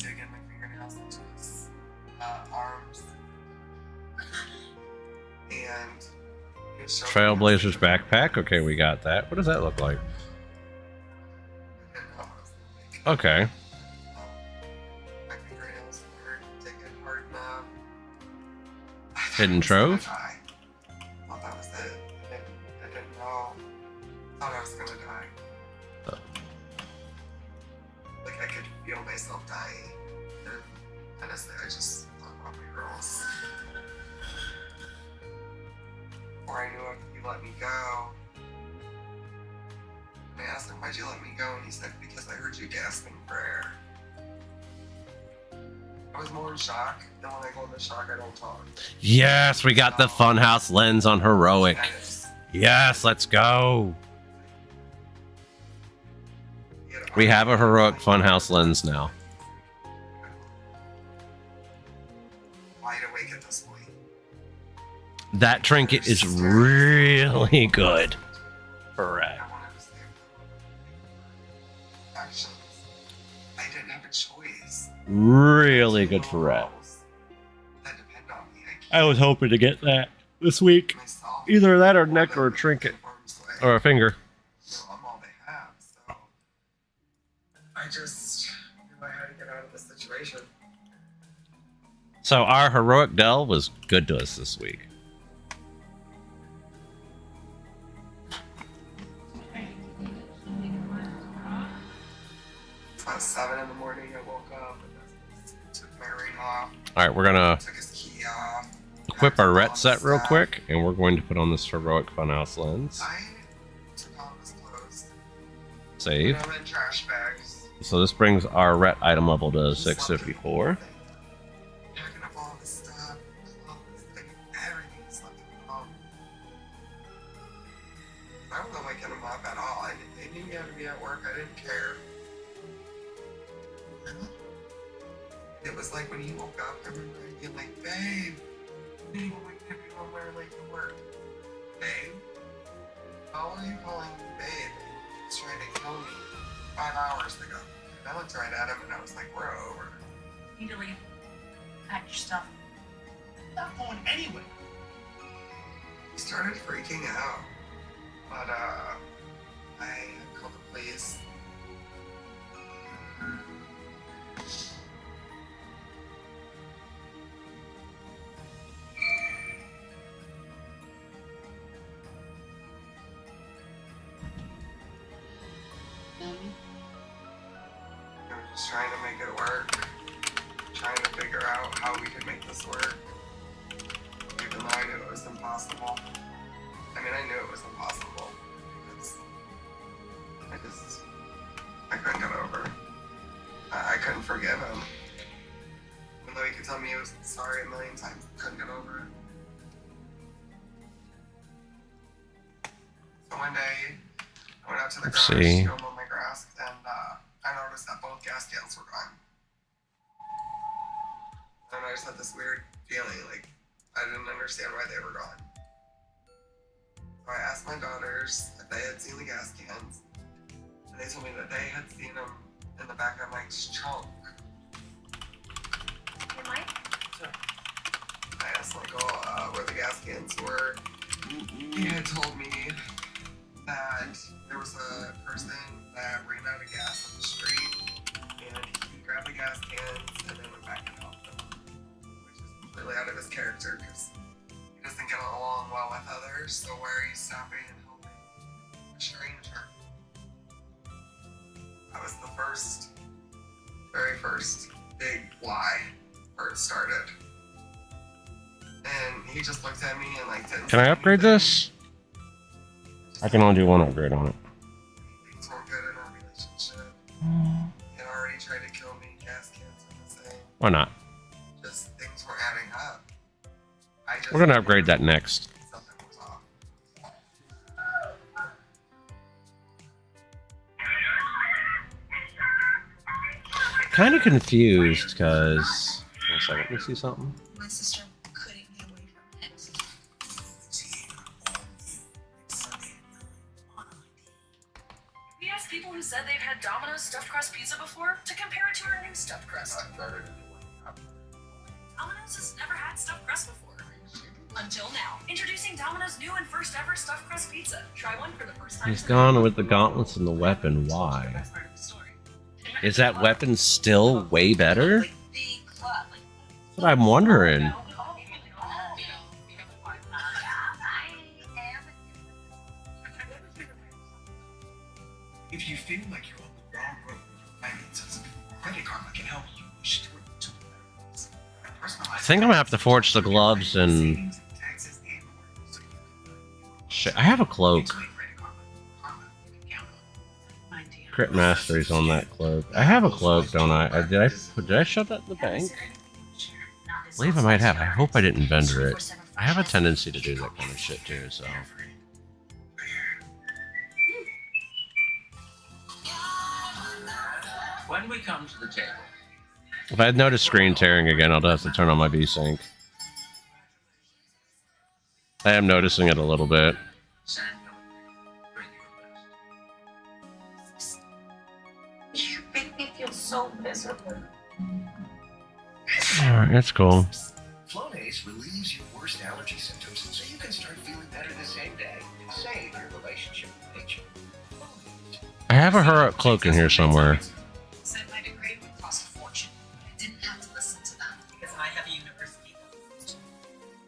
Trailblazers backpack. Okay, we got that. What does that look like? Okay. Hidden trove. I thought that was it. I didn't know. I thought I was gonna die. Like I could feel myself dying. And honestly, I just thought about my girls. Before I knew it, he let me go. I asked him, why'd you let me go? And he said, because I heard you gasping for air. I was more in shock. Then when I go into shock, I don't talk. Yes, we got the funhouse lens on heroic. Yes, let's go. We have a heroic funhouse lens now. Wide awake at this point. That trinket is really good for Red. Actions. I didn't have a choice. Really good for Red. That depend on me. I was hoping to get that this week. Either that or neck or a trinket. Or a finger. I'm all they have, so I just knew I had to get out of this situation. So our heroic Dell was good to us this week. It's about 7 in the morning. I woke up and took my ring off. All right, we're gonna Took his key off. equip our ret set real quick, and we're going to put on this heroic funhouse lens. I took off his clothes. Save. Put them in trash bags. So this brings our ret item level to 654. Packing up all this stuff. Clothes, like everything slept in the home. I wasn't waking him up at all. I knew he had to be at work. I didn't care. It was like when he woke up, I remember being like, babe, you need to wake up, you're on my way late to work. Babe? How are you calling me babe? He's trying to kill me 5 hours ago. And I looked right at him and I was like, we're over. You need to leave. Pack your stuff. I'm not going anywhere. He started freaking out. But, I called the police. I was just trying to make it work. Trying to figure out how we could make this work. Even though I knew it was impossible. I mean, I knew it was impossible. Because I couldn't get over it. I couldn't forgive him. Even though he could tell me he was sorry a million times, I couldn't get over it. So one day, I went out to the Let's garage see. to go mow my grass, and I noticed that both gas cans were gone. And I just had this weird feeling, like I didn't understand why they were gone. So I asked my daughters if they had seen the gas cans, and they told me that they had seen them in the back of Mike's trunk. Hey, Mike? I asked Michael where the gas cans were. He had told me that there was a person that ran out of gas on the street, and he grabbed the gas cans and then went back and helped them, which is completely out of his character because he doesn't get along well with others. So why are you stopping and helping a stranger? That was the very first big lie where it started. And he just looked at me and like didn't. Can I upgrade this? I can only do one upgrade on it. Things weren't good in our relationship. He had already tried to kill me, gas cans and the same. Why not? Just things were adding up. We're gonna upgrade that next. Something was off. Kind of confused because. One second, let me see something. My sister couldn't get away from it. We asked people who said they've had Domino's stuffed crust pizza before to compare it to our new stuffed crust. Domino's has never had stuffed crust before. Until now. Introducing Domino's new and first ever stuffed crust pizza. Try one for the first time. He's gone with the gauntlets and the weapon. Why? Is that weapon still way better? That's what I'm wondering. If you feel like you're on the wrong road with your finances, Credit Karma can help you push toward to a better place. I think I'm gonna have to forge the gloves and. Shit, I have a cloak. Crit mastery's on that cloak. I have a cloak, don't I? Did I shove that in the bank? I believe I might have. I hope I didn't vendor it. I have a tendency to do that kind of shit too, so. When we come to the table, If I notice screen tearing again, I'll have to turn on my VSync. I am noticing it a little bit. Samuel, bring your best. You make me feel so miserable. Alright, that's cool. Flonase relieves your worst allergy symptoms so you can start feeling better the same day and save your relationship with nature. I have a Hurrah cloak in here somewhere. Said my degree would cost a fortune. I didn't have to listen to them because I have a university.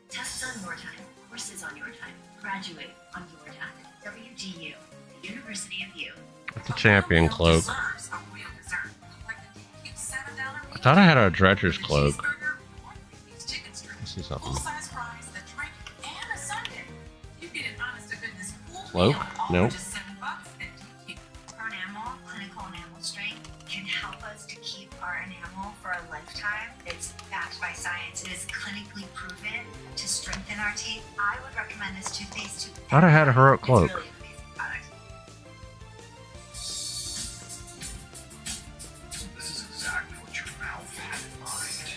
Tests on your time, courses on your time, graduate on your time. WGU, the University of You. It's a champion cloak. I thought I had a dredger's cloak. Let's see something. Cloak? Nope. Our enamel, clinical enamel strength, can help us to keep our enamel for a lifetime. It's backed by science. It is clinically proven to strengthen our teeth. I would recommend this toothpaste to Thought I had a Hurrah cloak. It's really an amazing product. This is exactly what your mouth had in mind.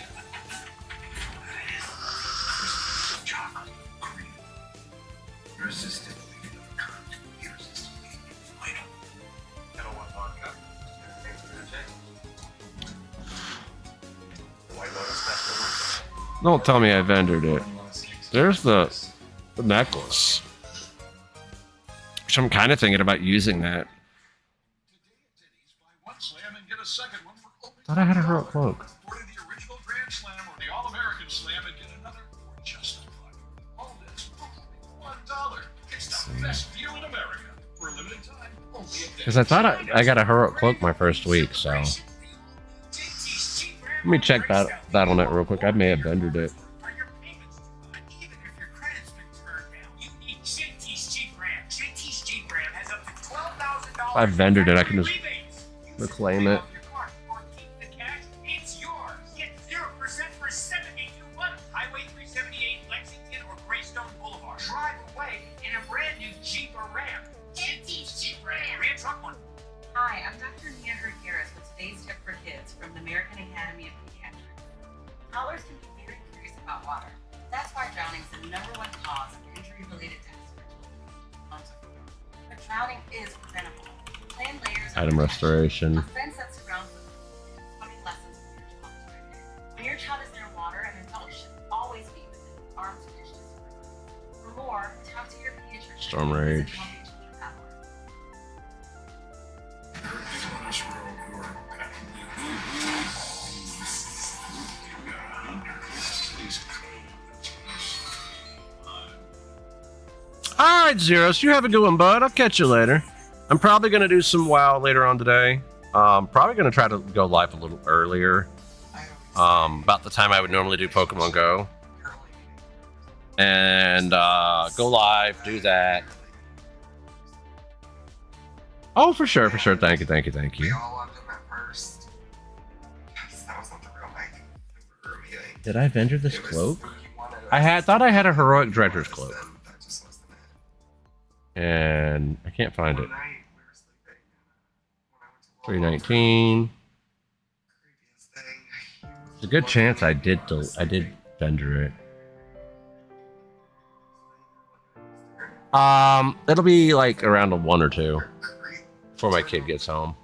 Chocolate, cream, irresistible. Don't tell me I vendored it. There's the necklace. Which I'm kind of thinking about using that. Thought I had a Hurrah cloak. Order the original Grand Slam or the All-American Slam and get another for just $1. All this for $1. It's the best deal in America. For a limited time, only a day. Because I thought I got a Hurrah cloak my first week, so. Let me check that on it real quick. I may have vendored it. If I vendored it, I can just reclaim it. It's yours. Get 0% for 72 months. Highway 378, Lexington, or Greystone Boulevard. Drive away in a brand new Jeep or Ram. Jeep Ram. Ram truck one. Hi, I'm Dr. Mia Hurd-Garris with today's tip for kids from the American Academy of Pediatrics. Toddlers can be very curious about water. That's why drowning is the #1 cause of injury-related deaths for children. But drowning is preventable. Plan layers of Item protection. restoration. A fence that surrounds the Storm Rage. Alright, Zeros, you have a good one, bud. I'll catch you later. I'm probably going to do some WoW later on today. Probably going to try to go live a little earlier. About the time I would normally do Pokemon Go. And go live, do that. Oh, for sure, for sure. Thank you, thank you, thank you. Did I vendor this cloak? I thought I had a heroic dredger's cloak. And I can't find it. 319. There's a good chance I did vendor it. It'll be like around a 1 or 2 before my kid gets home.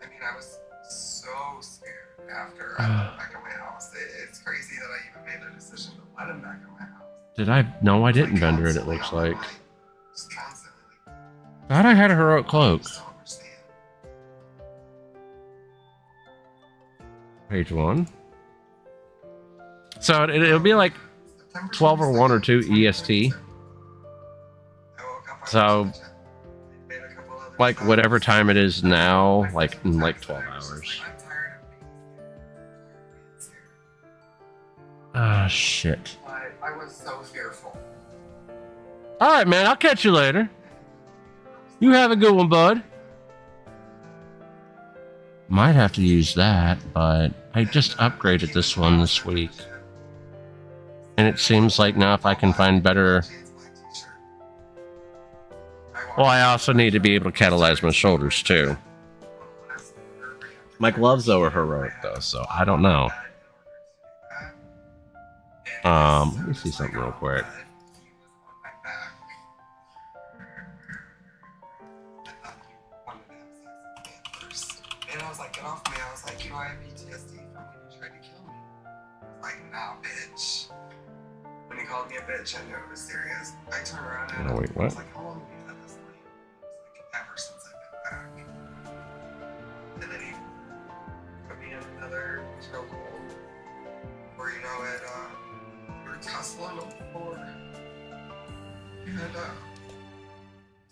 I mean, I was so scared after I went back in my house. It's crazy that I even made the decision to let him back in my house. Did I? No, I didn't vendor it, it looks like. Thought I had a heroic cloak. Page 1. So it'll be like 12 or 1 or 2 EST. So, like whatever time it is now, like in like 12 hours. Ah, shit. I was so fearful. Alright, man, I'll catch you later. You have a good one, bud. Might have to use that, but I just upgraded this one this week. And it seems like now if I can find better... Well, I also need to be able to catalyze my shoulders, too. My gloves, though, are heroic, though, so I don't know. Let me see something real quick. And I was like, get off me. I was like, you know, I have PTSD from when you tried to kill me. Like, nah, bitch. When he called me a bitch, I knew it was serious. I turned around and Oh, wait, I what? was like, how long have you had this light? It was like, ever since I've been back. And then he put me in another chokehold where, you know, we were tussling on the floor. You had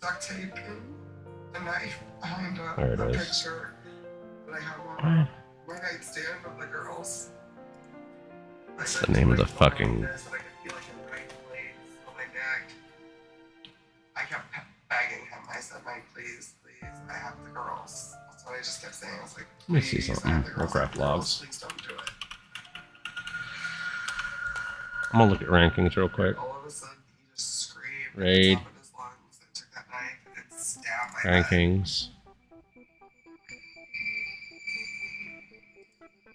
duct tape and a knife behind There it a is. picture that I have on my nightstand with the girls. What's the name of the fucking... I kept begging him. I said, Mike, please, please, I have the girls. That's what I just kept saying. I was like, Let me see please, I something. have the girls. Warcraft logs. Please don't do it. I'm gonna look at rankings real quick. All of a sudden, he just screamed Raid. at the top of his lungs and took that knife and stabbed my head. Rankings.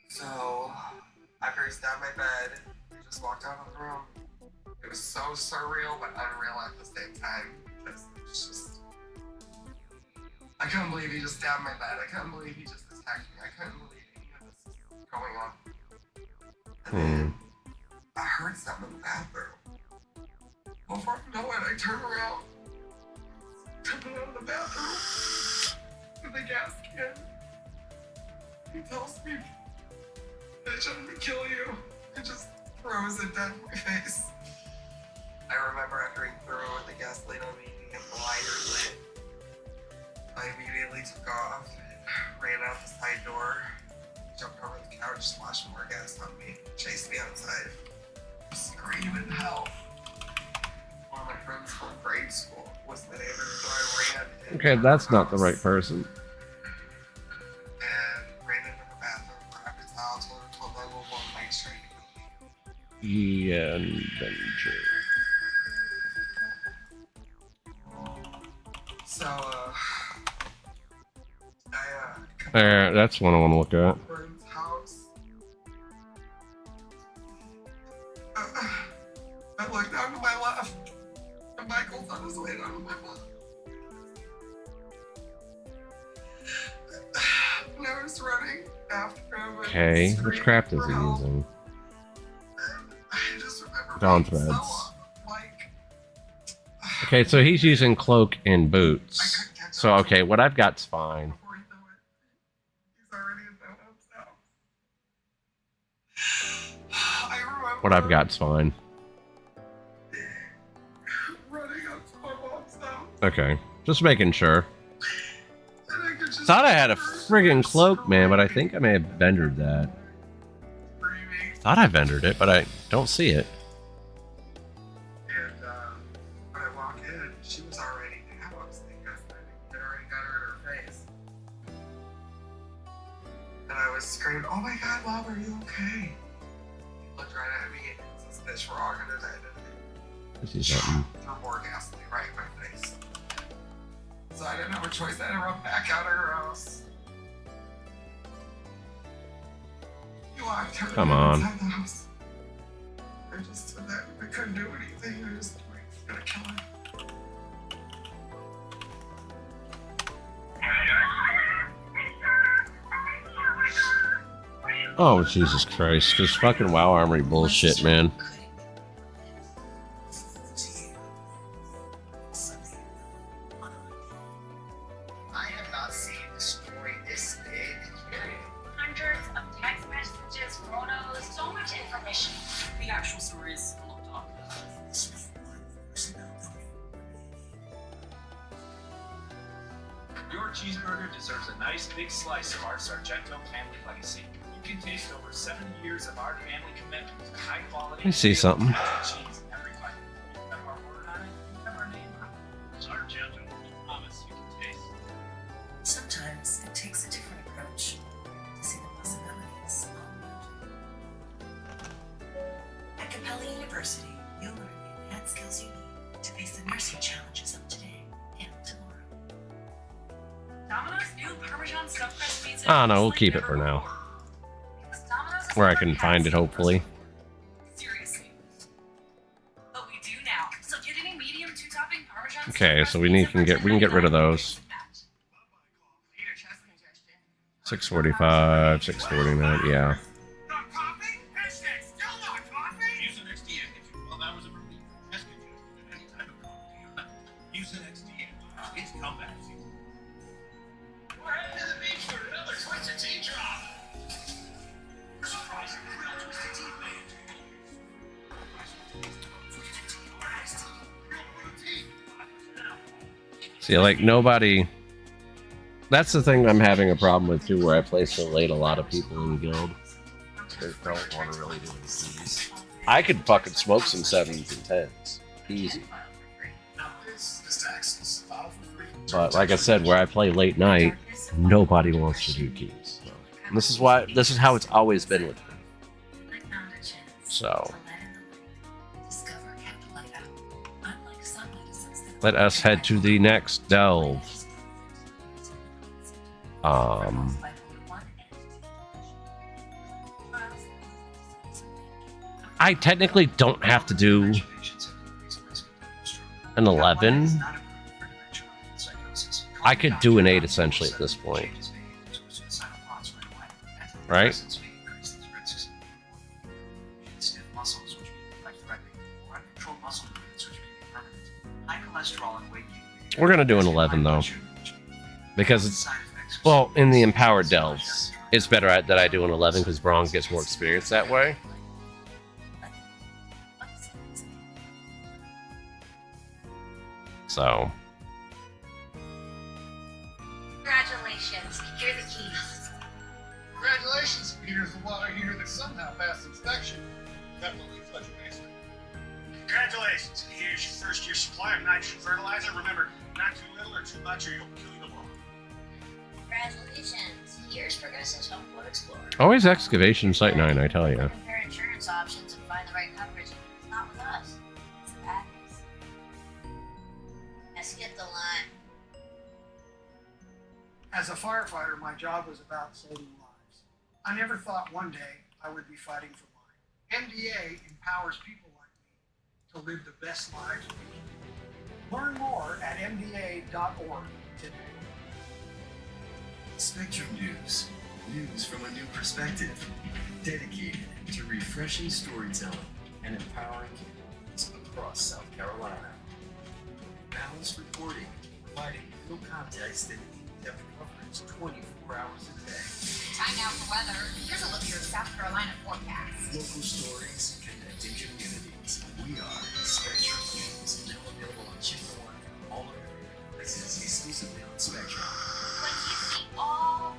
So, after he stabbed my bed, he just walked out of the room. It was so surreal but unreal at the same time. Because it was just... I couldn't believe he just stabbed my bed. I couldn't believe he just attacked me. I couldn't believe any of this was going on. And then I heard something in the bathroom. Before I know it, I turned around. Coming out of the bathroom with a gas can. He tells me, bitch, I'm gonna kill you. And just throws it down my face. I remember after he threw the gasoline on me and the lighter lit. I immediately took off, ran out the side door, jumped over the couch, splashed more gas on me, chased me outside, screaming help. One of my friends from grade school was the neighbor, so I ran in. Okay, that's not the right person. And ran into the bathroom, grabbed his towel, told 911 Mike straight to go. Ian Venture. So, There, that's one I want to look at. friend's house. I looked down to my left, and Michael's on his way down to my left. And I was running after him. and Okay, which screaming craft is for he help. using? I just remember Dawn being threads. so, like, Okay, so he's using cloak and boots. So okay, what I've got's fine. What I've got's fine. Okay, just making sure. Thought I had a friggin' cloak, man, but I think I may have vendored that. Thought I vendored it, but I don't see it. And when I walk in, she was already down. I was thinking I'd already got her in her face. And I was screaming, "Oh my God, Mom, are you okay?" He looked right at me and says, "Bitch, we're all gonna die today." I see something. Threw more gasoline right in my face. So I didn't have a choice. I had to run back out of her house. You walked her Come on. inside the house. I just stood there. I couldn't do anything. I just was gonna kill her. Oh, Jesus Christ. This fucking WoW Armory bullshit, man. I have not seen a story this big. Hundreds of text messages, photos, so much information. The actual story is a little dark. Your cheeseburger deserves a nice big slice of our Sargento family legacy. You can taste over 70 years of our family commitment to high quality. I see something. Cheese in every bite. You have our word on it. You have our name on it. Sargento, we promise you can taste. Sometimes it takes a different approach to see the possibilities At Capella University, you'll learn the enhanced skills you need to face the nursing challenges of today and tomorrow. Domino's new Parmesan stuffed crust pizza. I don't know, we'll keep it for now. Where I can find it, hopefully. Seriously. But we do now. So get any medium two-topping Parmesan. Okay, so we can get rid of those. 645, 649, yeah. Use an XDA. If you 12 hours of relief from chest congestion and any type of cough. Use an XDA. It's comeback season. We're heading to the beach for another Twisted Tea drop. Surprise grilled Twisted Tea fans. See, like, nobody... That's the thing I'm having a problem with, too, where I play so late, a lot of people in guild. They don't want to really do any keys. I could fucking smoke some 7s and 10s. Easy. But, like I said, where I play late night, nobody wants to do keys. So. And this is how it's always been with me. So... let us head to the next delve. I technically don't have to do an 11. I could do an 8 essentially at this point. Right? We're gonna do an 11 though, because it's, well, in the empowered delves, it's better that I do an 11 because Braun gets more experience that way. So. Congratulations, here are the keys. Congratulations, Peter's the water heater that somehow passed inspection. Definitely flush your basement. Congratulations, here's your first year supply of nitrogen fertilizer. Remember, not too little or too much or you'll kill you tomorrow. Congratulations, here's Progressive's Home Quote Explorer. Always excavation site 9, I tell you. Compare insurance options and find the right coverage. It's not with us. It's the bad news. I skipped the line. As a firefighter, my job was about saving lives. I never thought one day I would be fighting for mine. MDA empowers people like me to live the best lives we can. Learn more at mda.org today. Spectrum News. News from a new perspective. Dedicated to refreshing storytelling and empowering communities across South Carolina. seamless reporting, providing real context and in-depth coverage 24 hours a day. Time now for weather. Here's a look at your South Carolina forecast. Local stories, connecting communities. We are Spectrum News, now available on Channel 1 and all of your devices exclusively on Spectrum. When you see all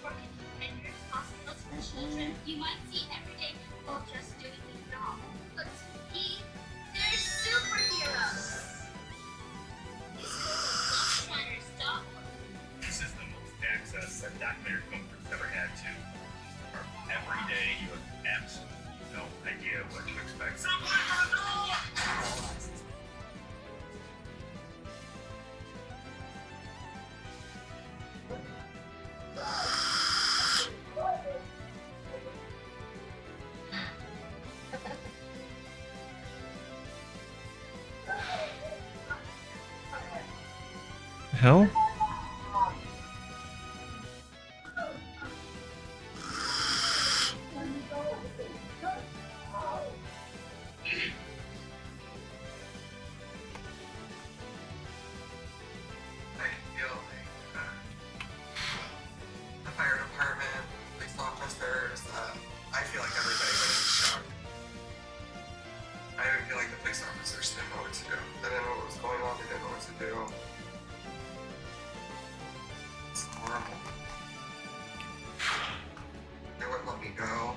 working independent hospitals for children, you might see everyday people just doing their job. But to me, they're superheroes. This is the most access that documentary filmmakers ever had to. Every day, you have absolutely no idea what to expect. Hell? I feel like the fire department, police officers, I feel like everybody was in shock. I even feel like the police officers didn't know what to do. They didn't know what was going on, they didn't know what to do. It's horrible. They wouldn't let me go.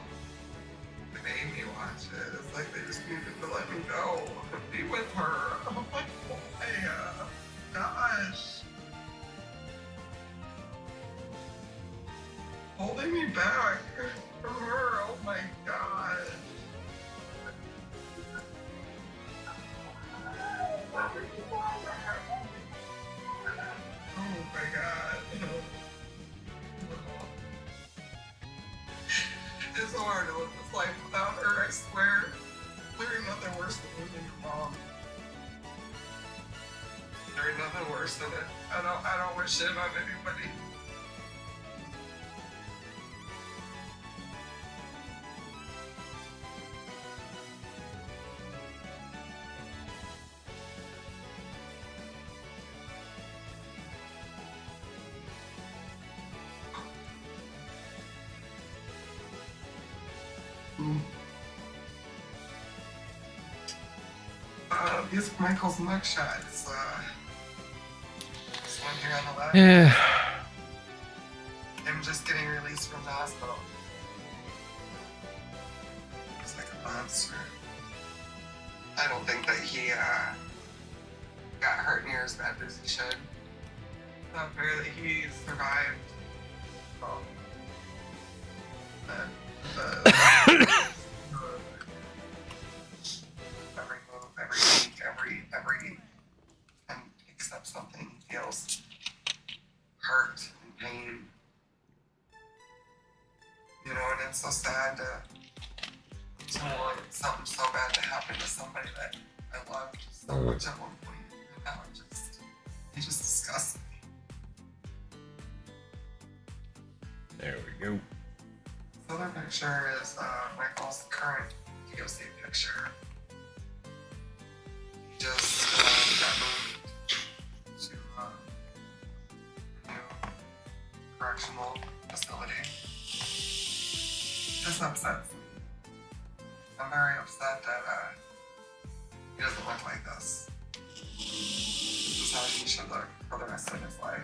They made me watch it. It's like they just needed to let me go and be with her. I'm like, oh my gosh. Holding me back from her, oh my god. Oh my god. It's so hard to live this life without her, I swear. There ain't nothing worse than losing your mom. There ain't nothing worse than it. I don't wish it on anybody. These are Michael's mugshots. This one here on the left. Yeah. Him just getting released from the hospital. He's like a monster. I don't think that he got hurt near as bad as he should. Not fair that he survived. Every move, every week, every time he picks up something, he feels hurt and pain. You know, and it's so sad to want something so bad to happen to somebody that I loved so much at one point. And now it just disgusts me. There we go. This other picture is Michael's current DOC picture. He just got moved to a new correctional facility. This upsets me. I'm very upset that he doesn't look like this. This is how he should look for the rest of his life.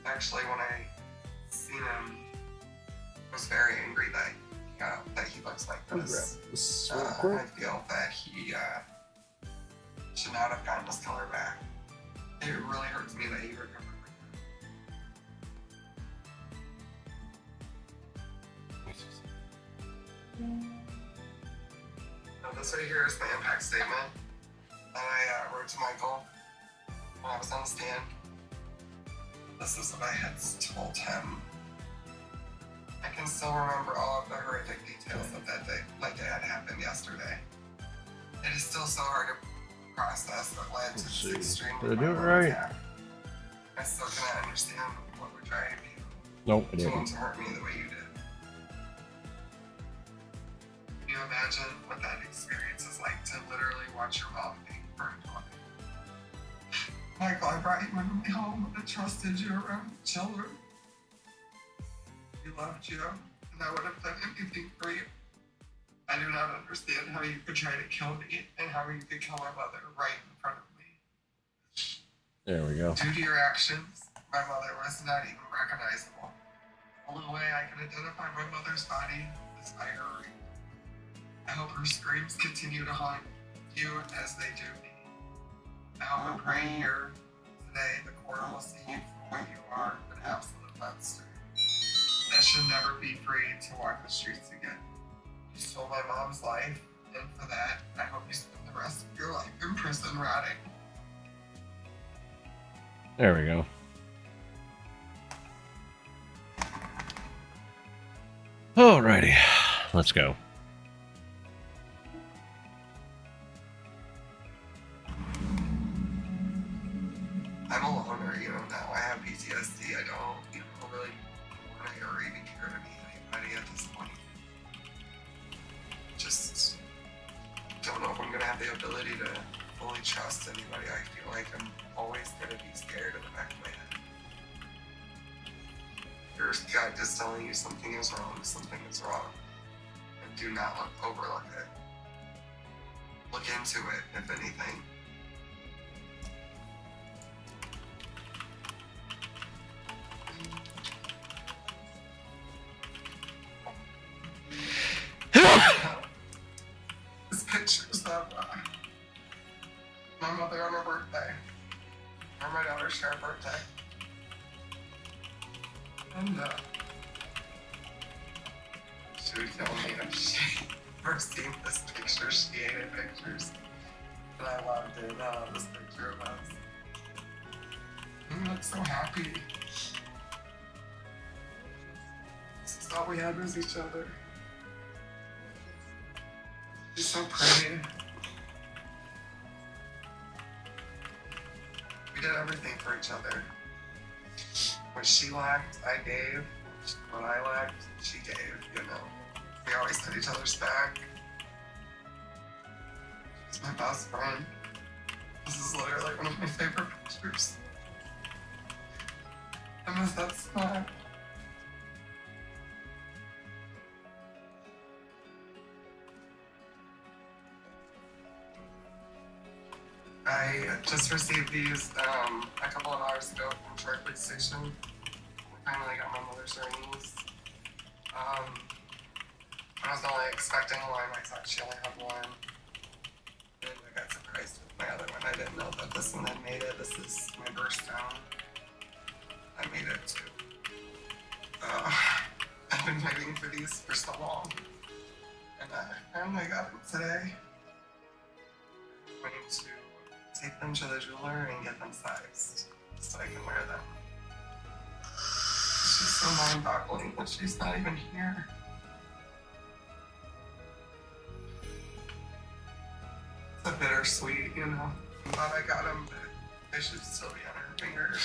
Actually, when I seen him, I was very angry that he looks like this. I feel that he should not have gotten his color back. It really hurts me that he recovered like that. Now this right here is the impact statement that I wrote to Michael when I was on the stand. This is what I had told him. I can still remember all of the horrific details of that day, like it had happened yesterday. It is still so hard to process what led to this extremely Did I do it violent right? attack. I still cannot understand what would drive you Nope, I to want didn't. to hurt me the way you did. Can you imagine what that experience is like to literally watch your mom being Michael, I brought you into my home. I trusted you around the children. We loved you, and I would have done anything for you. I do not understand how you could try to kill me and how you could kill my mother right in front of me. There we go. Due to your actions, my mother was not even recognizable. The only way I can identify my mother's body is by her ring. I hope her screams continue to haunt you as they do me. I hope and pray here today the court will see you for what you are, an absolute monster. That should never be free to walk the streets again. You stole my mom's life, and for that, I hope you spend the rest of your life in prison rotting. There we go. Alrighty, let's go. I'm a loner, now I have PTSD. I don't, really want to or even care to meet anybody at this point. Just don't know if I'm gonna have the ability to fully trust anybody. I feel like I'm always gonna be scared in the back of my head. Your gut is telling you something is wrong, and do not overlook it. Look into it, if anything. This picture's of my mother on her birthday. Or my daughter's share birthday. And she would tell me if she first seen this picture, she hated pictures. And I loved it. I love this picture of us. And we look so happy. This is all we had was each other. She's so pretty. We did everything for each other. What she lacked, I gave. What I lacked, she gave, We always had each other's back. She's my best friend. This is literally one of my favorite pictures. I miss that smile. I just received these a couple of hours ago from Short Police Station. I finally got my mother's rings. I was only expecting one. I thought she only had one. And I got surprised with my other one. I didn't know that this one had made it. This is my birthstone. I made it too. I've been waiting for these for so long. And I finally got them today. I'm going to take them to the jeweler and get them sized so I can wear them. It's just so mind-boggling that she's not even here. It's a bittersweet, I'm glad I got them, but they should still be on her fingers.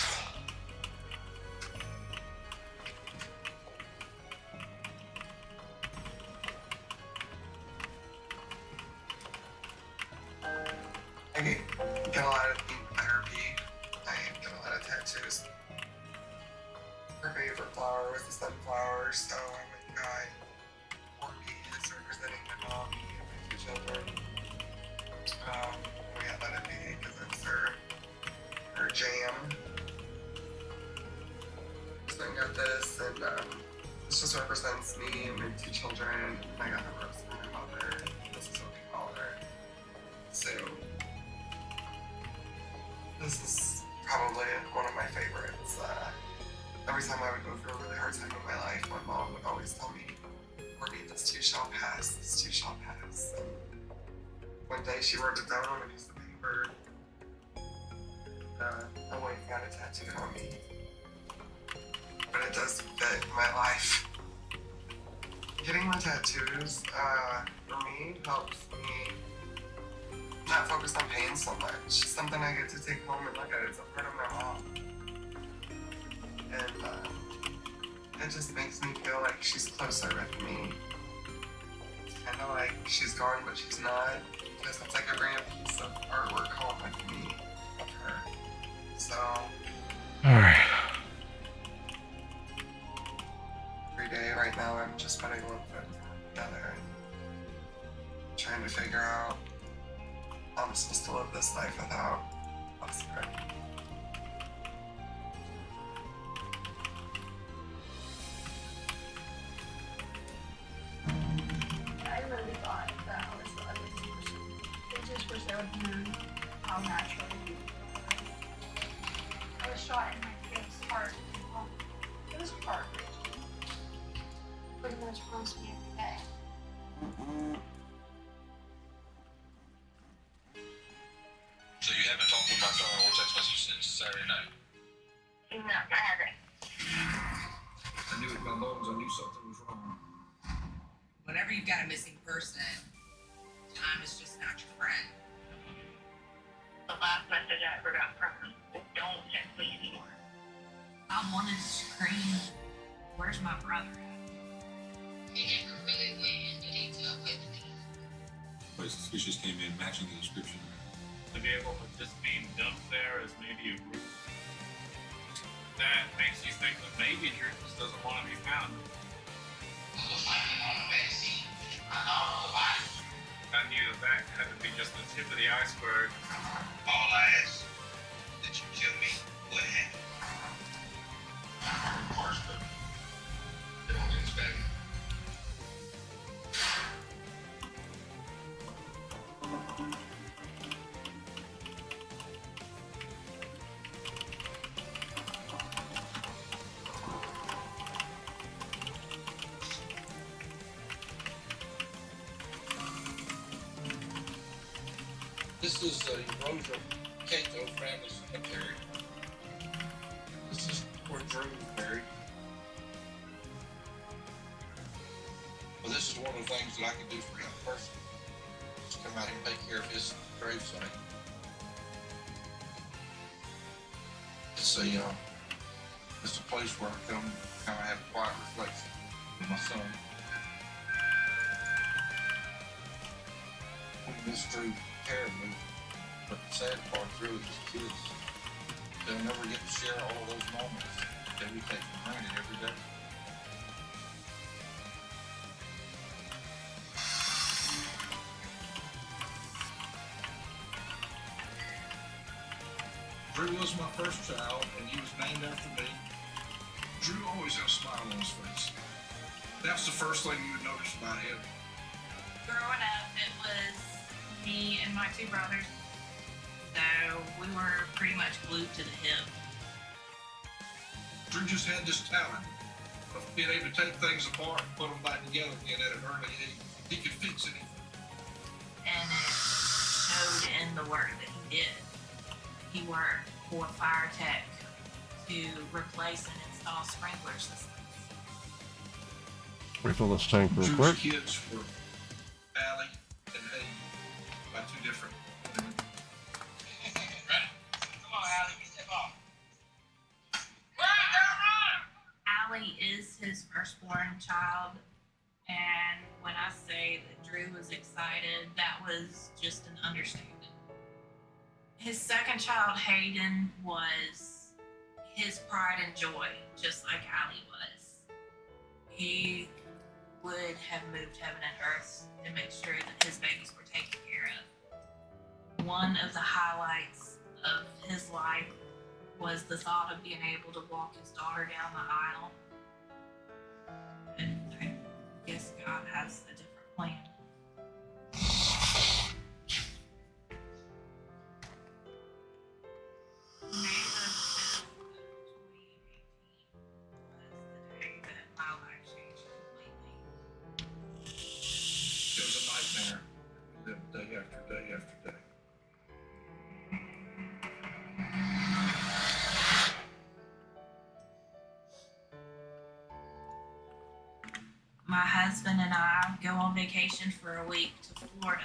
I get a lot of therapy. I get a lot of tattoos. Her favorite flower was the sunflower, so I went and got 4 beads representing my mom and my 2 children. We had let it be because it's her jam. So I got this, and this just represents me and my 2 children. I got the rose for my mother. This is what we call her. So this is probably one of my favorites. Every time I would go through a really hard time in my life, my mom would always tell me, Courtney, this too shall pass, this too shall pass. And one day she wrote it down on a piece of paper. I went and got it tattooed on me. But it does fit my life. Getting the tattoos, for me, helps me not focus on pain so much. It's something I get to take home and look at. It's a part of my mom. And it just makes me feel like she's closer with me. It's kind of like she's gone, but she's not. this looks like a random piece of artwork home with me of her. So Alright. every day right now I'm just putting one foot together and trying to figure out how I'm supposed to live this life without Oscar. I really thought that I was the ugliest person. I just wish I would have known how natural you were. I was shot in my face hard. It was heartbreaking. Pretty much haunts me every day. So you haven't talked to my son or text message since Saturday night? No, I haven't. I knew with my bones, I knew something was wrong. Whenever you've got a missing person, time is just not your friend. The last message I ever got from him was, don't text me anymore. I wanted to scream, where's my brother at? He never really went into detail with me. Place suspicious came in matching the description. The vehicle was just being dumped there as maybe a group. That makes you think that maybe Drew just doesn't want to be found. Looks like he on the back seat. I know the body. I knew that had to be just the tip of the iceberg. All I asked, did you kill me? What happened? Of course, but they don't expect it. This is Rosa Cato Family Cemetery. This is where Drew was buried. Well, this is one of the things that I can do for him personally. Just come out here and take care of his gravesite. It's a place where I come kind of have a quiet reflection with my son. We miss Drew terribly, but the sad part is really his kids. They'll never get to share all of those moments that we take for granted every day. Drew was my first child, and he was named after me. Drew always had a smile on his face. That's the first thing you would notice about him. Growing up, it was me and my two brothers. So we were pretty much glued to the hip. Drew just had this talent of being able to take things apart and put them back together again at an early age. He could fix anything. And it showed in the work that he did. He worked for Fire Tech to replace and install sprinkler systems. Refill this tank real Drew's quick. kids were Allie and Hayden by two different women. Ready? Come on, Allie, we step off. Allie is his firstborn child, and when I say that Drew was excited, that was just an understatement. His second child, Hayden, was his pride and joy, just like Allie was. He would have moved heaven and earth to make sure that his babies were taken care of. One of the highlights of his life was the thought of being able to walk his daughter down the aisle. And I guess God has a different plan. May the 5th of 2018 was the day that my life changed completely. It was a nightmare. We lived day after day after day. My husband and I go on vacation for a week to Florida,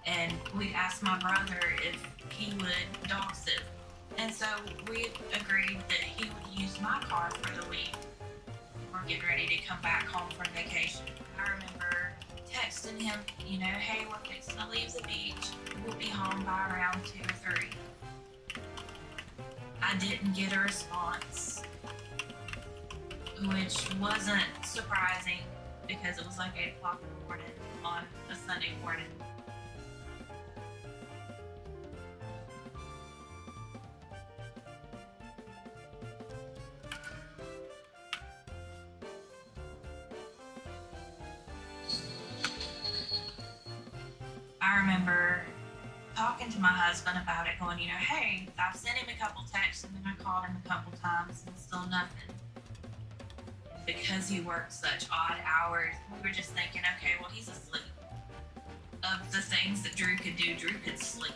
and we asked my brother if he would dog sit. And so we agreed that he would use my car for the week. We're getting ready to come back home from vacation. I remember texting texting him, you know, hey, we're fixing to leave the beach. We'll be home by around 2 or 3. I didn't get a response, which wasn't surprising because it was like 8 o'clock in the morning on a Sunday morning. I remember talking to my husband about it, going, you know, hey, I've sent him a couple texts and then I called him a couple times and still nothing. Because he worked such odd hours, we were just thinking, okay, well, he's asleep. Of the things that Drew could do, Drew could sleep.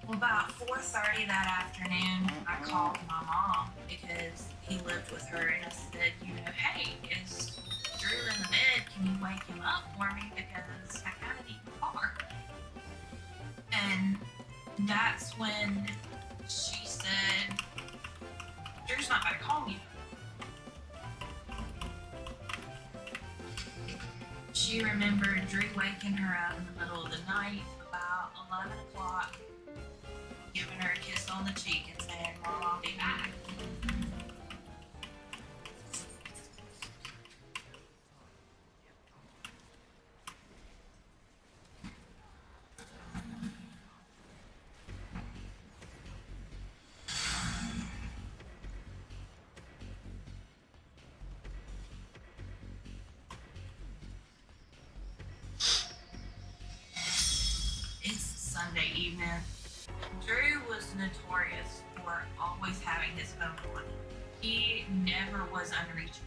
Well, about 4:30 that afternoon, I called my mom because he lived with her, and I said, you know, hey, is Drew in the bed? Can you wake him up for me because I kind of need the car? And that's when she said, Drew's not back home yet. She remembered Drew waking her up in the middle of the night, about 11 o'clock, giving her a kiss on the cheek and saying, Mom, I'll be back. It's Sunday evening. Drew was notorious for always having his phone on. He never was unreachable.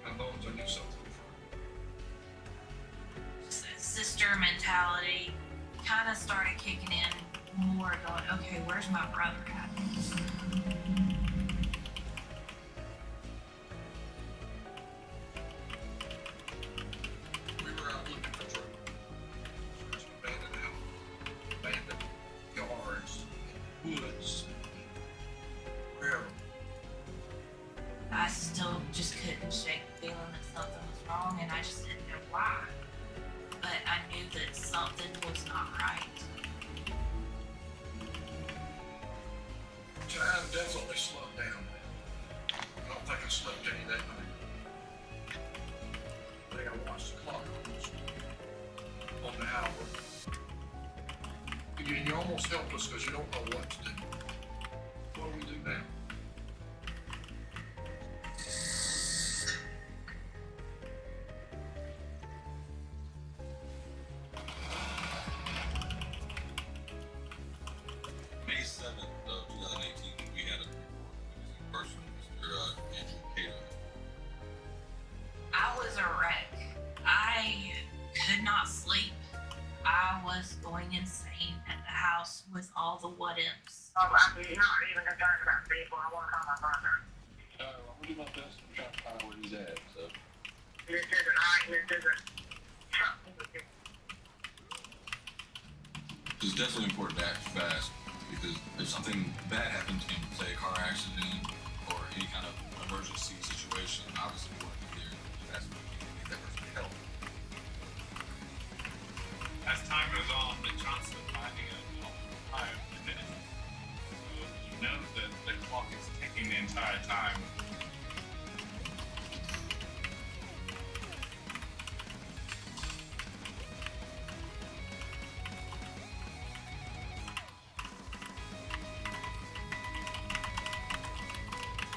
My bones, I knew something. Sister mentality kind of started kicking in more, going, okay, where's my brother at? We were out looking for Drew. Searching abandoned houses, abandoned yards, woods, wherever. I still just couldn't shake the feeling that something was wrong, and I just didn't know why. But I knew that something was not right. Time definitely slowed down. I don't think I slept any that night. I think I watched the clock on the hour. And you're almost helpless because you don't know what to do. What do we do now? May 7th of 2018, we had a person, Mr. Andrew Cato. I was a wreck. I could not sleep. I was going insane at the house with all the what ifs. Oh, I'm not even concerned about people. I want to call my brother. I'm gonna do my best to try to find where he's at, so. This isn't right. This isn't something with you. It's definitely important to act fast, because if something bad happens in, say, a car accident or any kind of emergency situation, obviously we want to be there fast as we can to get that person help. As time goes on, the chance of finding a higher diminishes. So you know that the clock is ticking the entire time.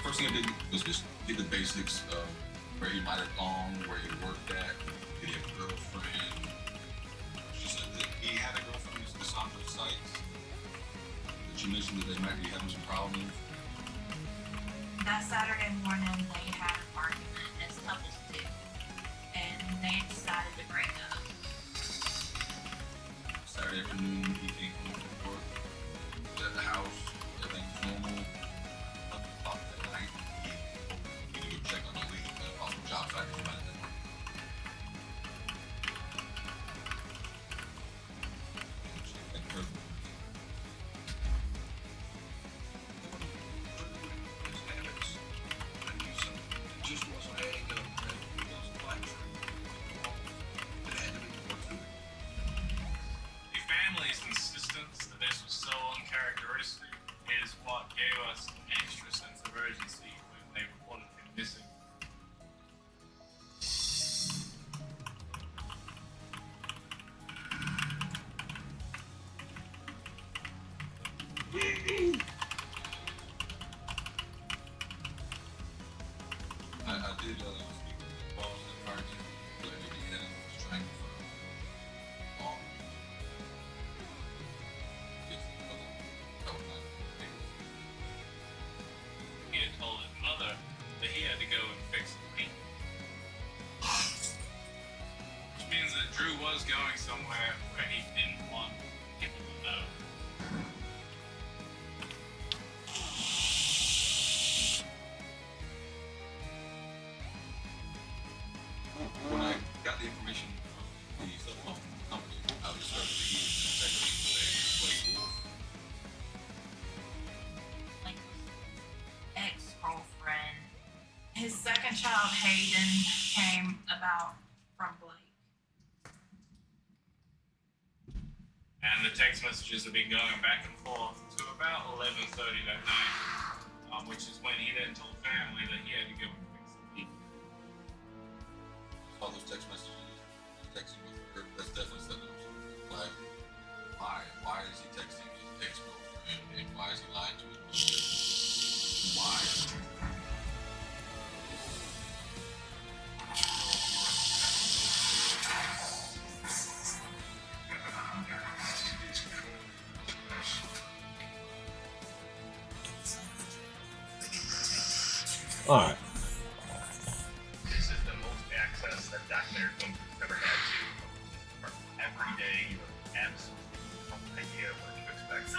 First thing I did was just get the basics of where he might have gone, where he worked at, did he have a girlfriend. She said that he had a girlfriend, Miss Cassandra Sykes, that you mentioned that they might be having some problems. That Saturday morning, they had an argument, as couples do, and they decided to break up. Saturday afternoon, he came home from work, was at the house, everything was normal. Up that night, he needed to go check on the lead at a possible job site to find that work. His habits. I knew something. It just wasn't adding up. text messages have been going back and forth to about 11:30 that night, which is when he then told family that he had to go and fix the leak. All those text messages, he's texting with her. That's definitely something. Like, why is he texting his ex-girlfriend, and why is he lying to his girlfriend? Why? All right. This is the most access that documentary filmmakers ever had to. Every day, you have absolutely no idea what to expect.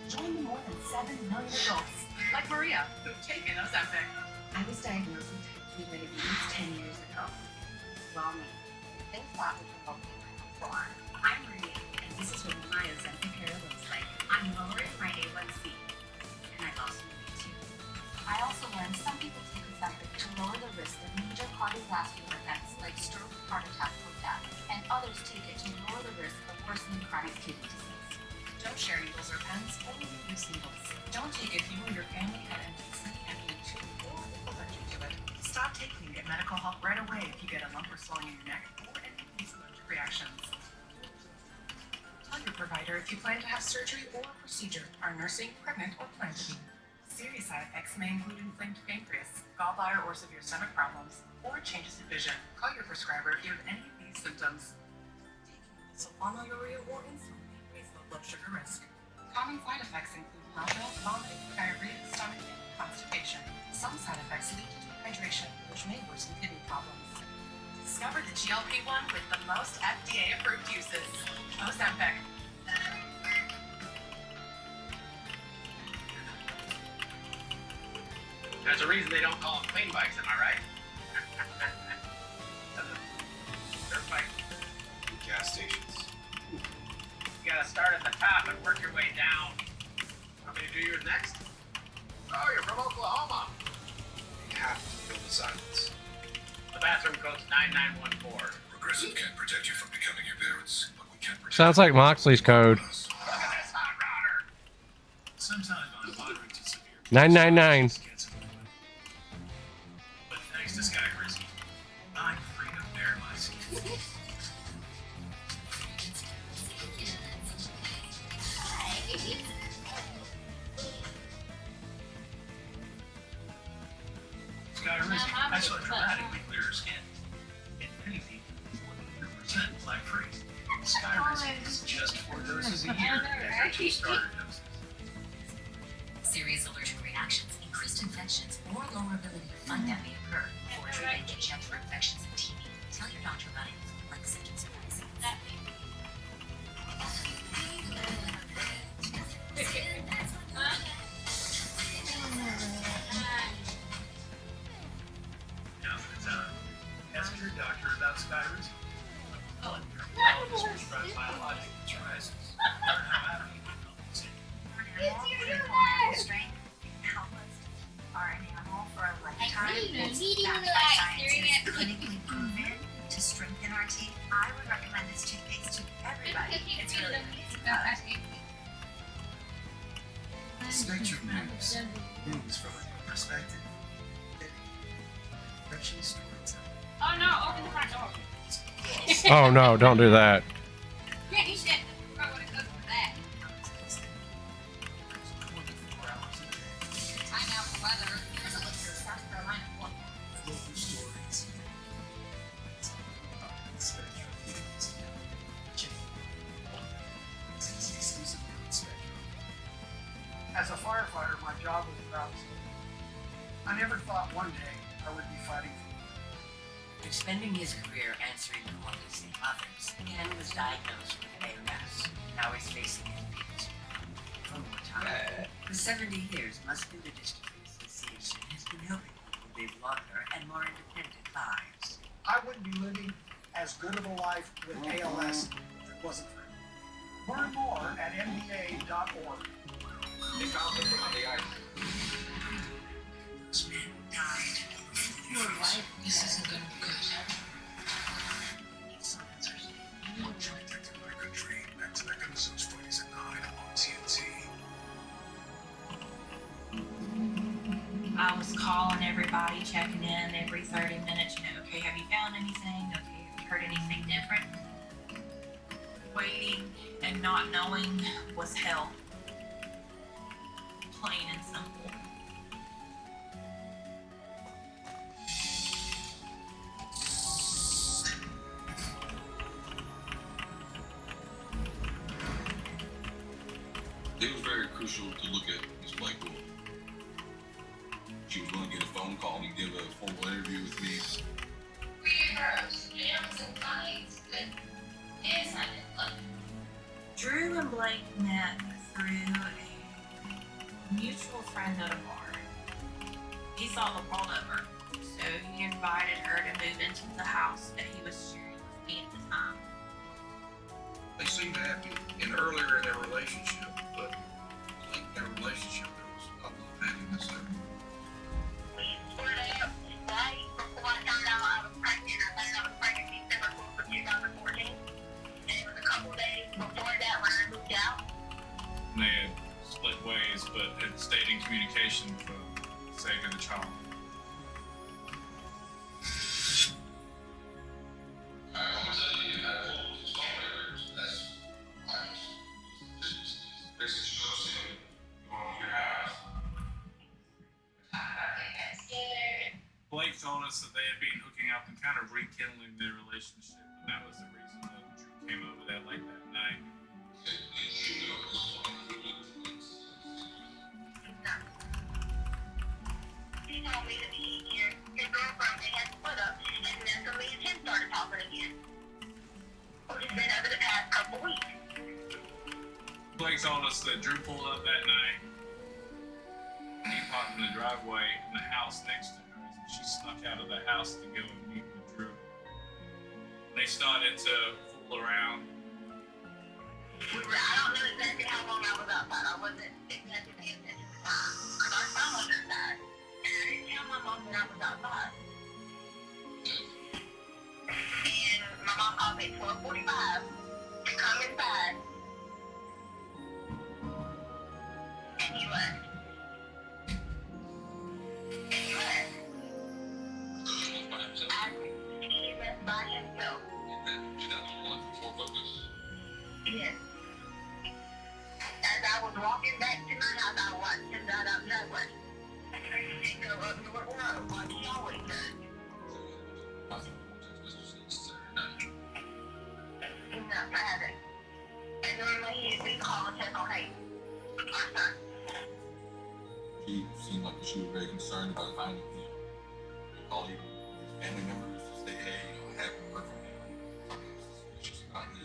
Join the more than 7 million adults, like Maria, who've taken Ozempic. I was diagnosed with type 2 diabetes 10 years ago. Well, me. They thought we could help me before. I'm Maria, and this is what my Ozempic hair looks like. I'm lowering my A1C, and I lost my weight too. I also learned some people take Ozempic to lower the risk of major cardiovascular events like stroke, heart attack, or death, and others take it to lower the risk of worsening chronic kidney disease. Don't share needles or pens, only use needles. Don't take it if you or your family had MTC, ME2, or if allergic to it. Stop taking it. Get medical help right away if you get a lump or swelling in your neck or any of these allergic reactions. Tell your provider if you plan to have surgery or a procedure, are nursing, pregnant, or plan to be. Serious side effects may include inflamed pancreas, gallbladder or severe stomach problems, or changes in vision. Call your prescriber if you have any of these symptoms. Taking sulfonylurea or insulin may raise low blood sugar risk. Common side effects include nausea, vomiting, diarrhea, stomach pain, constipation. Some side effects lead to dehydration, which may worsen kidney problems. Discover the GLP-1 with the most FDA-approved uses. Ozempic. There's a reason they don't call them clean bikes, am I right? Dirt bike. Gas stations. You gotta start at the top and work your way down. Want me to do yours next? Oh, you're from Oklahoma. You have to feel the silence. The bathroom code's 9914. Progressive can't protect you from becoming your parents, but we can protect Sounds like Moxley's code. Look at this hot rodder. Sometimes on moderate to severe 999. but thanks to Sky Rizzy, I'm free to bear myself. Sky Rizzy, I saw dramatically clearer skin. In many people, 100% flak free. Sky Rizzy is just 4 doses a year as your 2 starter doses. Serious allergic reactions, increased infections, or lower ability to fight that may occur. Before treatment, get checked for infections and TB. Tell your doctor about it, like symptoms of vaccines. Now's the time. Ask your doctor about Sky Rizzy. Oh, it's prescribed biologic psoriasis. Learn how happy you can Strength help us are an animal for a lifetime. It's backed by science. It's clinically proven to strengthen our teeth. I would recommend this toothpaste to everybody. It's really amazing. Spectrum News. News from a new perspective. Refreshing storytelling. Oh no, open the front door. Oh no, don't do that. Yeah, he said, I would have cooked for that. Time out for weather. Here's a look for South Carolina forecast. Local stories. Spectrum News. Check exclusively on Spectrum. As a firefighter, my job was about I never thought one day I would be fighting for Spending his career answering the calls of others, Ken was diagnosed with ALS. Now he's facing his biggest for more time. For 70 years, Muscular Dystrophy Association has been helping people live longer and more independent lives. I wouldn't be living as good of a life with ALS if it wasn't for him. Learn more at mba.org. They found something on the ice. This man died before Your wife This isn't gonna be good. One Giant Detective by Good Dream. Back-to-back episodes Fridays at 9 on TNT. I was calling everybody, checking in every 30 minutes, okay, have you found anything? Okay, have you heard anything different? Waiting and not knowing was hell. Plain and simple. It was very crucial to look at Miss Blackpool. She was going to get a phone call and give a formal interview with me. Drew and Blake met through a mutual friend at a bar. He saw the world over, so he invited her to move into the house that he was sharing with me at the time. They seemed happy and earlier in their relationship, but like their relationship, there was a lot of happiness there. We split up the day before I found out I was pregnant. I found out I was pregnant December 4th of 2014. And it was a couple days before that when I moved out. And they had split ways, but had stayed in communication for the sake of the child. Blake told us that they had been hooking up and kind of rekindling their relationship, and that was the reason that Drew came over that late that night. He told me that his girlfriend they had split up, and that's when me and him started talking again. It's been over the past couple weeks. Blake told us that Drew pulled up that night. He parked in the driveway in the house next to her. She snuck out of the house to go and meet with Drew. They started to fool around. I don't know exactly how long I was outside. I wasn't exactly paying attention to the time. Because our phone was inside. And I didn't tell my mom that I was outside. And my mom called me at 12:45 to come inside. And he left. He left by himself. Yes. As I was walking back to my house, I watched him drive out that way. And go up North Road like he always does. He's not private. And normally we call and check on Hayden, our son. She seemed like she was very concerned about finding him. Call even his family members to say, hey, I haven't heard from him. Something suspicious about this.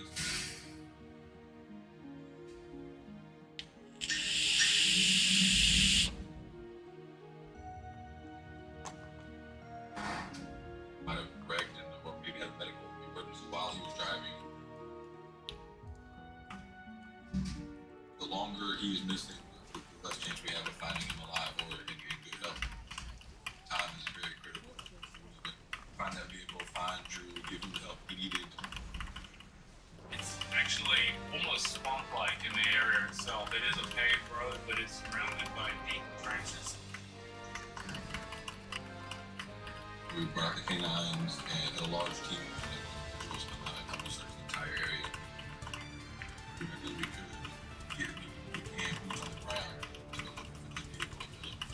Might have wrecked or maybe had a medical emergency while he was driving. The longer he is missing, the less chance we have of finding him alive or in good health. Time is very critical. Find that vehicle, find Drew, give him the help he needed. It's actually almost swamp-like in the area itself. It is a paved road, but it's surrounded by deep trenches. We brought the canines and a large team that was supposed to help us search the entire area. We could get we can boots on the ground to go looking for the vehicle.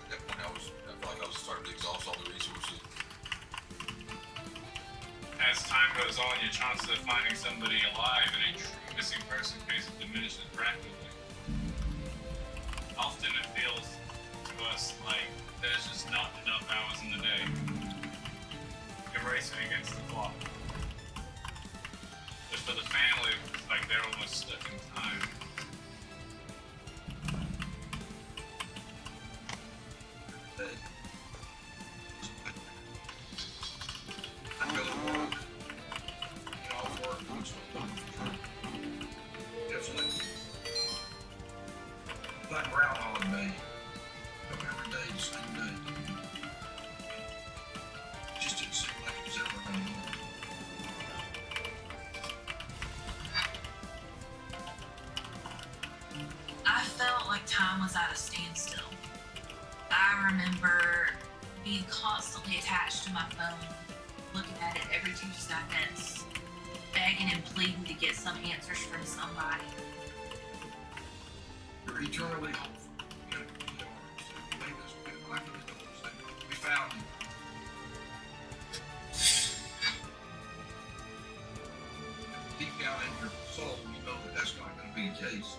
At that point, I felt like I was starting to exhaust all the resources. As time goes on, your chances of finding somebody alive in a true missing person case diminishes rapidly. Often it feels to us like there's just not enough hours in the day. You're racing against the clock. But for the family, it's like they're almost stuck in time. I really want to get off work. I'm just going to I felt like time was at a standstill. I remember being constantly attached to my phone, looking at it every 2 seconds, begging and pleading to get some answers from somebody. You're eternally hopeful. We found deep down in your soul, you know that that's not going to be the case.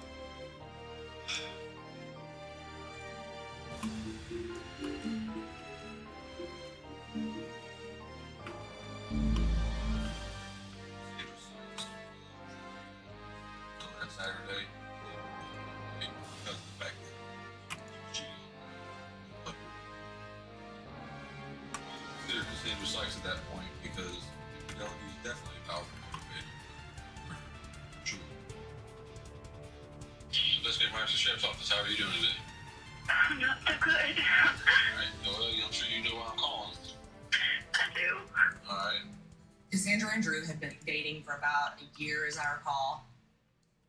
So that Saturday, because of the fact that she considered Cassandra Sykes at that point because infidelity is definitely a powerful motivator. True. Let's get right to the sheriff's office. How are you doing today? Not so good. Alright, well, I'm sure you know why I'm calling. I do. Alright. Cassandra and Drew had been dating for about a year, as I recall.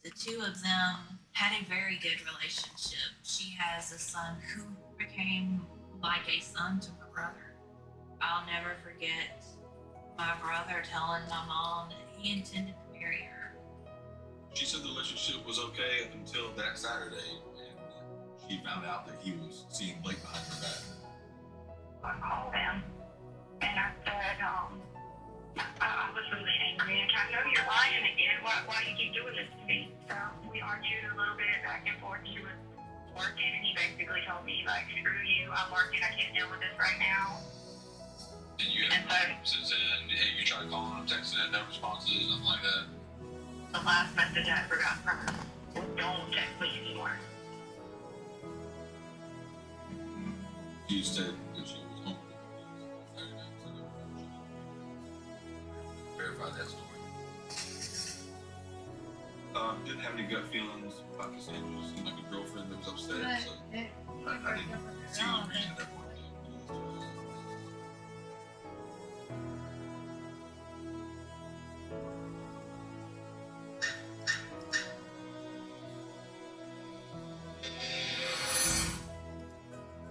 The two of them had a very good relationship. She has a son who became like a son to my brother. I'll never forget my brother telling my mom that he intended to marry her. She said the relationship was okay up until that Saturday, and she found out that he was seeing Blake behind her back. I called him and I said, I was really angry. I know you're lying again. Why do you keep doing this to me? So we argued a little bit back and forth. He was working and he basically told me, like, screw you, I'm working, I can't deal with this right now. And you haven't heard him since then? Hey, you tried calling him, texting him, no responses, nothing like that? The last message I forgot from her was, don't text me anymore. She said that she was home with Saturday night, so verify that story. Didn't have any gut feelings about Cassandra. Just seemed like a girlfriend that was upset. So I didn't see any reason at that point.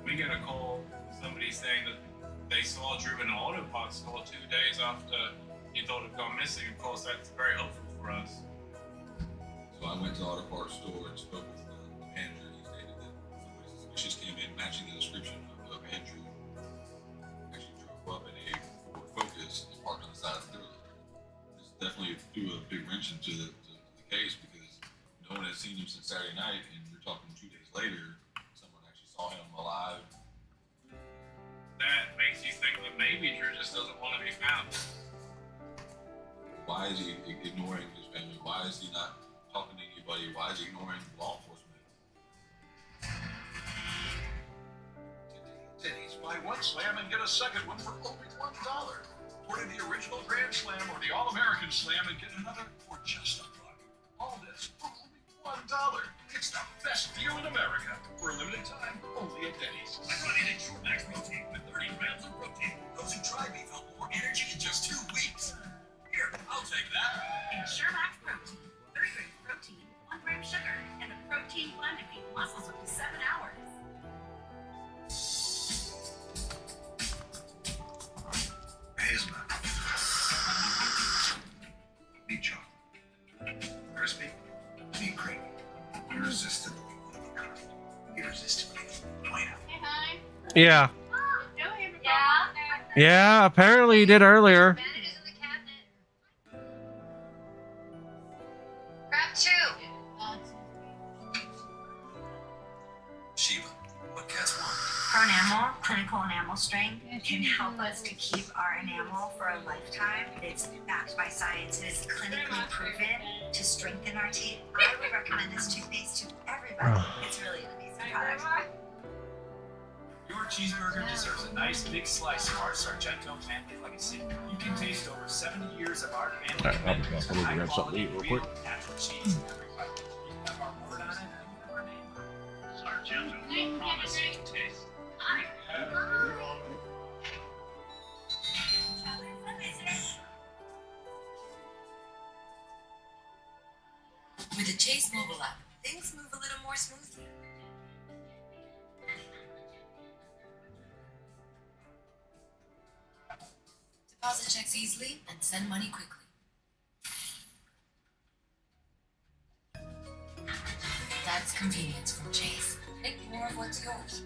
We got a call, somebody saying that they saw Drew in an auto parts store 2 days after he thought had gone missing. Of course, that's very hopeful for us. So I went to the auto parts store and spoke with the manager. He stated that somebody suspicious came in matching the description of Andrew. Actually drove up in a Ford Focus and parked on the side of the road. This definitely threw a big wrench into the case because no one had seen him since Saturday night, and you're talking 2 days later, someone actually saw him alive. That makes you think that maybe Drew just doesn't want to be found. Why is he ignoring his family? Why is he not talking to anybody? Why is he ignoring law enforcement? Today's buy one slam and get a second one for only $1. Order the original Grand Slam or the All-American Slam and get another for just $1. All this for only $1. It's the best deal in America. For a limited time, only at Denny's. I'm running a Short Max protein with 30 grams of protein. Those who try me felt more energy in just 2 weeks. Here, I'll take that. Ensure Max Protein. 30 grams protein, 1 gram sugar, and a protein blend to feed muscles up to 7 hours. Hazelnut. Meat chocolate. Crispy. Meat creamy. Irresistible. Irresistible. Plain out. Hey, honey. Yeah. Joe here. Yeah. Yeah, apparently you did earlier. Bandages in the cabinet. Grab 2. Shiva, what cats want? Pronamel, clinical enamel strength, can help us to keep our enamel for a lifetime. It's backed by science. It is clinically proven to strengthen our teeth. I would recommend this toothpaste to everybody. It's really an amazing product. Your cheeseburger deserves a nice big slice of our Sargento family legacy. You can taste over 70 years of our family Alright, I'll be commitment back. to I need to high grab something to quality, eat real real, quick. natural cheese in every bite. We have our word on it and our name. Sargento, we promise you to taste. With the Chase mobile app, things move a little more smoothly. Deposit checks easily and send money quickly. That's convenience from Chase. Make more of what's yours.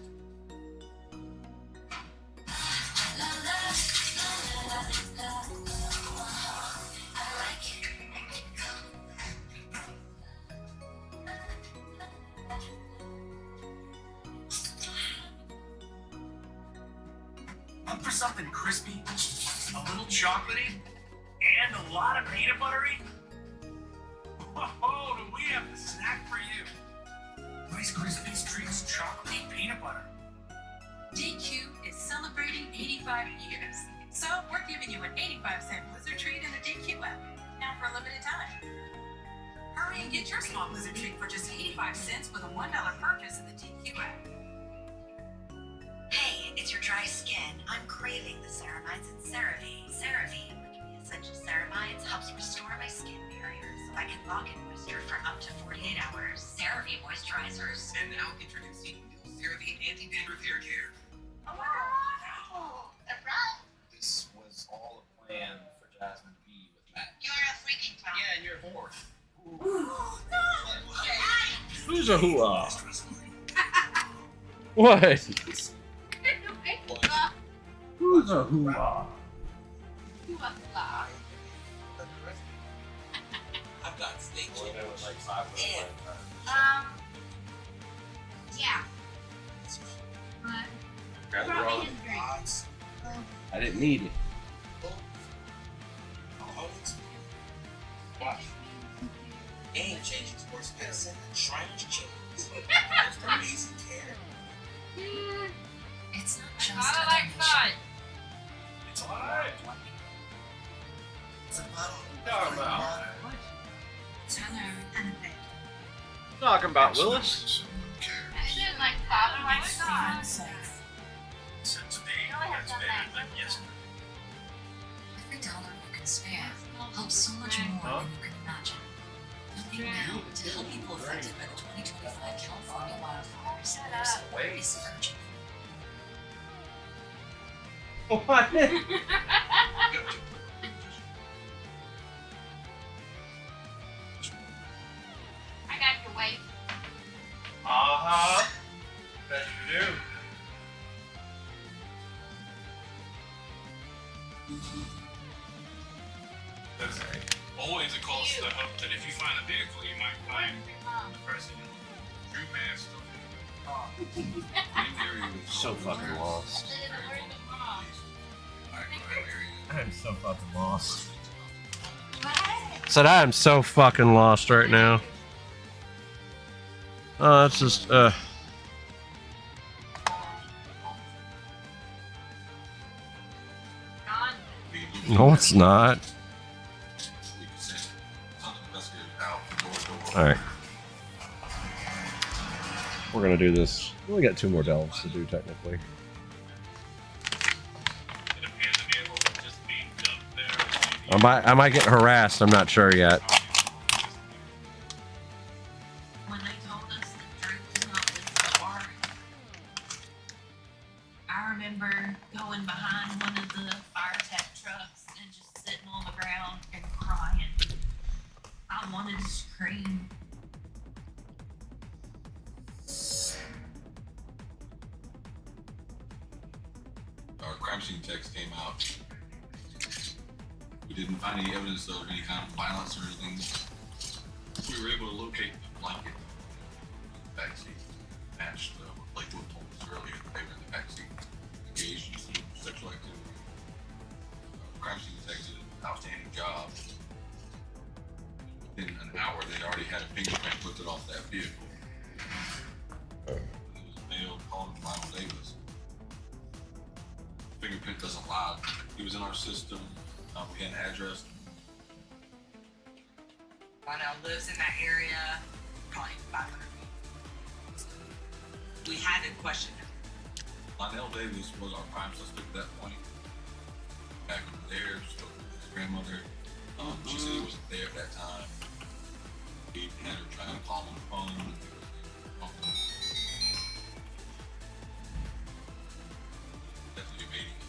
Look for something crispy, a little chocolatey, and a lot of peanut buttery. Whoa, do we have the snack for you? Rice Krispies Treats Chocolatey Peanut Butter. DQ is celebrating 85 years. So we're giving you an 85-cent Blizzard treat in the DQ app. Now for a limited time. Hurry and get your small Blizzard treat for just 85 cents with a $1 purchase in the DQ app. Hey, it's your dry skin. I'm craving the ceramides and CeraVe. CeraVe, with the essential ceramides, helps restore my skin barrier so I can lock in moisture for up to 48 hours. CeraVe moisturizers. And now introducing new CeraVe Anti-Dandruff Hair Care. Oh my god! Oh, surprise! This was all a plan for Jasmine to be with Matt. You're a freaking clown. Yeah, and you're a whore. Who's a hoo-ah? What? Who's a hoo-ah? I've got steak chicken. Yeah. Grab the Probably roll. his drink. I didn't need it. Watch. Game-changing sports medicine, Shrine Chickens. Most amazing care. It's not just I a like donation. fun. It's a bottle. It's a bottle. Talking about? Hello. Talking about Willis? I didn't like fun. Oh my god. Since today, I only have that's done better that. than yesterday. Every dollar you can spare helps so much more than you can imagine. Donate now to help people affected by the 2025 California wildfires. Is urgent. What? I got your weight. Uh-huh. Bet you do. That's always a cost to hope that if you find a vehicle, you might find the person who drew mask. So fucking lost. I'm so fucking lost. Said I am so fucking lost right now. Oh, it's just no, it's not. Alright. We're gonna do this. We only got 2 more delves to do technically. I might get harassed, I'm not sure yet. When they told us that Drew was not with the bar, I remember going behind one of the fire tech trucks and just sitting on the ground and crying. I wanted to scream. Our crime scene text came out. We didn't find any evidence of any kind of violence or anything. We were able to locate the blanket in the backseat. Matched what Lakewood told us earlier that they were in the backseat, engaged in some sexual activity. Crime scene detectives did an outstanding job. Within an hour, they already had a fingerprint lifted off that vehicle. It was a male called Lionel Davis. Fingerprint doesn't lie. He was in our system. We had an address. Lionel lives in that area, probably 500 feet. We had to question him. Lionel Davis was our prime suspect at that point. Back over there, spoke with his grandmother. She said he wasn't there at that time. He had her trying to call on the phone. And definitely evading it.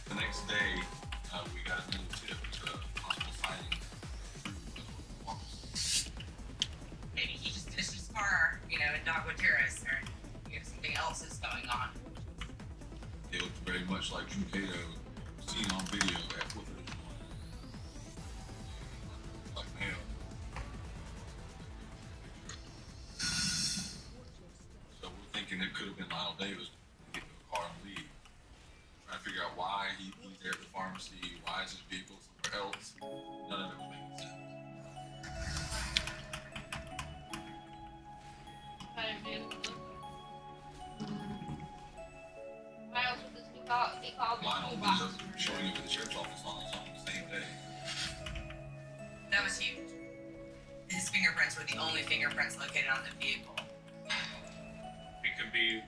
The next day, we got another tip to possible sighting. Maybe he just ditched his car, you know, in Dogwood Terrace, or something else is going on. It looked very much like Drew Cato seen on video at Woodford. Like, man. So we're thinking it could have been Lionel Davis to get in the car and leave. Trying to figure out why he's there at the pharmacy, why is his vehicle somewhere else. None of it was making sense. Lionel ended up showing up at the sheriff's office on his own the same day. That was huge. His fingerprints were the only fingerprints located on the vehicle. We could be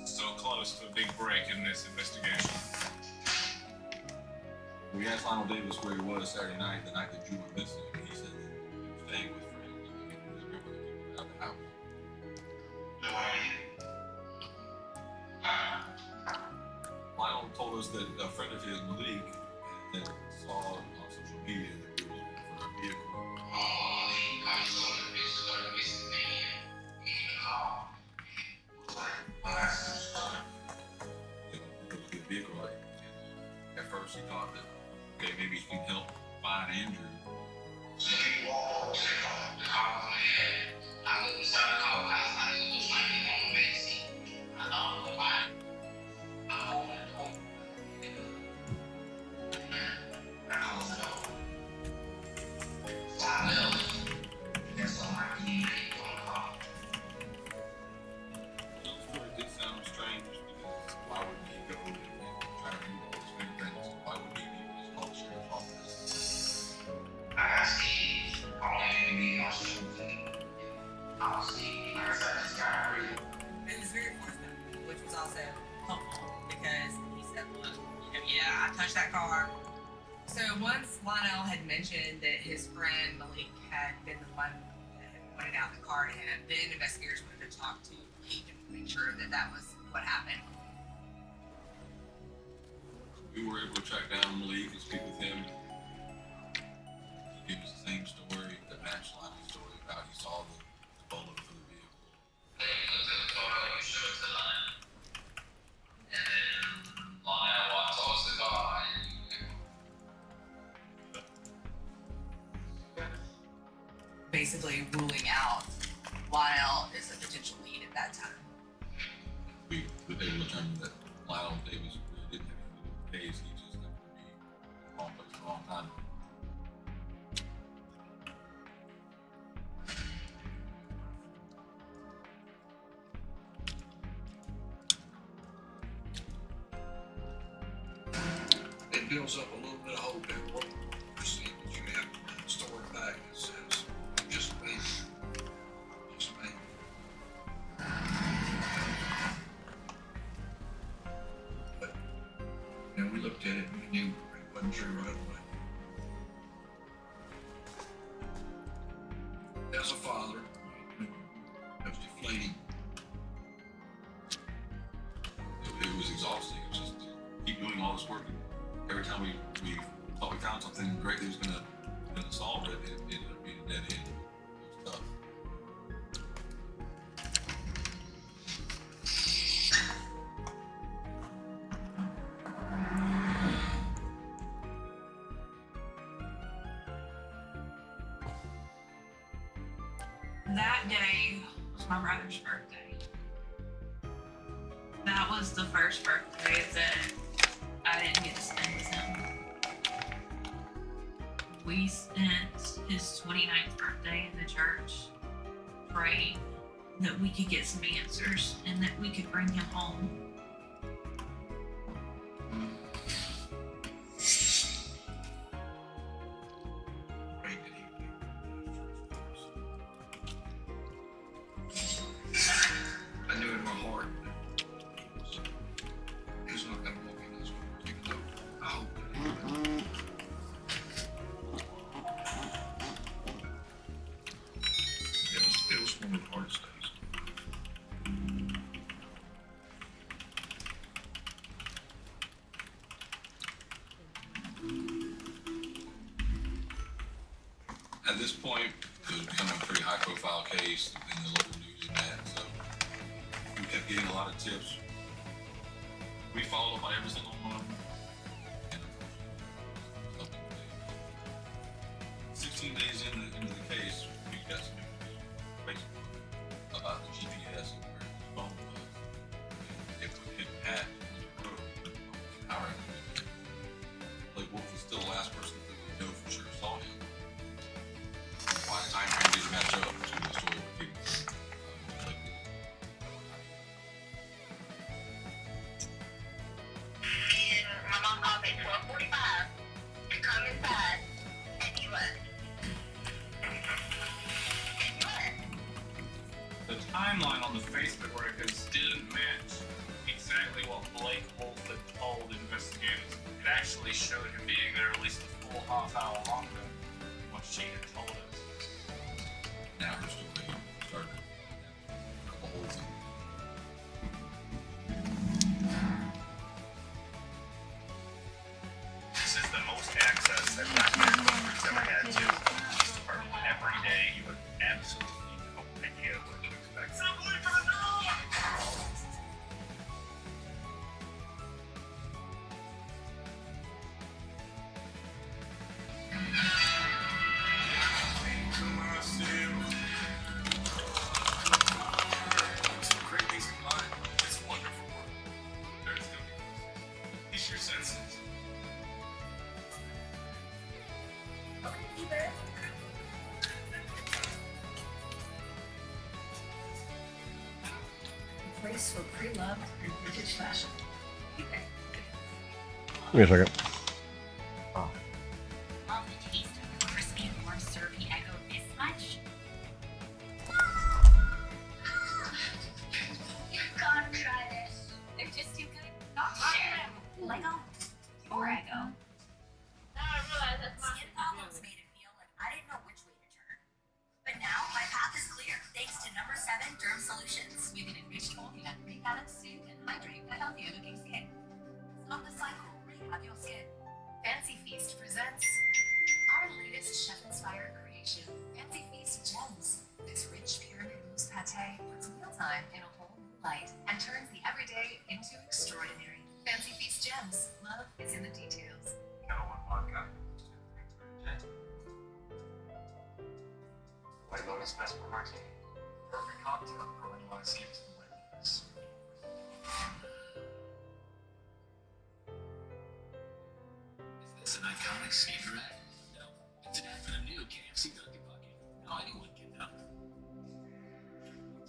so close to a big break in this investigation. We asked Lionel Davis where he was Saturday night, the night that Drew went missing. He said that he was staying with friends and he was able to get out of the house. No idea. Lionel told us that a friend of his, Malik, had saw on social media that we were looking for a vehicle. I saw the pictures of the missing man in the car. It was like, well, that's just fun. They were looking at a vehicle, like, and at first he thought that, okay, maybe he can help find Andrew. So he walked over to the car was in my head. I looked inside the car, I was like, it looks like he's on the back seat. I thought, well, why? I opened the door. I closed the door. So I left. That's all I can do on the car. So the story did sound strange because why would he go and try to remove all his fingerprints? Why would he even just call the sheriff's office? I got Steve. Only me on Tuesday. I was Steve. I said, this guy really. It was very forthcoming, which was also helpful because he said, look, you know, yeah, I touched that car. So once Lionel had mentioned that his friend Malik had been the one that had pointed out the car to him, then investigators wanted to talk to Malik and make sure that that was what happened. We were able to track down Malik and speak with him. He gave us the same story that matched Lionel's story about he saw the bowler for the vehicle. They looked at the photo, you showed it to Lionel. And then Lionel walked towards the car and Basically ruling out Lionel as a potential lead at that time. We were able to determine that Lionel Davis really didn't have anything to do with the case. He just happened to be in the wrong place at the wrong time. It builds up a little bit of hope in what you see, but you have the story back that says, just maybe. Just maybe. But, you know, we looked at it and we knew it wasn't true right away. As a father, it was deflating. It was exhausting. It was just to keep doing all this work. Every time we thought we found something great that was gonna solve it, it ended up being a dead end. It was tough. That day was my brother's birthday. That was the first birthday that I didn't get to spend with him. We spent his 29th birthday in the church, praying that we could get some answers and that we could bring him home. At this point, it was becoming a pretty high-profile case in the local news and that, so we kept getting a lot of tips. We followed up on every single one of them. And 16 days into the case, we got some information about the GPS and where his phone was. It put him at the road. Like Wolf was still the last person that we know for sure saw him. Why the time frame didn't match up to the story of people. And my mom called me 12:45 to come inside, and he left. The timeline on the Facebook records didn't match exactly what Blake Wolf had told investigators. It actually showed him being there at least a full half hour longer than what she had told us. Now her story started the whole thing. This is the most access that documented bunkers ever had to the police department. Every day you have absolutely no idea what to expect. Simply for the dog! Some great things in mind. It's wonderful work. There's no Use your senses. A place for pre-loved and vintage fashion. Give me a second. Love the taste of the crispy and warm syrupy Eggo this much? You've got to try this. They're just too good not to share. Lego, your Eggo. Now I realize that's my Skin problems made it feel like I didn't know which way to turn. But now my path is clear thanks to number 7 Derm Solutions. With an enriched formula, rebalance, soothe, and hydrate for healthier looking skin. Stop the cycle, rehab your skin. Fancy Feast presents our latest chef-inspired creation, Fancy Feast Gems. This rich pyramid mousse pate puts mealtime in a whole new light and turns the everyday into extraordinary. Fancy Feast Gems. Love is in the details. White Lotus Vesper Martini. Perfect cocktail for when you want to see it to the White Lotus. Is this an iconic sneaker ad? No. It's an ad for the new KFC Dunkin' Bucket. Now anyone can know.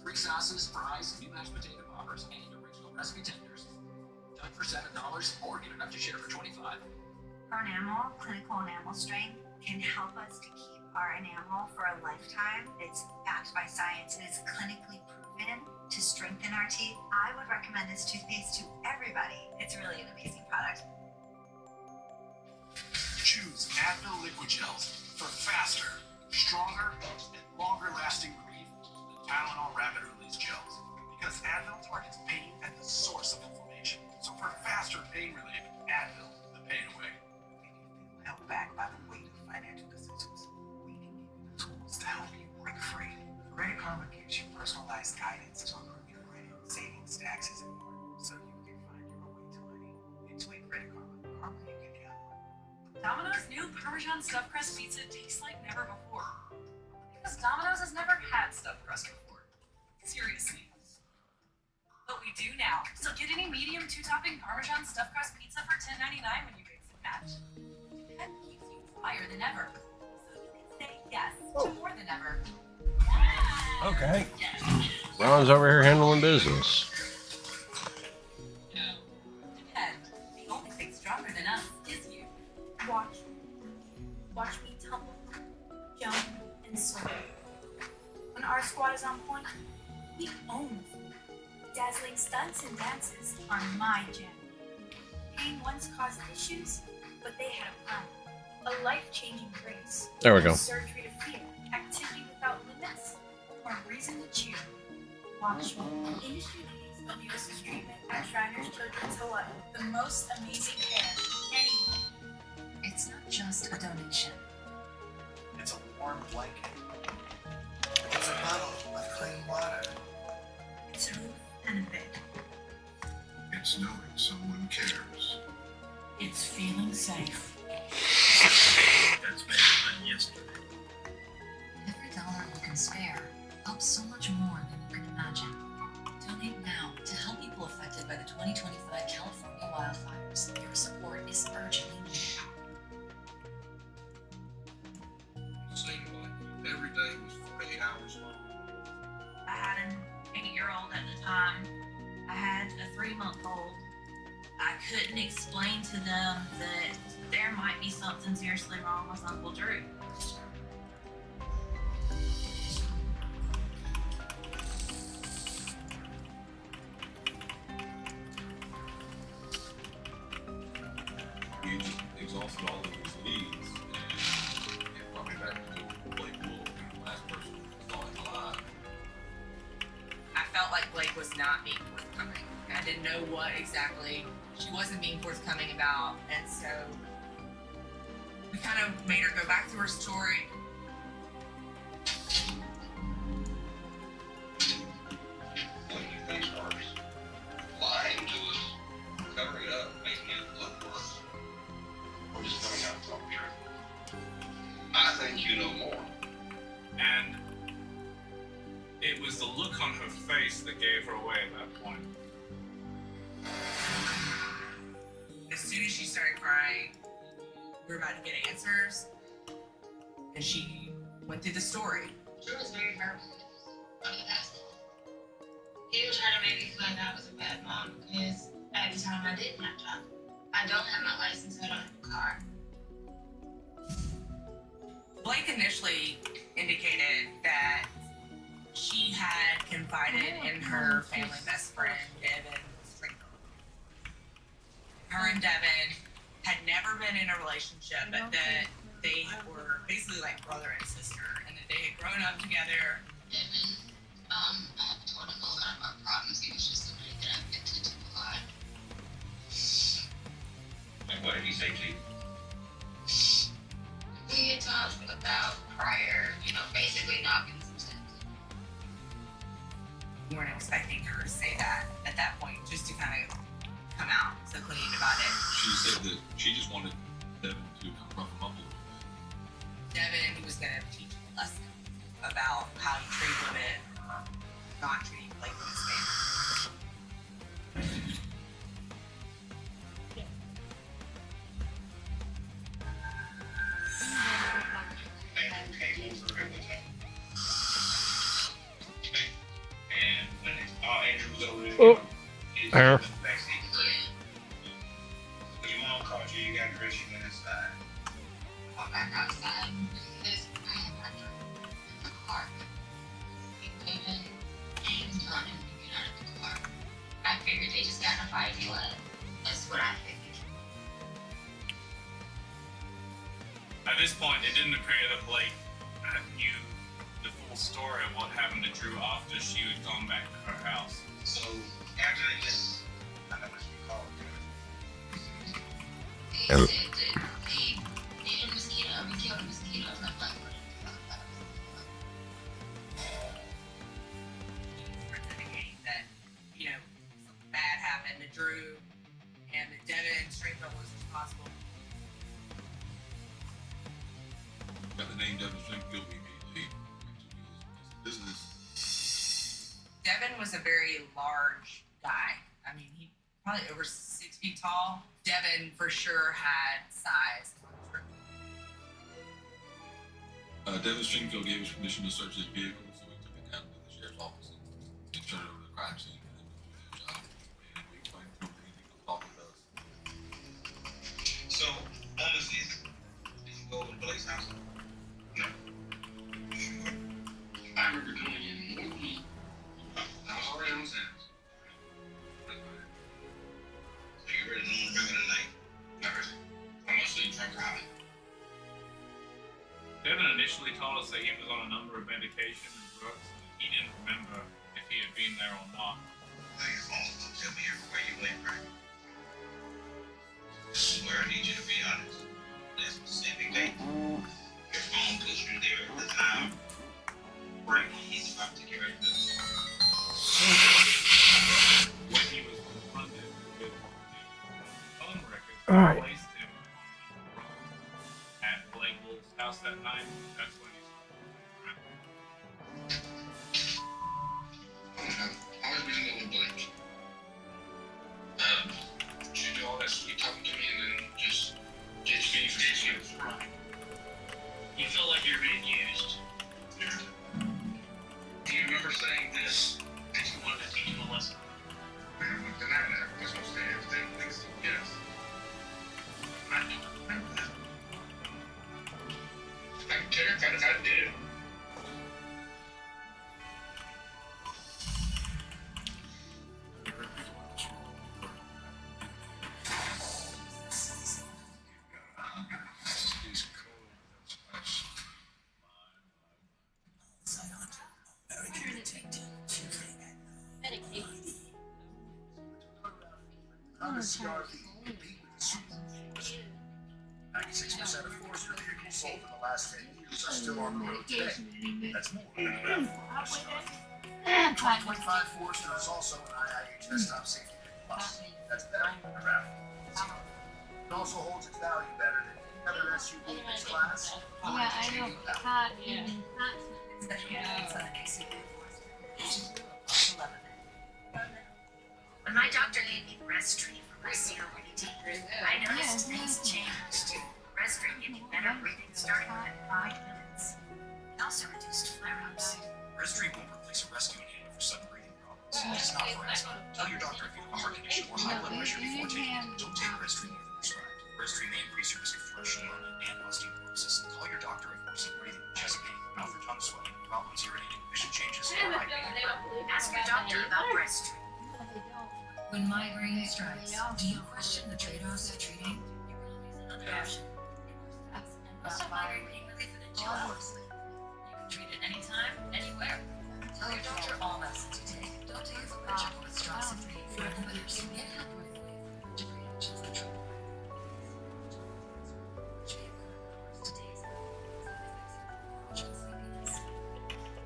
3 sauces, fries, new mashed potato poppers, and original recipe tenders. Done for $7 or get enough to share for $25. Our enamel, clinical enamel strength, can help us to keep our enamel for a lifetime. It's backed by science. It is clinically proven to strengthen our teeth. I would recommend this toothpaste to everybody. It's really an amazing product. Choose Advil Liquid Gels for faster, stronger, and longer lasting relief than Tylenol Rapid Release Gels. Because Advil targets pain at the source of inflammation. So for faster pain relief, Advil, the pain away. Held back by the weight of financial decisions, we can give you the tools to help you break free. Credit Karma gives you personalized guidance to improve your credit, savings, taxes, and more, so you can find your way to money. It's with Credit Karma. Karma you can count on. Domino's new Parmesan stuffed crust pizza tastes like never before. Because Domino's has never had stuffed crust before. Seriously. But we do now. So get any medium 2-topping Parmesan stuffed crust pizza for $10.99 when you mix and match. And keeps you higher than ever. So you can say yes to more than ever. Okay. Ron's over here handling business. And the only thing stronger than us is you. Watch me tumble, jump, and soar. When our squad is on point, we own it. Dazzling stunts and dances are my jam. Pain once caused issues, but they had a plan. A life-changing grace. There we go. Surgery to fear, activity without limits, or reason to cheer. Watch me. Industry leading scoliosis treatment at Shriners Children's Hawaii. The most amazing care anywhere. It's not just a donation. It's a warm blanket. It's a bottle of clean water. It's a roof and a bed. It's knowing someone cares. It's feeling safe. That's better than yesterday. Every dollar you can spare helps so much more than you can imagine. Donate now to help people affected by the 2025 California wildfires. Your support is urgently needed. It seemed like every day was 48 hours long. I had an 8-year-old at the time. I had a 3-month-old. I couldn't explain to them that there might be something seriously wrong with Uncle Drew. We just exhausted all of his leads and brought me back to Blake Wool, the last person who saw him alive. I felt like Blake was not being forthcoming. I didn't know what exactly she wasn't being forthcoming about, and so we kind of made her go back to her story. Making things worse. Lying to us, covering it up, making it look worse. We're just coming out to talk truth. I think you know more. And it was the look on her face that gave her away at that point. As soon as she started crying, we were about to get answers, and she went through the story. Drew was very verbal. I mean, that's all. He would try to make me feel like I was a bad mom because at the time I didn't have time. I don't have my license, I don't have a car. Blake initially indicated that she had confided in her family best friend, Devin Sprinkle. Her and Devin had never been in a relationship, but that they were basically like brother and sister, and that they had grown up together. Devin, I have told him a lot of our problems. He was just somebody that I vented to a lot. And what did he say to you? We had talked about prior, basically knocking some sense. We weren't expecting her to say that at that point, just to kind of come out so clean about it. She said that she just wanted Devin to come rough him up a little bit. Devin, he was going to teach a lesson about how to treat women, not treat like his family. And came over it with him. And when Andrew was over there, Oh. his There. backseat. When your mom called you, you got dressed, you went inside. I went back outside because I had my drink in the car. Devin and telling him to get out of the car. I figured they just got in a fight anyway. That's what I figured. At this point, it didn't appear that Blake knew the full story of what happened to Drew after she had gone back to her house. So after this, I know what you call They said that they did a mosquito, we killed a mosquito, and I'm like, what are you talking about? Indicating that, something bad happened to Drew and that Devin Stringfield was responsible. Got the name Devin Springfield immediately. This is Devin was a very large guy. I mean, he probably over 6 feet tall. Devin for sure had size. Devin Stringfield gave us permission to search his vehicle, so we took it down to the sheriff's office and turned it over to the crime scene. And then we did their job. And we explained to him that he could come talk with us. So, on the fifth, did you go over to Blake's house? No. Sure. I remember doing it in the morning. I was already on the sounds. So you ready to remember the night? Never. I'm mostly drunk driving. Devin initially told us that he was on a number of medication and drugs, and he didn't remember if he had been there or not. Play your phone. Tell me everywhere you went, right? This is where I need you to be honest. That specific date, your phone puts you there All right. Place to at Blake Wolf's house that night. That's when I was reading the little Blake. Did you do all that sweet talking to me and then just ditch me for ditch you? Right. You feel like you're being used. Do you remember saying this? That you wanted to teach him a lesson? I haven't denied that. I was going to say everything thinks yes. I don't remember that. I'm terrified if I did. Honda CR-V compete with the Super 96% of Forester vehicles sold in the last 10 years are still on the road today. That's more than a RAV4 CR-V. 2025 Forester is also an IIHS Top Safety Pick Plus. That's better than a RAV4 CR-V. It also holds its value better than any other SUV in its class. Yeah, I know. Hot. Yeah. When my doctor gave me Restream for my COPD, I noticed things changed. Restream gave me better breathing starting within 5 minutes. It also reduced flare-ups. Restream won't replace a rescue inhaler for sudden breathing problems. It's not for asthma. Tell your doctor if you have a heart condition or high blood pressure before taking it. Don't take Restream more than prescribed. Restream may increase your risk of throat pneumonia and osteoporosis. Call your doctor if worsening breathing, chest pain, mouth or tongue swelling, problems urinating, vision changes, or high pain. Ask your doctor about Restream. When migraine strikes, do you question the trade-offs of treating? Another option. Most of migraine pain relief within 2 hours. You can treat it anytime, anywhere. Tell your doctor all medicines you take. Don't take it for granted with stress and pain for inhibitors. Get help right away for allergic reactions that trigger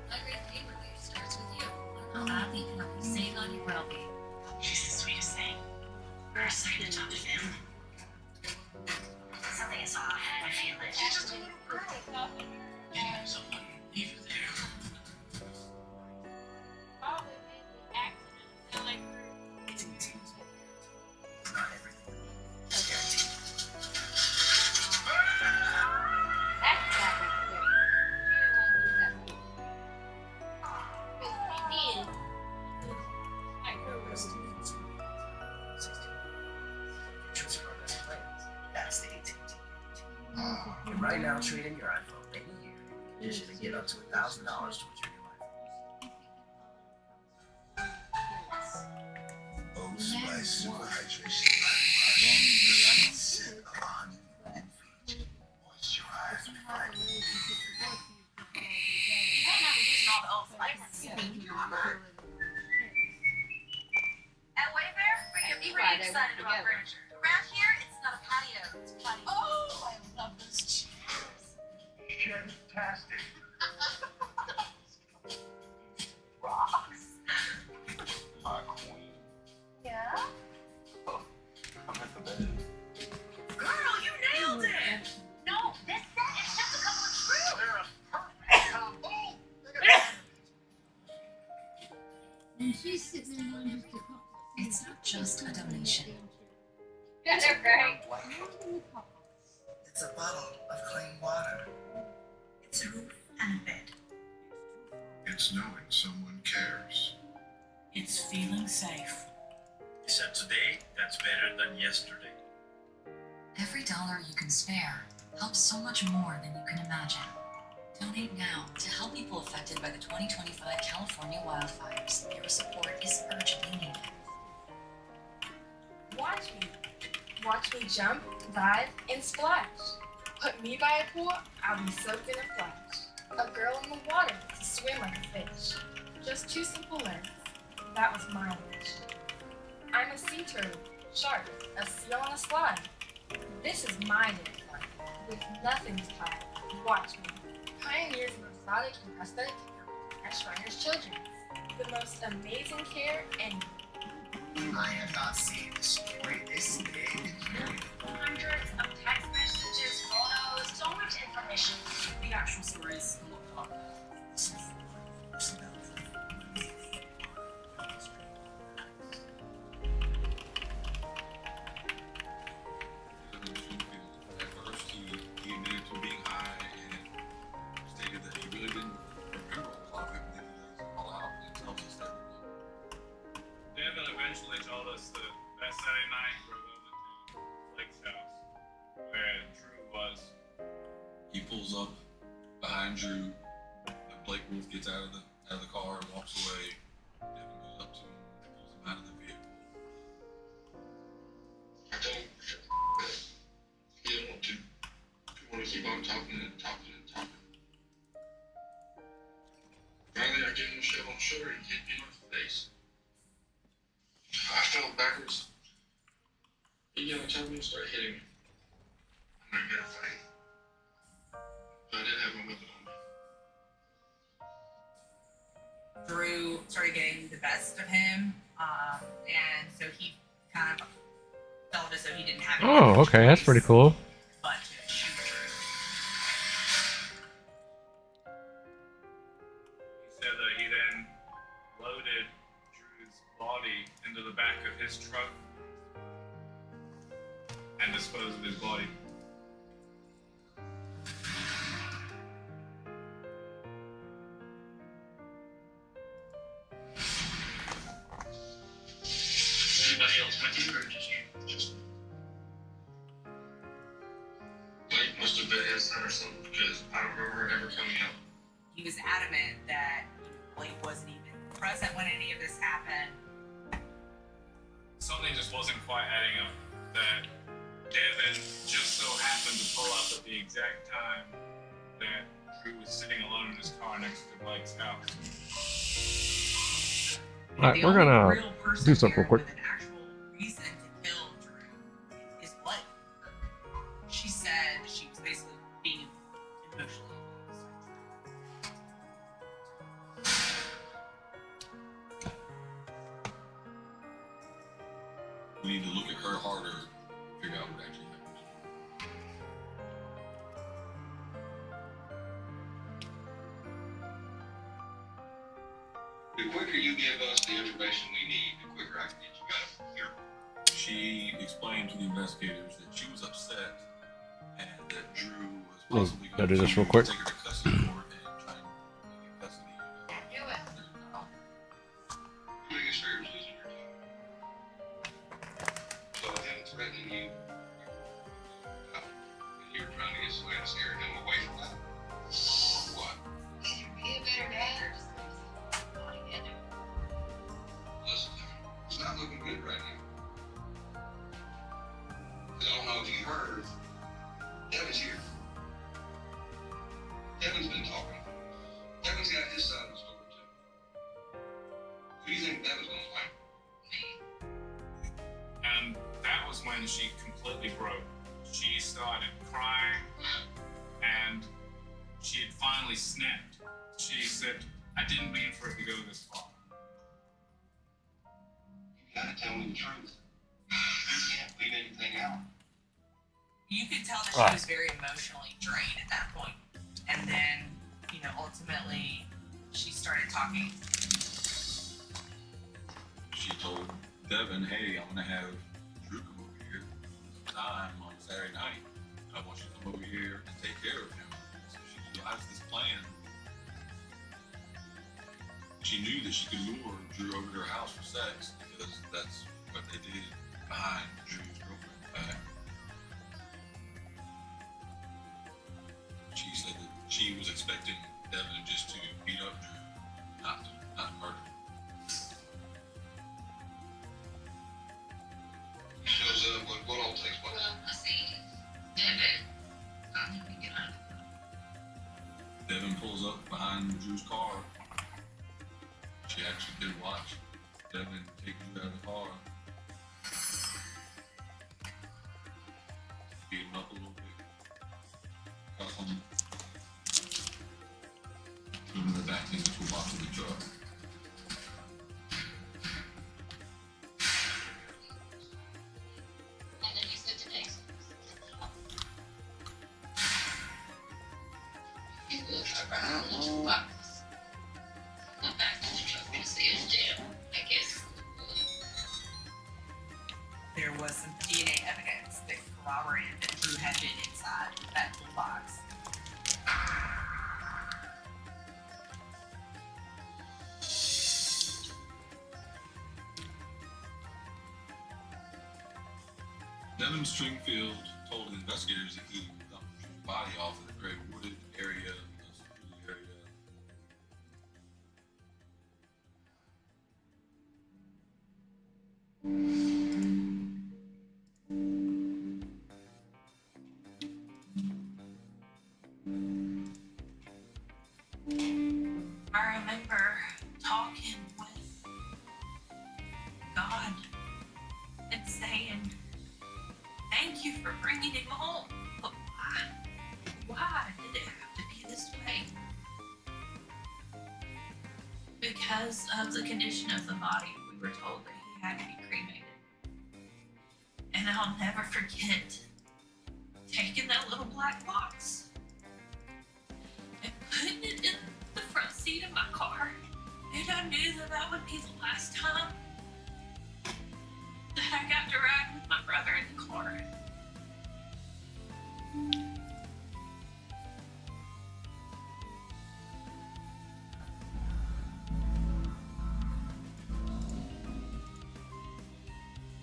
migraine pain relief starts with you. Learn how AbbVie can help you save on your well-being. She's the sweetest thing. We're excited to adopt a family. Something is off. I feel it. She's just a little girl. You know someone, leave her there. AT&T is not everything. It's guaranteed. Choose your best plans. That's the AT&T. And right now, trade in your iPhone any year. In addition to get up to $1,000 towards your new iPhone. Oh, Spice Super Hydration Body Wash. The sweet scent of honey and peach. Moisturize with vitamin B. I'm not using all the old spices. At Wayfair, we get pretty excited about furniture. Around here, it's not a patio, it's a patio. Oh, I love those chairs. Fantastic. Rocks. My queen. Yeah? I'm at the bed. Girl, you nailed it! No, this set is just a couple of screws. They're a perfect combo. And she's sitting there wanting to cook. It's not just a donation. Yeah, they're great. It's a bottle of clean water. It's a roof and a bed. It's knowing someone cares. It's feeling safe. You said today, that's better than yesterday. Every dollar you can spare helps so much more than you can imagine. Donate now to help people affected by the 2025 California wildfires. Your support is urgently needed. Watch me. Watch me jump, dive, and splash. Put me by a pool, I'll be soaked in a flash. A girl in the water to swim like a fish. Just 2 simple legs. That was my wish. I'm a sea turtle, shark, a seal on a slide. This is my day of fun, with nothing to hide. Watch me. Pioneers of exotic and prosthetic technology at Shriners Children's. The most amazing care and I have not seen this great. This big. The actual story is a lot darker. At first, he admitted to being high and stated that he really didn't remember a lot of it, but then he lays it all out and tells us everything. Devin eventually told us that that Saturday night we drove over to Blake's house where Drew was. He pulls up behind Drew, and Blake Wolf gets out of the car and walks away. Devin goes up to him, pulls him out of the vehicle. I told him that he didn't want to. He wanted to keep on talking and talking and talking. Finally, I gave him a shove on the shoulder and hit me in the face. I fell backwards. He got on top of me and started hitting me. I'm gonna get a fight. But I didn't have my weapon on me. Drew started getting the best of him, and so he kind of felt as though he didn't have any Oh, okay, that's pretty cool. but to shoot Drew. He said that he then loaded Drew's body into the back of his truck and disposed of his body. Anybody else with you or just you? Just Blake must have been his son or something because I don't remember her ever coming out. He was adamant that Blake wasn't even present when any of this happened. Something just wasn't quite adding up. That Devin just so happened to pull up at the exact time that Drew was sitting alone in his car next to Blake's house. Alright, we're gonna do something real quick. With an actual reason to kill Drew is Blake. She said she was basically being emotionally We need to look at her harder and figure out what actually happened. The quicker you give us the information we need, the quicker I can get you out of here. She explained to the investigators that she was upset and that Drew was We'll possibly go going do to this real quick. take her to custody court and try and get custody of her. Do it. The biggest fear is losing your job. So him threatening you, and you're trying to get somebody to scare him away from that? Or what? Either be a better dad or just leave us alone together. Listen, it's not looking good right now. I don't know if you heard, Devin's here. Devin's been talking. Devin's got his side of the story too. Who do you think Devin's gonna blame? And that was when she completely broke. She started crying and she had finally snapped. She said, I didn't mean for it to go this far. You gotta tell me the truth. You can't leave anything out. You could tell that she was very emotionally drained at that point. And then, ultimately, she started talking. She told Devin, hey, I'm going to have Drew come over here sometime on Saturday night. I want you to come over here and take care of him. So she devised this plan. She knew that she could lure Drew over to her house for sex because that's what they did behind Drew's girlfriend's back. She said that she was expecting Devin just to beat up Drew, not to murder him. He shows up, what all takes place? Well, I see. Devin. I think we get on. Devin pulls up behind Drew's car. She actually did watch Devin take Drew out of the car. Beat him up a little bit. Cuff him. Put him in the back in the toolbox of the truck. And then you said today. was some DNA evidence that corroborated that Drew had been inside that toolbox. Devin Stringfield told investigators that he dumped Drew's body off in a very wooded area, a secluded area. I remember talking with God and saying, "Thank you for bringing him home, but why? Why did it have to be this way?" Because of the condition of the body, we were told that he had to be cremated. And I'll never forget taking that little black box and putting it in the front seat of my car. And I knew that that would be the last time that I got to ride with my brother in the car.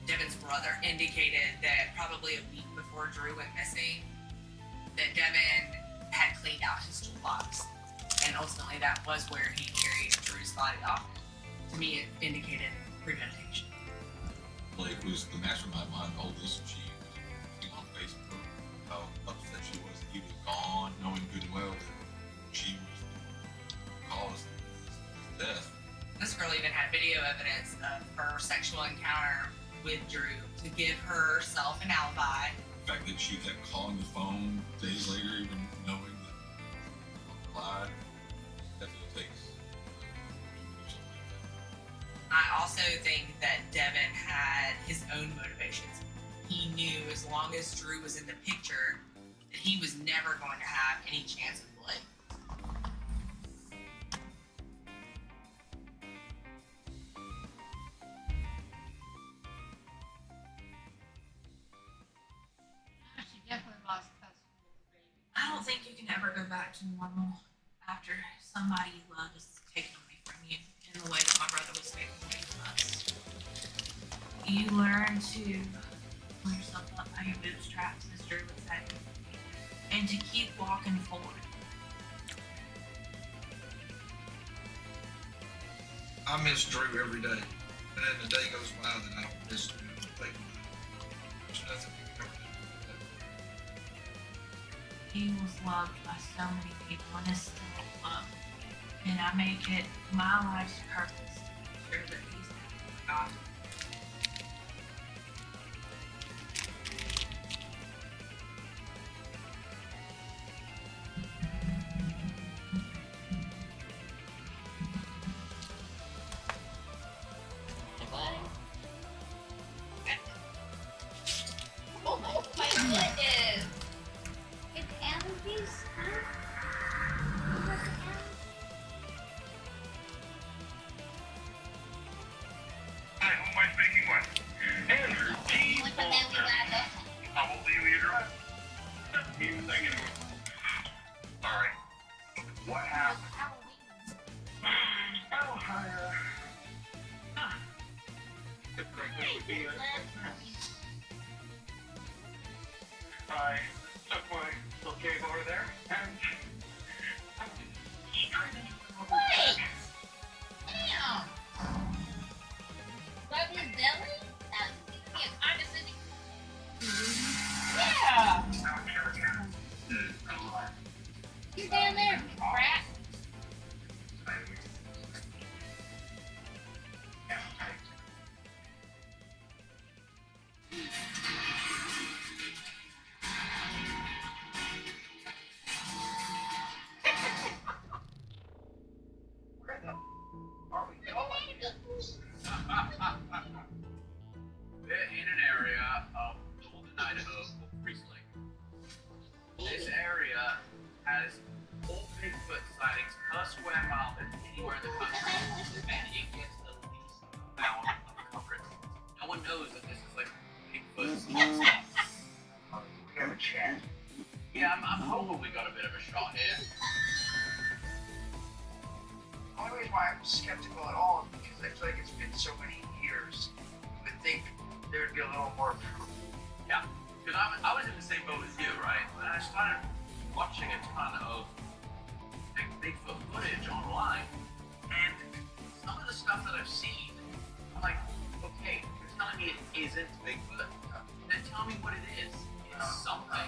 Devin's brother indicated that probably a week before Drew went missing, that Devin had cleaned out his toolbox. And ultimately that was where he carried Drew's body off. To me, it indicated premeditation. Blake was the mastermind behind all this. She was on Facebook how upset she was that he was gone, knowing good and well that she was the cause of his death. This girl even had video evidence of her sexual encounter with Drew to give herself an alibi. The fact that she kept calling the phone days later, even knowing that he lied, definitely takes something like that. I also think that Devin had his own motivations. He knew as long as Drew was in the picture that he was never going to have any chance with Blake. She definitely lost custody of the baby. I don't think you can ever go back to normal after somebody you love is taken away from you in the way that my brother was taken away from us. You learn to pull yourself up by your bootstraps, as Drew would say, and to keep walking forward. I miss Drew every day. And then the day goes by that I don't miss Drew. There's nothing you can ever do. He was loved by so many people and is still loved. And I make it my life's purpose to make sure that he's never forgotten. Oh my goodness! It's allergies? Hi, who am I speaking with? Andrew D. Bolter. How old are you, Andrew? Even thinking. Sorry. What happened? Oh, I took my little cave over there and I straight into the Wait! Damn! Rub his belly? That would be a condescending. Yeah! You down there, rat? probably got a bit of a shot here. The only reason why I'm skeptical at all is because I feel like it's been so many years. You would think there would be a little more proof. Yeah, because I was in the same boat as you, right? And I started watching a ton of Bigfoot footage online, and some of the stuff that I've seen, I'm like, okay, you're telling me it isn't Bigfoot? Then tell me what it is. It's something.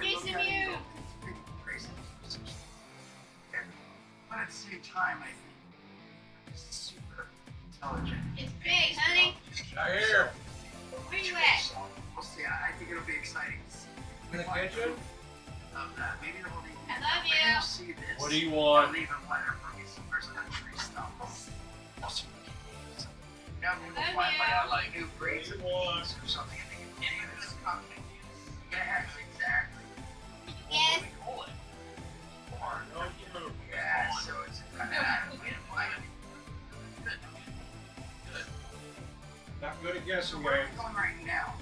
Jason, you. Crazy. But at the same time, I think it's super intelligent. It's big, honey. Right here. Where you at? So we'll see. I think it'll be exciting to see. In the kitchen? Of that. Maybe they'll leave. I love you. Maybe we'll see this. What do you want? They'll leave a letter for me some first country stuff. Awesome. Now people Love find you. like new breeds of bees or something, and they can name it as something. Yes, exactly. Yes. What do we call it? Or yeah, so it's a kind of way to find it. Good. Good. Not good at guessing So where are games. we going right now?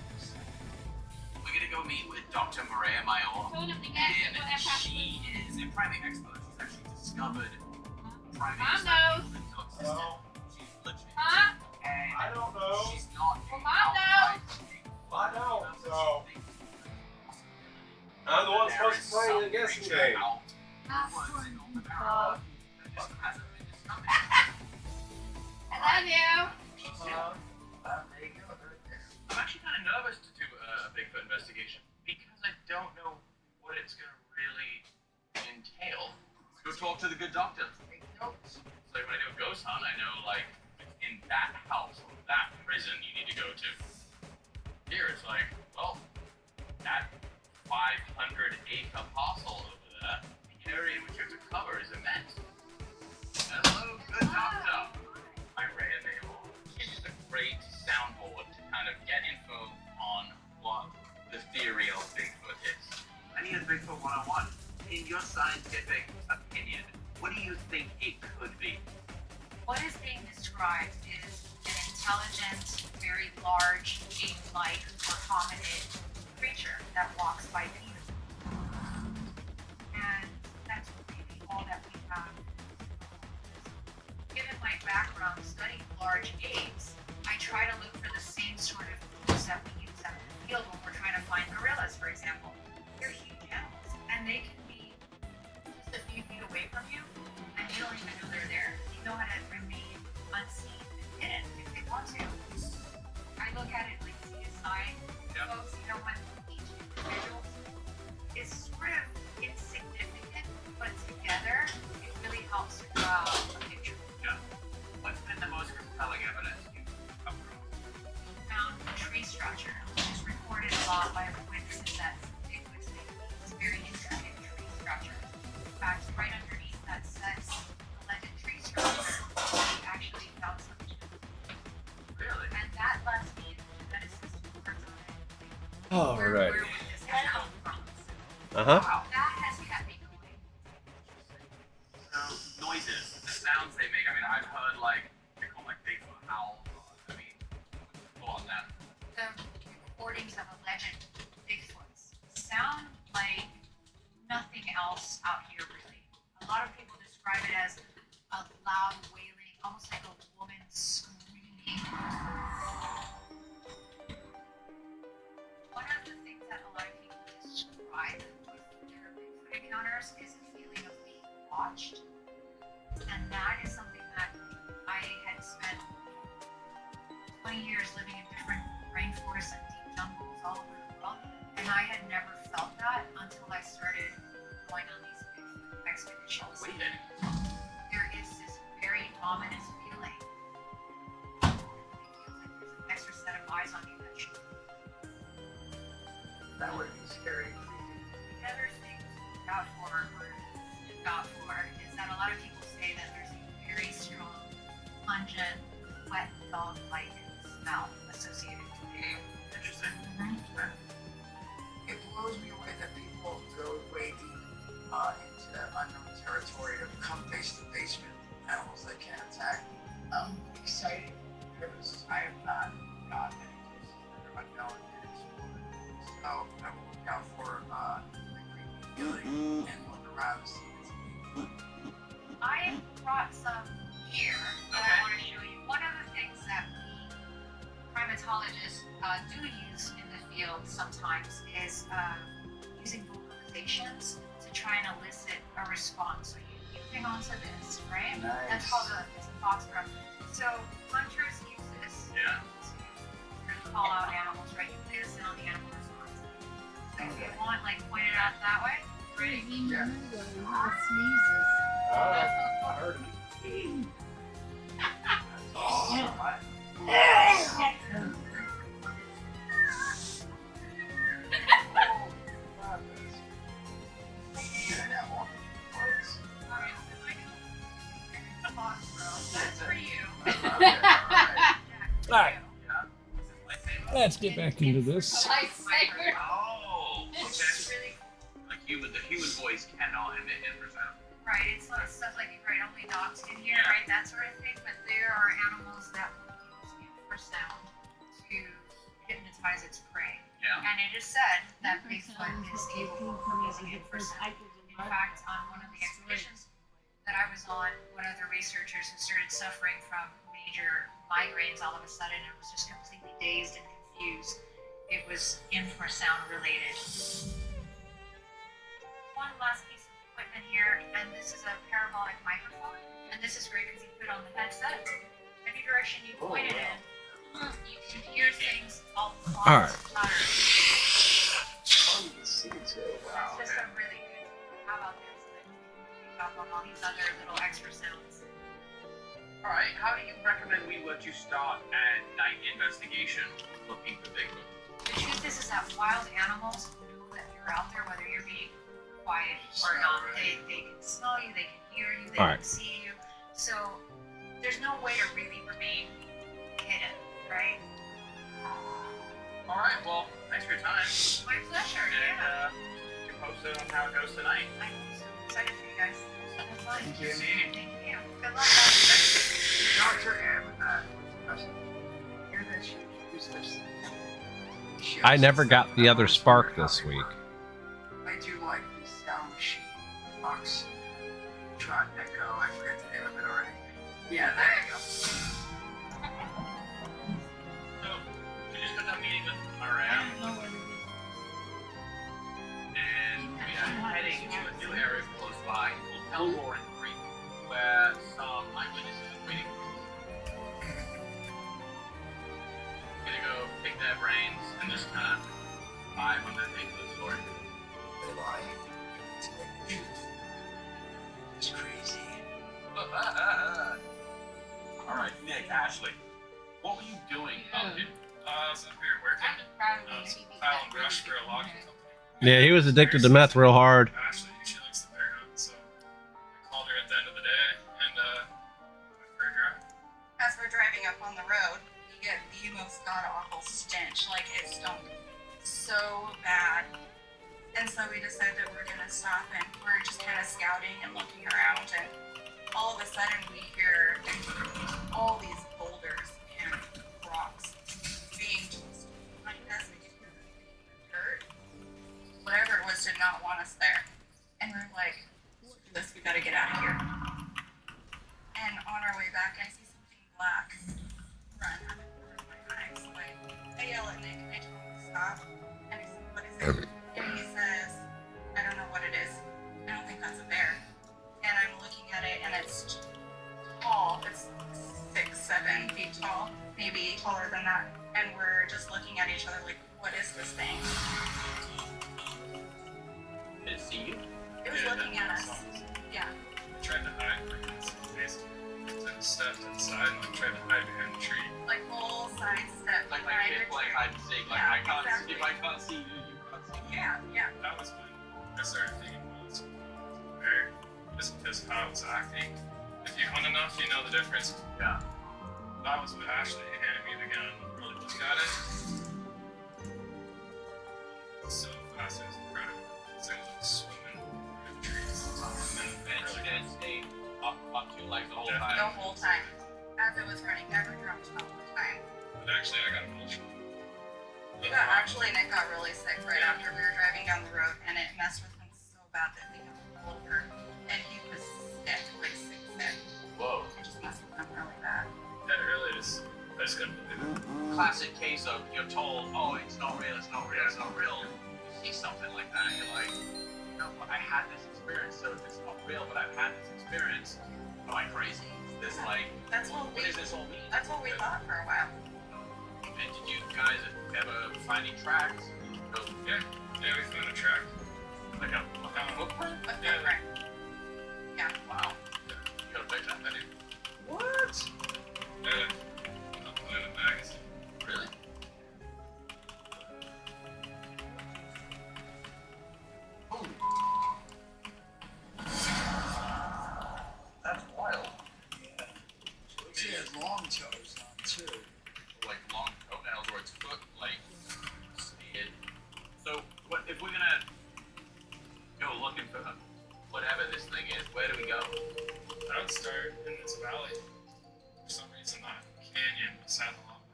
We're gonna go meet with Dr. Maria Mayor, Told him to get and what that she is a primate expert. She's actually discovered primates Mom that knows. can coexist. She's legit. Huh? And I don't know. she's not Well, Mom knows. I don't, so. I'm the one supposed to play the guessing game. I love you. I'm actually kind of nervous to do a Bigfoot investigation because I don't know what it's going to really entail. Go talk to the good doctor. So like when I do a ghost hunt, I know like it's in that house or that prison you need to go to. Here it's like, well, that 500-acre parcel over there, the area in which you have to cover is immense. Hello, good doctor. I ran there. It's just a great soundboard to kind of get info on what the theory of Bigfoot is. I need a Bigfoot 101. In your scientific opinion, what do you think it could be? What is being described is an intelligent, very large, ape-like or hominid creature that walks bipedally. And that's really all that we have. Given my background studying large apes, I try to look for the same sort of tools that we use out in the field when we're trying to find gorillas, for example. They're huge animals, and they can be just a few feet away from you, and you don't even know they're there. You know how to remain unseen and hidden if they want to. I look at it like CSI folks, you know, when each individual is sort of insignificant, but together it really helps to draw a picture. Yeah. What's been the most compelling evidence you've come across? Found a tree structure, which is reported a lot by witnesses that Bigfoot's these very intricate tree structures. In fact, right underneath that says alleged tree structure, we actually found something. Really? And that lets me into geneticist work on it. Alright. Where would this have come from? Uh-huh. That has kept me going. So, noises, the sounds they make. I mean, I've heard like, they call like Bigfoot howls. I mean, go on that. The recordings of alleged Bigfoots sound like nothing else out here, really. A lot of people describe it as a loud wailing, almost like a woman screaming. One of the things that a lot of people describe with their Bigfoot encounters is a feeling of being watched. And that is something that I had spent 20 years living in different rainforests and deep jungles all over the world, and I had never felt that until I started going on these Bigfoot expeditions. There is this very ominous feeling. It feels like there's an extra set of eyes on you that should. That would be scary. The other thing to look out for, is that a lot of people say that there's a very strong, pungent, wet dog-like smell associated with it. Interesting. It blows me away that people go way deep into that unknown territory to come face to face with animals that can attack. Exciting, nervous. I have not gotten any cases that are unknown and explored. So biologists do use in the field sometimes is using vocalizations to try and elicit a response. So you hang on to this, right? Nice. That's called a foxtrot. So hunters use this Yeah. to call out animals, right? You play the sound, the animal responds. So if you want, like, point it out that way. Ready? Yeah. Sneezes. I heard him. That's for you. All right. Let's get back into this. Oh, okay. The human voice cannot emit infrasound. Right, it's not stuff like, right, only dogs can hear, right, that sort of thing, but there are animals that will use infrasound to hypnotize its prey. Yeah. And it is said that Bigfoot is capable of using infrasound. In fact, on one of the expeditions that I was on, one of the researchers who started suffering from major migraines all of a sudden and was just completely dazed and confused. It was infrasound related. One last piece of equipment here, and this is a parabolic microphone, and this is great because you put it on the headset. Any direction you point it in, you can hear things all right. louder. Oh, you see too. Wow. It's just a really good. How about this? Pick up on all these other little extra sounds. All right. How do you recommend we let you start a night investigation looking for Bigfoot? The truth is that wild animals know that you're out there, whether you're being quiet or not. They can smell you, they can hear you, they can see you. So there's no way to really remain hidden, right? All right. Well, thanks for your time. My pleasure. And Yeah. you can post it on how it goes tonight. I'm so excited for you guys. Have fun. Thank you. See you. Thank you. Good luck, guys. Dr. M and that was hear that she use this. I never got the other spark this week. I do like the sound machine. Fox. Trot Echo. I forget the name of it already. Yeah, there you go. So, we just got done meeting with RM. And we are heading to a new area close by, called Elroy Creek, where some eyewitnesses are waiting for us. Gonna go pick their brains and just kind of vibe on that thing for the story. They lie to make the truth. It's crazy. All right, Nick, Ashley, what were you doing up here? I was up here working. I was piling brush for a logging company. Yeah, he was addicted to meth real hard. Ashley, she likes the bear hunt, so I called her at the end of the day and went for a drive. As we're driving up on the road, we get the most god-awful stench. Like, it stunk so bad. And so we decided that we're gonna stop and we're just kind of scouting and looking around, and all of a sudden we hear all these boulders and rocks being tossed behind us. We could hear the dirt. Whatever it was did not want us there. And we're like, screw this, we gotta get out of here. And on our way back, I see something black run out of the corner of my eye. So I yell at Nick and I tell him to stop. And I said, what is it? And he says, I don't know what it is. I don't think that's a bear. And I'm looking at it and it's tall. It's 6, 7 feet tall, maybe taller than that. And we're just looking at each other like, what is this thing? Did it see you? It was looking at us. Yeah. I tried to hide from it, so basically. I stepped inside and I tried to hide behind the tree. Like full side step. Like kids play hide and seek. Like, Yeah, I can't exactly. see, if I can't see you, you can't see me. Yeah, yeah. That was when I started thinking, well, it's a bear. Just because how I was acting. If you hunt enough, you know the difference. Yeah. That was what Ashley handed me the gun. Really looked at it. So fast, it was incredible. So I was swimming through the trees. And she did stay up to like the whole Yeah. time. The whole time. As it was running, never dropped the whole time. But actually, I got emotional. Nick got really sick right after we were driving down the road, and it messed with him so bad that we got pulled over, and he was sick, like sick. Whoa. It just messed with him really bad. Yeah, it really is. I just couldn't believe it. classic case of you're told, oh, it's not real, it's not real, it's not real. You see something like that, and you're like, no, but I had this experience, so if it's not real, but I've had this experience, am I crazy? Is this like, That's what what does this all mean? That's what we thought for a while. And did you guys ever find any tracks? Yeah, we found a track. Like a footprint? Yeah. Right. Yeah. Wow. You got a picture? I do. What? Yeah. I'll put it in a magazine. Really? Holy. That's wild. Yeah. She has long toes on too. Like long toenails or its foot, like, speared. So, what if we're gonna go looking for whatever this thing is, where do we go? I would start in this valley. For some reason, that canyon beside the lava.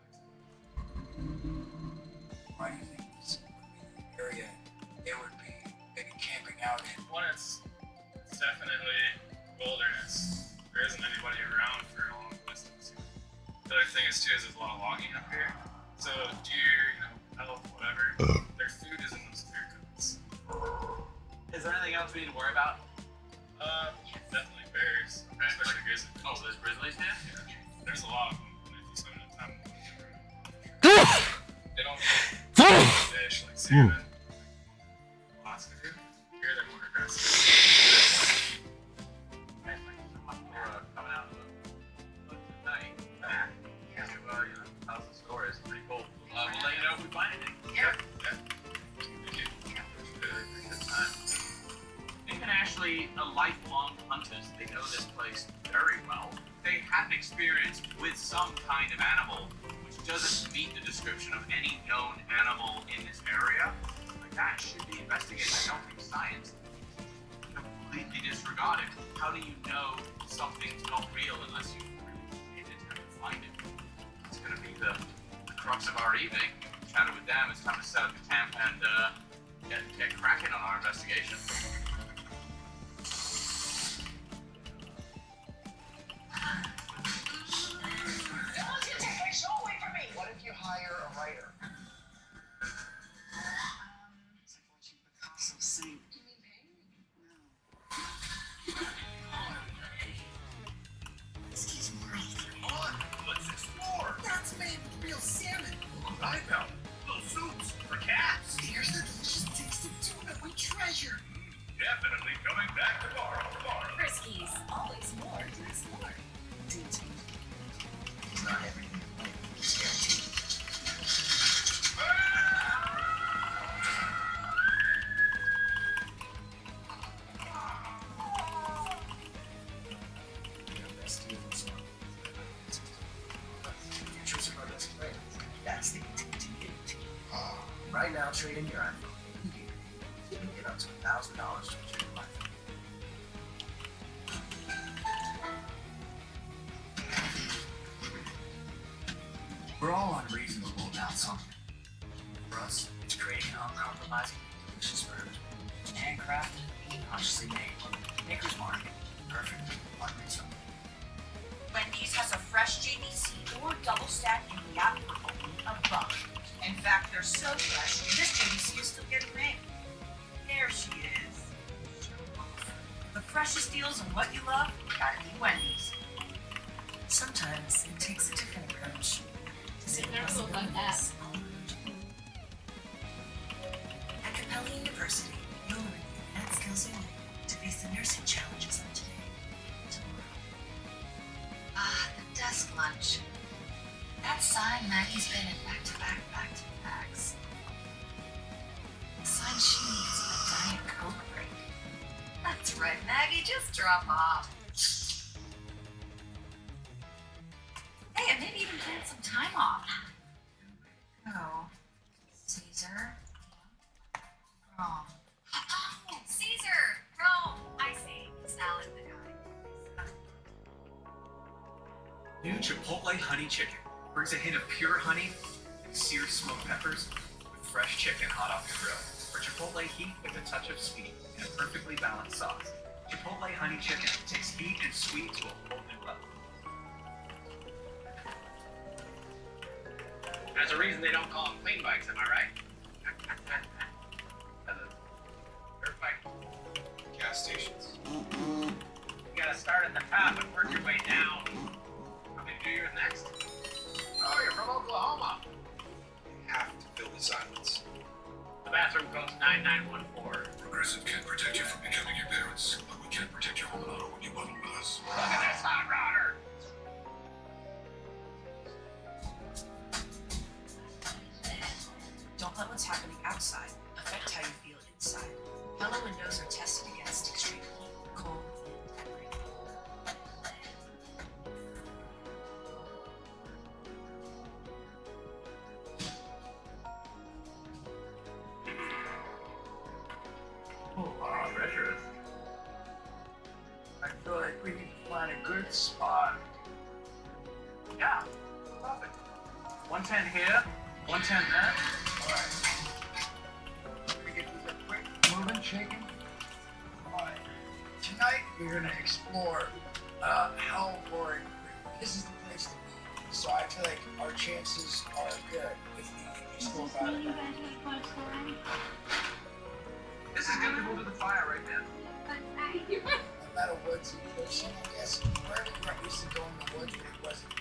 Why do you think this would be the area they would be maybe camping out in? One, it's definitely wilderness. There isn't anybody around for a long distance. The other thing is too is there's a lot of logging up here. So deer, elk, whatever, their food is in those clear cuts. Is there anything else we need to worry about? Definitely bears. Okay. Especially grizzlies. Oh, there's grizzlies here? Yeah. There's a lot of them. And if you spend enough time with them, they don't eat fish like salmon. Alaska do. Here they're more aggressive. Thank you so much for coming out tonight. To tell us the story. It's pretty cool. We'll let you know if we find anything. Yeah. Thank you. Really appreciate the time. Nick and Ashley are lifelong hunters. They know this place very well. They have experience with some kind of animal which doesn't meet the description of any known animal in this area. Like that should be investigated. I don't think science completely disregarded. How do you know something's not real unless you really see it and find it? It's going to be the crux of our evening. Chatted with them. It's time to set up a camp and get cracking on our investigation. What if you hire a writer? It's like watching Picasso sing. You mean painting? No. Excuse me. Come on, let's explore. That's made with real salmon. I found little soups for cats. Here's the delicious taste of tuna we treasure. Definitely coming back tomorrow. Friskies, always more to explore. It's not everything. It's guaranteed. Futures of our best friends. That's the AT&T. Right now, trade in your iPhone. You can get up to $1,000 towards your life. We're all unreasonable about something. For us, it's creating uncompromising, delicious burgers. Handcrafted, consciously made. Maker's Mark. Perfect. Unreasonable. Wendy's has a fresh JBC or double stack in the app for only $1. In fact, they're so fresh, this JBC is still getting made. There she is. The freshest deals on what you love, gotta be Wendy's. Sometimes it takes a different approach. It never looked like that. At Capella University, you'll learn the advanced skills you need to face the nursing challenges of today and tomorrow. Ah, the desk lunch. That sign Maggie's been in back-to-backs. The sign she needs a Diet Coke break. That's right, Maggie, just drop off. Hey, and maybe even plan some time off. Oh, Caesar. Rome. Oh, Caesar! Rome! I see. Salad the guy. New Chipotle Honey Chicken brings a hint of pure honey and seared smoked peppers with fresh chicken hot off the grill. For Chipotle heat with a touch of sweet and a perfectly balanced sauce. Chipotle Honey Chicken takes heat and sweet to a whole new level. There's a reason they don't call them clean bikes, am I right? Dirt bike. Gas stations. You gotta start at the top and work your way down. How many do yours next? Oh, you're from Oklahoma. You have to fill the silence. The bathroom code's 9914. Progressive can't protect you from becoming your parents, but we can protect your home and auto when you bundle with us. Look at this hot rodder. Don't let what's happening outside affect how you feel inside. Pella windows are tested against extreme heat, cold, and rain. Oh, wow, treacherous. I feel like we need to find a good spot. Yeah, perfect. 110 here, 110 there. Alright. We get these up quick, moving, shaking. Alright. Tonight we're gonna explore how boring. This is the place to be. So I feel like our chances are good if we explore about it. This is good to go to the fire right now. I'm not a woodsy person, I guess. Wherever we used to go in the woods, but it wasn't.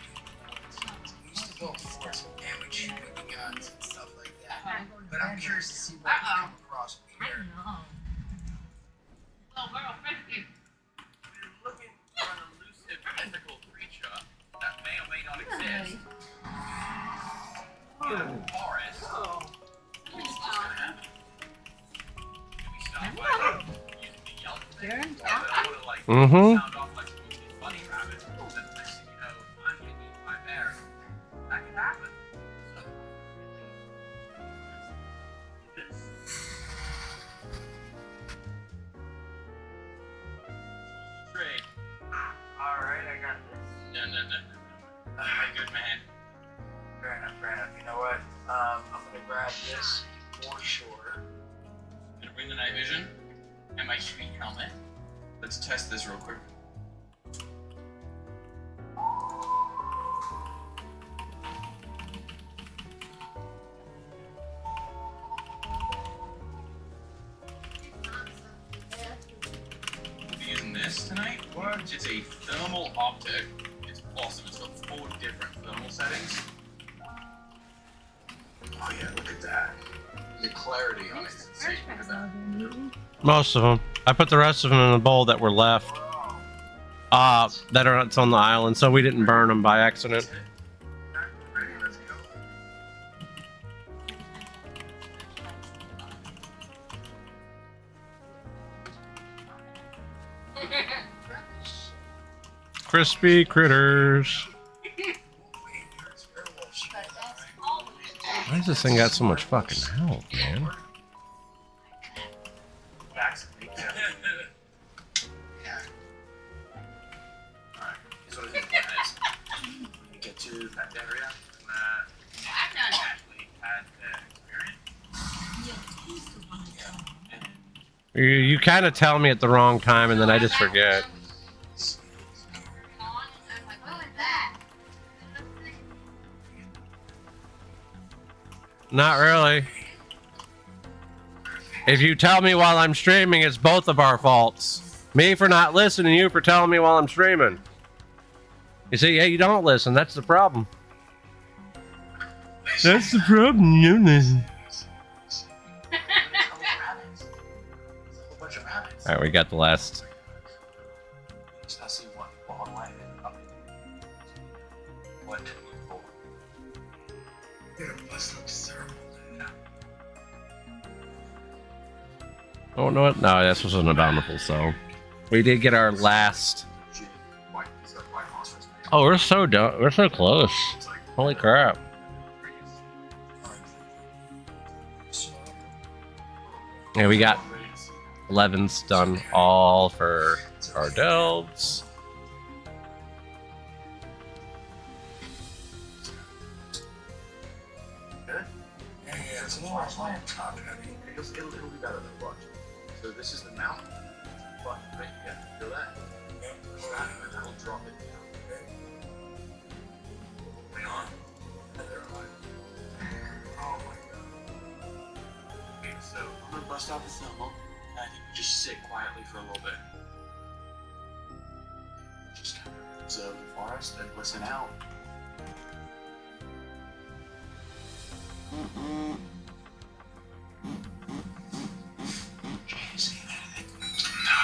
We used to build forts and we'd shoot with the guns and stuff like that. But I'm curious to see what we come across here. Oh, well, 50. We're looking for an elusive mythical creature that may or may not exist. In the forest. What's gonna happen? Do we start by using the yelp thing? Or like sound off like a bunny rabbit? Then the next thing you know, I'm getting eaten by a bear. That could happen. So, trade. Alright, I got this. No. My good man. Fair enough. You know what? I'm gonna grab this for sure. Gonna bring the night vision and my sweet helmet. Let's test this real quick. We'll be using this tonight. What? It's a thermal optic. It's awesome. It's got 4 different thermal settings. Oh yeah, look at that. The clarity on it is insane. Look at that. Most of them. I put the rest of them in the bowl that were left. That are it's on the island, so we didn't burn them by accident. Ready, let's go. Crispy critters. Why does this thing got so much fucking health, man? Vaccinate them. Alright, here's what I think the plan is. When you get to that area, actually had experience. You kind of tell me at the wrong time, and then I just forget. Not really. If you tell me while I'm streaming, it's both of our faults. Me for not listening, you for telling me while I'm streaming. You see, yeah, you don't listen. That's the problem. That's the problem. You don't listen. Alright, we got the last. I see one ball line and up. One to move forward. You're gonna bust up ceremony. Oh, no, no, this was an abominable, so. We did get our last. Oh, we're so done. We're so close. Holy crap. Yeah, we got 11s done all for our delves. Yeah, it's a little more top heavy. It'll be better than watch. So this is the mountain. But right, yeah, feel that? And that'll drop it down. Hang on. I'll stop the film, and I think we just sit quietly for a little bit. Just kind of observe the forest and listen out. Can you see anything? No.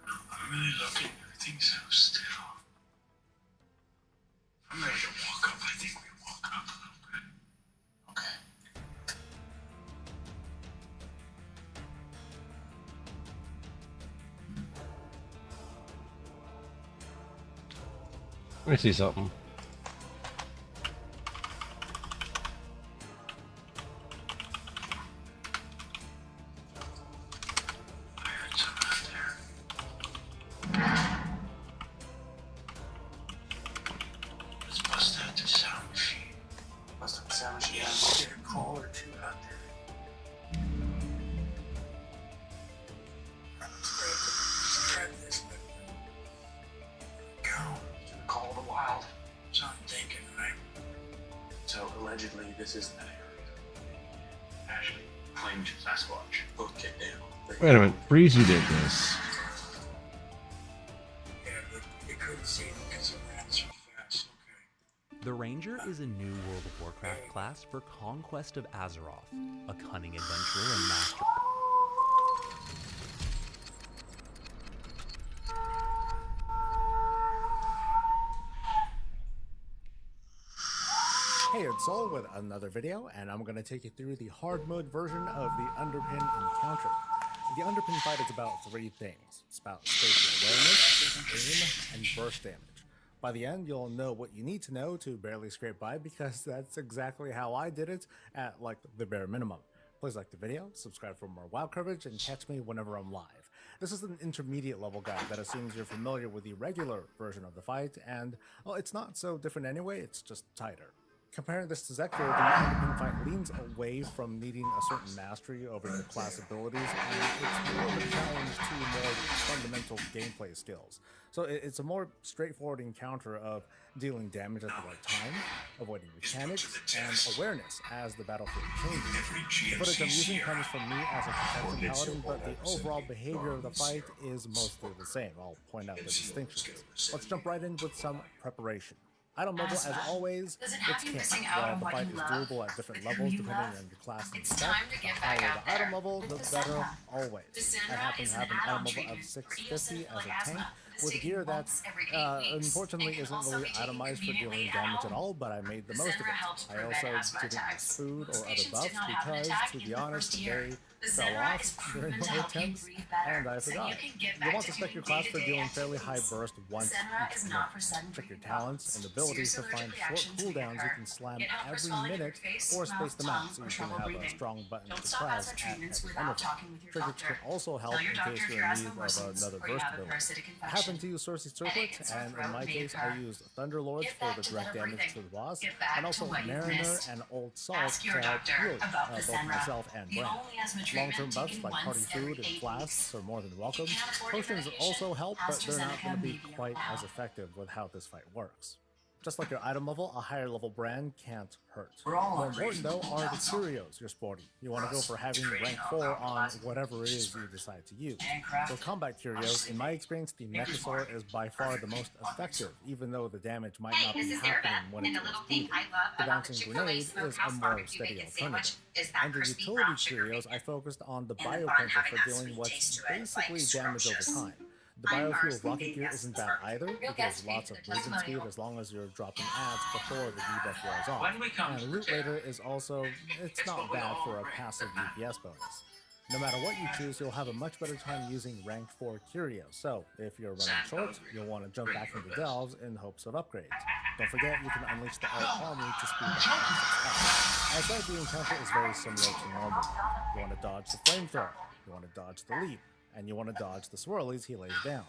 I'm really looking. Everything's so still. I'm ready to walk up. I think we walk up a little bit. Okay. Let me see something. I heard someone out there. Let's bust out the sound machine. Bust out the sound machine. Yeah, let's get a call or two out there. Let's grab this. Go. To the call of the wild. So I'm thinking, right? So allegedly, this isn't that area. Ashley claimed Sasquatch. Both kicked down. Wait a minute, Breezy did this. Yeah, but they couldn't see them because it ran so fast. Okay. The Ranger is a new World of Warcraft class for Conquest of Azeroth, a cunning adventurer and master. Hey, it's Soul with another video, and I'm going to take you through the hard mode version of the Underpin Encounter. The Underpin fight is about three things. It's about spatial awareness, aim, and burst damage. By the end, you'll know what you need to know to barely scrape by, because that's exactly how I did it at like the bare minimum. Please like the video, subscribe for more WoW coverage, and catch me whenever I'm live. This is an intermediate level guide that assumes you're familiar with the regular version of the fight, and well, it's not so different anyway, it's just tighter. Comparing this to Zekir, the Underpin fight leans away from needing a certain mastery over your class abilities, and it's more of a challenge to more fundamental gameplay skills. So it's a more straightforward encounter of dealing damage at the right time, avoiding mechanics, and awareness as the battlefield changes. The footage I'm using comes from me as a protection paladin, but the overall behavior of the fight is mostly the same. I'll point out the distinctions. Let's jump right in with some preparation. Item level, as always, it's camp. While the fight is doable at different levels depending on your class and spec, the higher the item level, the better always. I happen to have an item level of 650 as a tank, with gear that unfortunately isn't really itemized for dealing damage at all, but I made the most of it. I also didn't use food or other buffs because, to be honest, they fell off during my attempts, and I forgot. You'll want to spec your class for dealing fairly high burst once each minute. Check your talents and abilities to find short cooldowns you can slam every minute, or space them out so you can have a strong button to press at every interval. Triggers can also help in case you're in need of another burst ability. I happen to use Sourcey Circlet, and in my case I used Thunderlords for the direct damage to the boss, and also Mariner and Old Salt to help heal both myself and Brand. Long-term buffs like party food and flasks are more than welcome. Potions also help, but they're not going to be quite as effective with how this fight works. Just like your item level, a higher level brand can't hurt. More important though are the curios you're sporting. You want to go for having rank 4 on whatever it is you decide to use. For combat curios, in my experience, the Mechasaur is by far the most effective, even though the damage might not be happening when it's most needed. The bouncing grenade is a more steady alternative. Under utility curios, I focused on the bioprinter for dealing what's basically damage over time. The biofuel rocket gear isn't bad either. It gives lots of movement speed as long as you're dropping ads before the debuff wears off. And loot later is also, it's not bad for a passive DPS bonus. No matter what you choose, you'll have a much better time using rank 4 curios. So, if you're running short, you'll want to jump back into delves in hopes of upgrades. Don't forget, you can unleash the alt army to speed up process. As said, the encounter is very similar to normal. You want to dodge the flamethrower, you want to dodge the leap, and you want to dodge the swirlies he lays down.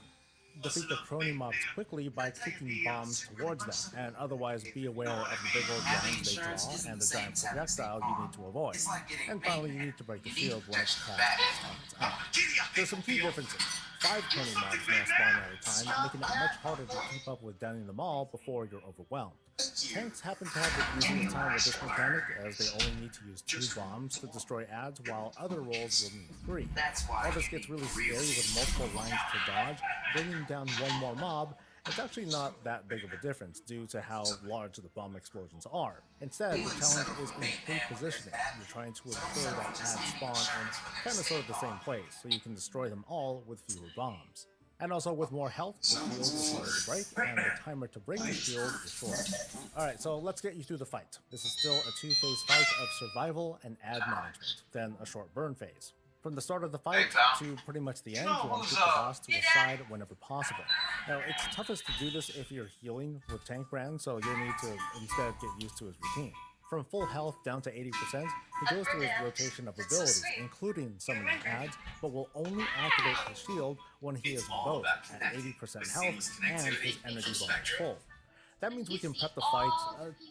Defeat the crony mobs quickly by kicking bombs towards them, and otherwise be aware of the big old lines they draw and the giant projectile you need to avoid. And finally, you need to break the shield when it's cast on its own. There's some key differences. 5 cloning mobs now spawn at a time, making it much harder to keep up with downing them all before you're overwhelmed. Tanks happen to have the easiest time with this mechanic, as they only need to use 2 bombs to destroy adds, while other roles will need 3. While this gets really scary with multiple lines to dodge, bringing down one more mob, it's actually not that big of a difference due to how large the bomb explosions are. Instead, the challenge is in pre-positioning. You're trying to ensure that adds spawn in kind of sort of the same place, so you can destroy them all with fewer bombs. And also with more health, the shield is harder to break, and the timer to break the shield is shorter. Alright, so let's get you through the fight. This is still a 2-phase fight of survival and ad management, then a short burn phase. From the start of the fight to pretty much the end, you want to keep the boss to your side whenever possible. Now, it's toughest to do this if you're healing with Tank Brand, so you'll need to instead get used to his routine. From full health down to 80%, he goes through his rotation of abilities, including summoning adds, but will only activate his shield when he is both at 80% health and his energy bar is full. That means we can prep the fight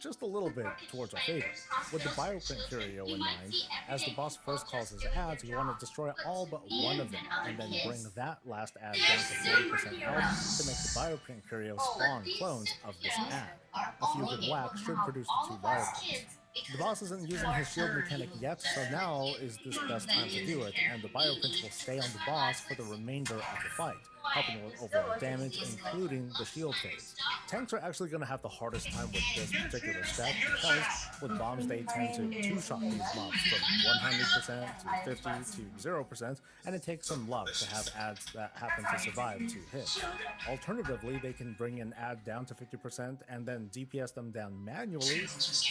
just a little bit towards our favor. With the Bioprint Curio in mind, as the boss first calls his adds, you want to destroy all but one of them, and then bring that last add down to 40% health to make the Bioprint Curio spawn clones of this add. A few good whacks should produce the 2 Bioprints. The boss isn't using his shield mechanic yet, so now is this best time to do it, and the Bioprints will stay on the boss for the remainder of the fight, helping with overall damage, including the shield phase. Tanks are actually going to have the hardest time with this particular step because with bombs they tend to 2-shot these mobs from 100% to 50 to 0%, and it takes some luck to have adds that happen to survive 2 hits. Alternatively, they can bring an add down to 50% and then DPS them down manually,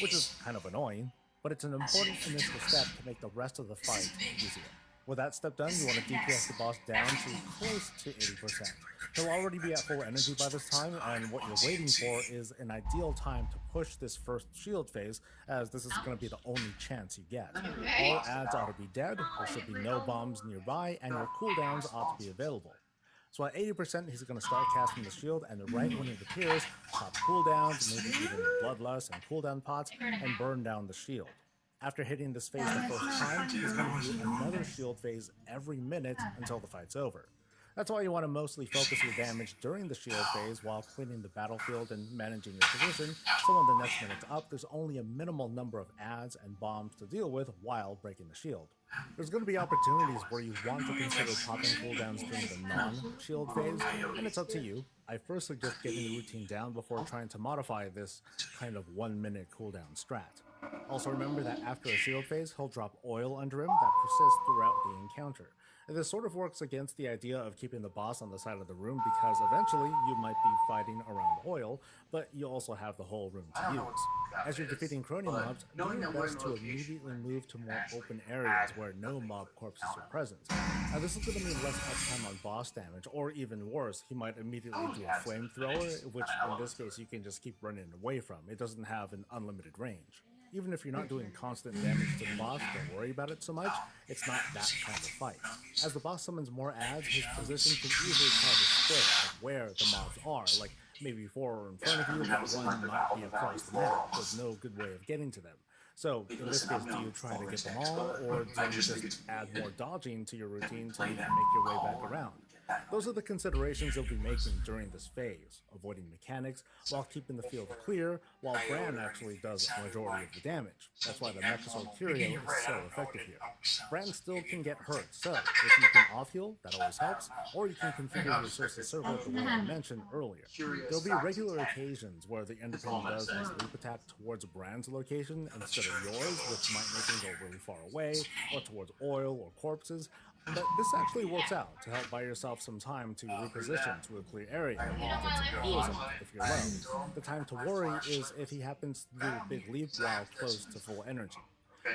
which is kind of annoying, but it's an important initial step to make the rest of the fight easier. With that step done, you want to DPS the boss down to close to 80%. He'll already be at full energy by this time, and what you're waiting for is an ideal time to push this first shield phase, as this is going to be the only chance you get. All adds ought to be dead, there should be no bombs nearby, and your cooldowns ought to be available. So at 80%, he's going to start casting the shield, and right when it appears, pop cooldowns, maybe even bloodlust and cooldown pots, and burn down the shield. After hitting this phase the first time, he's going to do another shield phase every minute until the fight's over. That's why you want to mostly focus your damage during the shield phase while cleaning the battlefield and managing your position, so when the next minute's up, there's only a minimal number of adds and bombs to deal with while breaking the shield. There's going to be opportunities where you want to consider popping cooldowns during the non-shield phase, and it's up to you. I first suggest getting the routine down before trying to modify this kind of 1-minute cooldown strat. Also remember that after a shield phase, he'll drop oil under him that persists throughout the encounter. And this sort of works against the idea of keeping the boss on the side of the room because eventually you might be fighting around oil, but you also have the whole room to use. As you're defeating crony mobs, do your best to immediately move to more open areas where no mob corpses are present. Now this is going to mean less uptime on boss damage, or even worse, he might immediately do a flamethrower, which in this case you can just keep running away from. It doesn't have an unlimited range. Even if you're not doing constant damage to the boss, don't worry about it so much, it's not that kind of fight. As the boss summons more adds, his position can easily cause a split of where the mobs are, like maybe 4 are in front of you, but 1 might be across the map. There's no good way of getting to them. So, in this case, do you try to get them all, or do you just add more dodging to your routine to make your way back around? Those are the considerations you'll be making during this phase, avoiding mechanics while keeping the field clear, while Bran actually does a majority of the damage. That's why the Mechasol Curio is so effective here. Bran still can get hurt, so if you can off-heal, that always helps, or you can configure your Cersei Circle the way I mentioned earlier. There'll be regular occasions where the Enderpearl does his leap attack towards Bran's location instead of yours, which might make him go really far away, or towards oil or corpses, but this actually works out to help buy yourself some time to reposition to a clear area and get some heals off if you're low. The time to worry is if he happens to do a big leap while close to full energy.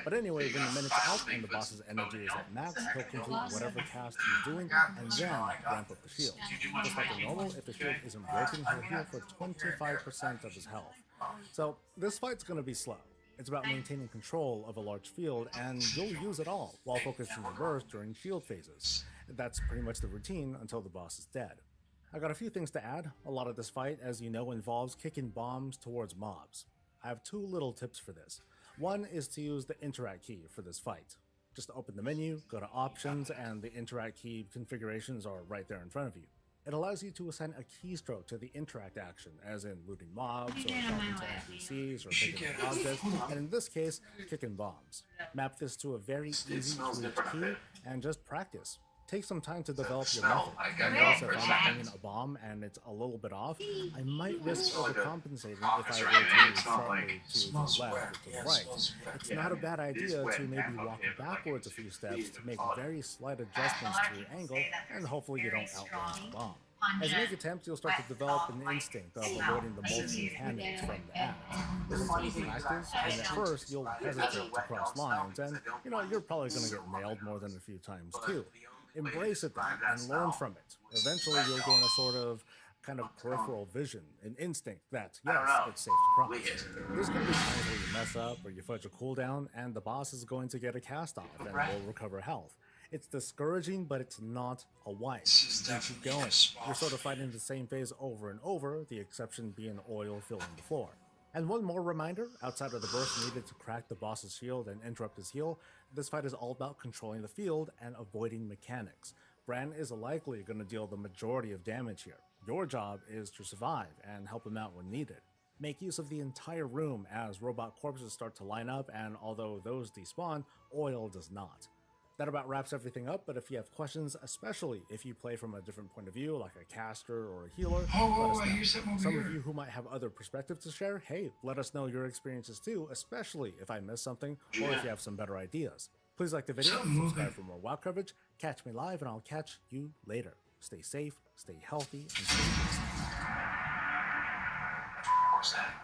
But anyway, when the minute's up and the boss's energy is at max, he'll complete whatever cast he's doing and then ramp up the shield. Just like a normal, if the shield isn't broken, he'll heal for 25% of his health. So this fight's gonna be slow. It's about maintaining control of a large field, and you'll use it all while focusing your burst during shield phases. That's pretty much the routine until the boss is dead. I got a few things to add. A lot of this fight, as you know, involves kicking bombs towards mobs. I have 2 little tips for this. One is to use the interact key for this fight. Just open the menu, go to options, and the interact key configurations are right there in front of you. It allows you to assign a keystroke to the interact action, as in looting mobs, or talking to NPCs, or picking up objects, and in this case, kicking bombs. Map this to a very easy to reach key, and just practice. Take some time to develop your method. And notice if I'm aiming a bomb and it's a little bit off, I might risk overcompensating if I rotate sharply to the left or to the right. It's not a bad idea to maybe walk backwards a few steps to make very slight adjustments to your angle, and hopefully you don't outrange the bomb. As you make attempts, you'll start to develop an instinct of avoiding the multiple cannons from the ads. This is practice, and at first you'll hesitate to cross lines, and you're probably going to get nailed more than a few times too. Embrace it then, and learn from it. Eventually you'll gain a sort of kind of peripheral vision, an instinct that, yes, it's safe to cross. There's going to be times where you mess up or you fudge a cooldown, and the boss is going to get a cast off and will recover health. It's discouraging, but it's not a wipe. You keep going. You're sort of fighting the same phase over and over, the exception being oil filling the floor. And one more reminder, outside of the burst needed to crack the boss's shield and interrupt his heal, this fight is all about controlling the field and avoiding mechanics. Bran is likely going to deal the majority of damage here. Your job is to survive and help him out when needed. Make use of the entire room as robot corpses start to line up, and although those despawn, oil does not. That about wraps everything up, but if you have questions, especially if you play from a different point of view, like a caster or a healer, let us know. Some of you who might have other perspectives to share, hey, let us know your experiences too, especially if I missed something or if you have some better ideas. Please like the video, subscribe for more WoW coverage, catch me live, and I'll catch you later. Stay safe, stay healthy, and stay peaceful. What was that?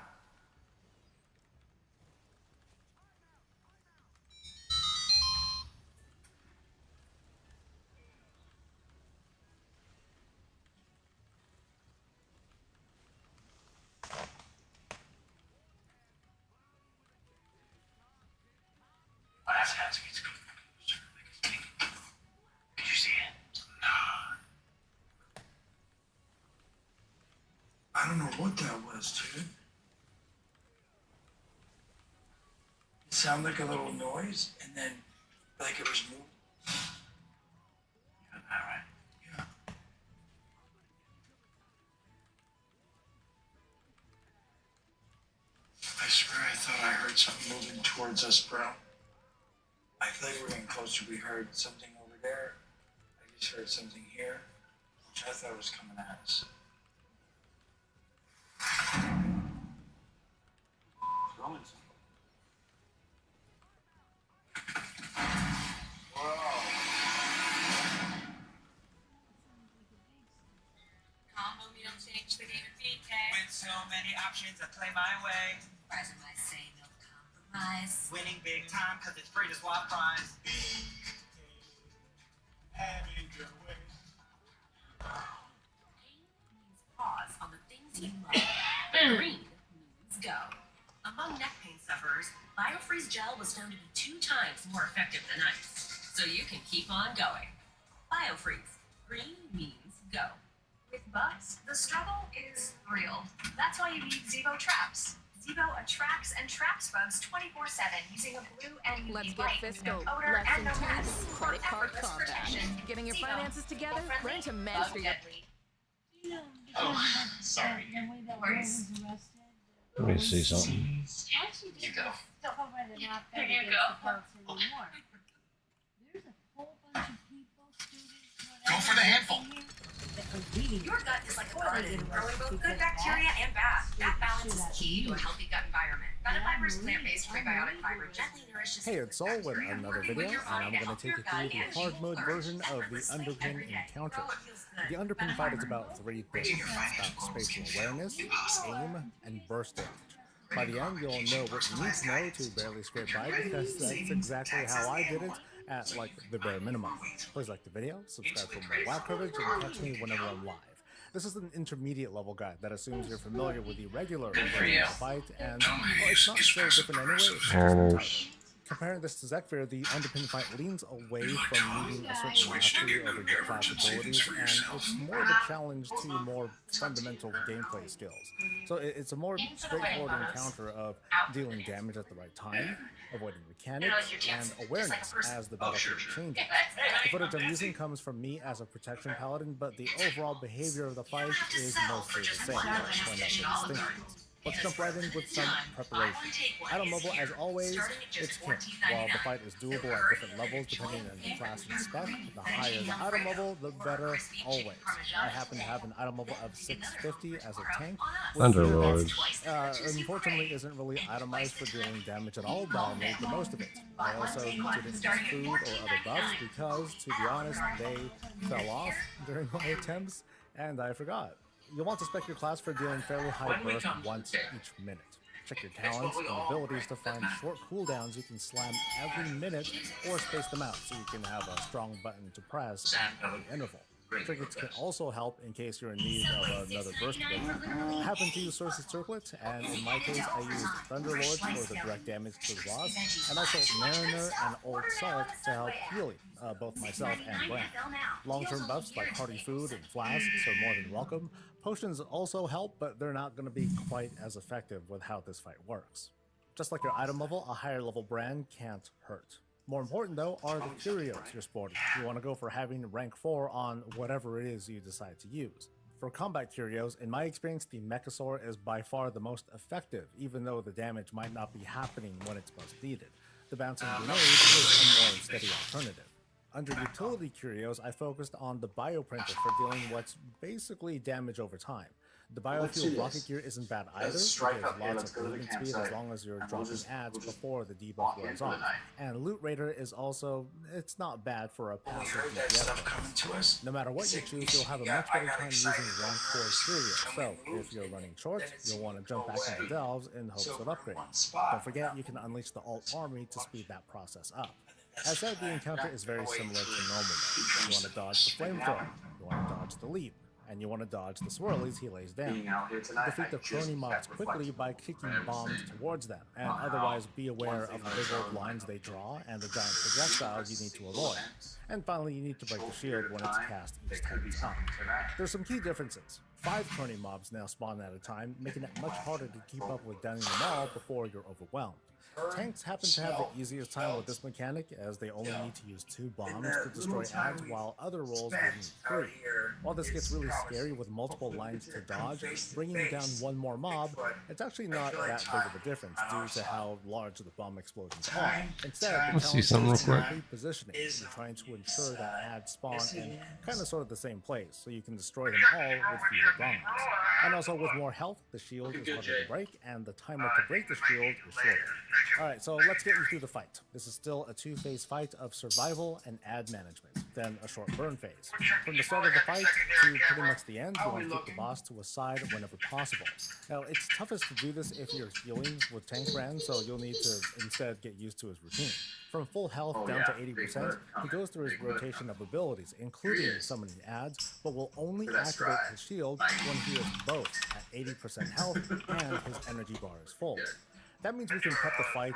Did you see it? Nah. I don't know what that was, dude. It sounded like a little noise, and then like it was moving. You got that right? Yeah. I swear I thought I heard something moving towards us, bro. I feel like we're getting closer. We heard something over there. I just heard something here, which I thought was coming at us. Throwing some. Combo meal change the game of PK. With so many options, I play my way. Fries in my say no compromise. Winning big time, cause it's free to swap prize. Having your way. Means pause on the things you love. Green means go. Among neck pain sufferers, BioFreeze gel was found to be 2 times more effective than ice, so you can keep on going. BioFreeze. Green means go. With bugs, the struggle is real. That's why you need Zevo traps. Zevo attracts and traps bugs 24/7 using a blue and Let's UV get light. fiscal. No odor and no Lesson 2, pests. credit card Effortless combat. protection. Getting your Zevo. finances together, Eco-friendly, ready to master your... bug-deadly. Oh, sorry. No worries. Let me see something. You go. There you go. Go for the handful. Your gut is like a garden, growing both good bacteria and bad. That balance is key to a healthy gut environment. Benefiber's plant-based prebiotic fiber gently nourishes. Hey, it's all with another video, and I'm going to take you through the hard mode version of the Underpin Encounter. The Underpin fight is about 3 things. It's about spatial awareness, aim, and burst damage. By the end, you'll know what you need to know to barely scrape by, because that's exactly how I did it at like the bare minimum. Please like the video, subscribe for more WoW coverage, and catch me whenever I'm live. This is an intermediate level guide that assumes you're familiar with the regular fight, and well, it's not so different anyway. It's just the title. Comparing this to Zekfir, the Underpin fight leans away from needing a certain mastery over your class abilities, and it's more of a challenge to more fundamental gameplay skills. So it's a more straightforward encounter of dealing damage at the right time, avoiding mechanics, and awareness as the battlefield changes. The footage I'm using comes from me as a protection paladin, but the overall behavior of the fight is mostly the same. Let's jump right in with some preparation. Item level, as always, it's king. While the fight is doable at different levels depending on the class and spec, the higher the item level, the better always. I happen to have an item level of 650 as a tank, which Thunderlord. Unfortunately isn't really itemized for dealing damage at all, but I made the most of it. I also didn't use food or other buffs because, to be honest, they fell off during my attempts, and I forgot. You'll want to spec your class for dealing fairly high burst once each minute. Check your talents and abilities to find short cooldowns you can slam every minute or space them out so you can have a strong button to press at every interval. Trinkets can also help in case you're in need of another burst ability. I happen to use Source's Circlet, and in my case I used Thunderlords for the direct damage to the boss, and also Mariner and Old Salt to help healing, both myself and Bran. Long-term buffs like Hearty Food and Flasks are more than welcome. Potions also help, but they're not going to be quite as effective with how this fight works. Just like your item level, a higher level brand can't hurt. More important though are the curios you're sporting. You want to go for having rank 4 on whatever it is you decide to use. For combat curios, in my experience, the Mechasaur is by far the most effective, even though the damage might not be happening when it's most needed. The bouncing grenade is a more steady alternative. Under utility curios, I focused on the bioprinter for dealing what's basically damage over time. The biofuel rocket gear isn't bad either, because lots of movement speed as long as you're dropping ads before the debuff wears off. And Loot Raider is also, it's not bad for a passive DPS. No matter what you choose, you'll have a much better time using rank 4 curio. So, if you're running short, you'll want to jump back into Delves in hopes of upgrading. Don't forget, you can unleash the alt army to speed that process up. As said, the encounter is very similar to normal mode. You want to dodge the flamethrower, you want to dodge the leap, and you want to dodge the swirlies he lays down. Defeat the crony mobs quickly by kicking bombs towards them, and otherwise be aware of the big old lines they draw and the giant projectiles you need to avoid. And finally, you need to break the shield when it's cast each time it's up. There's some key differences. 5 crony mobs now spawn at a time, making it much harder to keep up with downing them all before you're overwhelmed. Tanks happen to have the easiest time with this mechanic, as they only need to use 2 bombs to destroy ads, while other roles will need 3. While this gets really scary with multiple lines to dodge, bringing down one more mob, it's actually not that big of a difference due to how large the bomb explosions are. Instead, the challenge is repositioning. You're trying to ensure that ads spawn in kind of sort of the same place, so you can destroy them all with fewer bombs. And also with more health, the shield is harder to break, and the timer to break the shield is shorter. Alright, so let's get you through the fight. This is still a 2-phase fight of survival and ad management, then a short burn phase. From the start of the fight to pretty much the end, you want to keep the boss to a side whenever possible. Now, it's toughest to do this if you're healing with tank Brand, so you'll need to instead get used to his routine. From full health down to 80%, he goes through his rotation of abilities, including summoning ads, but will only activate his shield when he is both at 80% health and his energy bar is full. That means we can cut the fight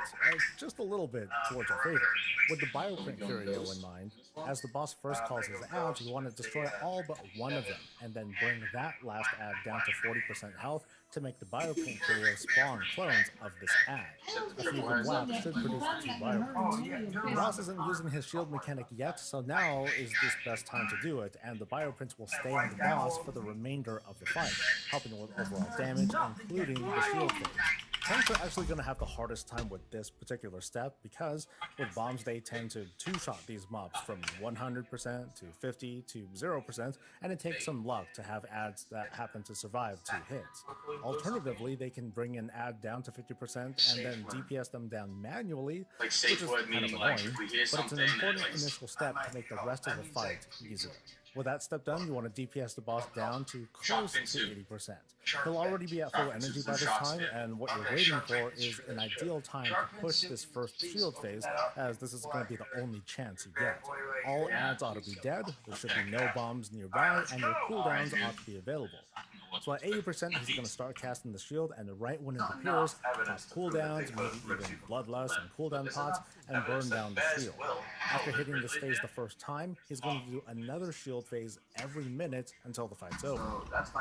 just a little bit towards our favor. With the bioprint curio in mind, as the boss first calls his ads, we want to destroy all but one of them, and then bring that last ad down to 40% health to make the bioprint curio spawn clones of this ad. A few good whaps should produce the 2 bioprints. The boss isn't using his shield mechanic yet, so now is this best time to do it, and the bioprints will stay on the boss for the remainder of the fight, helping with overall damage, including the shield phase. Tanks are actually going to have the hardest time with this particular step because with bombs they tend to 2-shot these mobs from 100% to 50 to 0%, and it takes some luck to have ads that happen to survive 2 hits. Alternatively, they can bring an ad down to 50% and then DPS them down manually, which is kind of annoying, but it's an important initial step to make the rest of the fight easier. With that step done, you want to DPS the boss down to close to 80%. He'll already be at full energy by this time, and what you're waiting for is an ideal time to push this first shield phase, as this is going to be the only chance you get. All ads ought to be dead, there should be no bombs nearby, and your cooldowns ought to be available. So at 80%, he's going to start casting the shield, and right when it appears, pop cooldowns, maybe even bloodlust and cooldown pots, and burn down the shield. After hitting this phase the first time, he's going to do another shield phase every minute until the fight's over.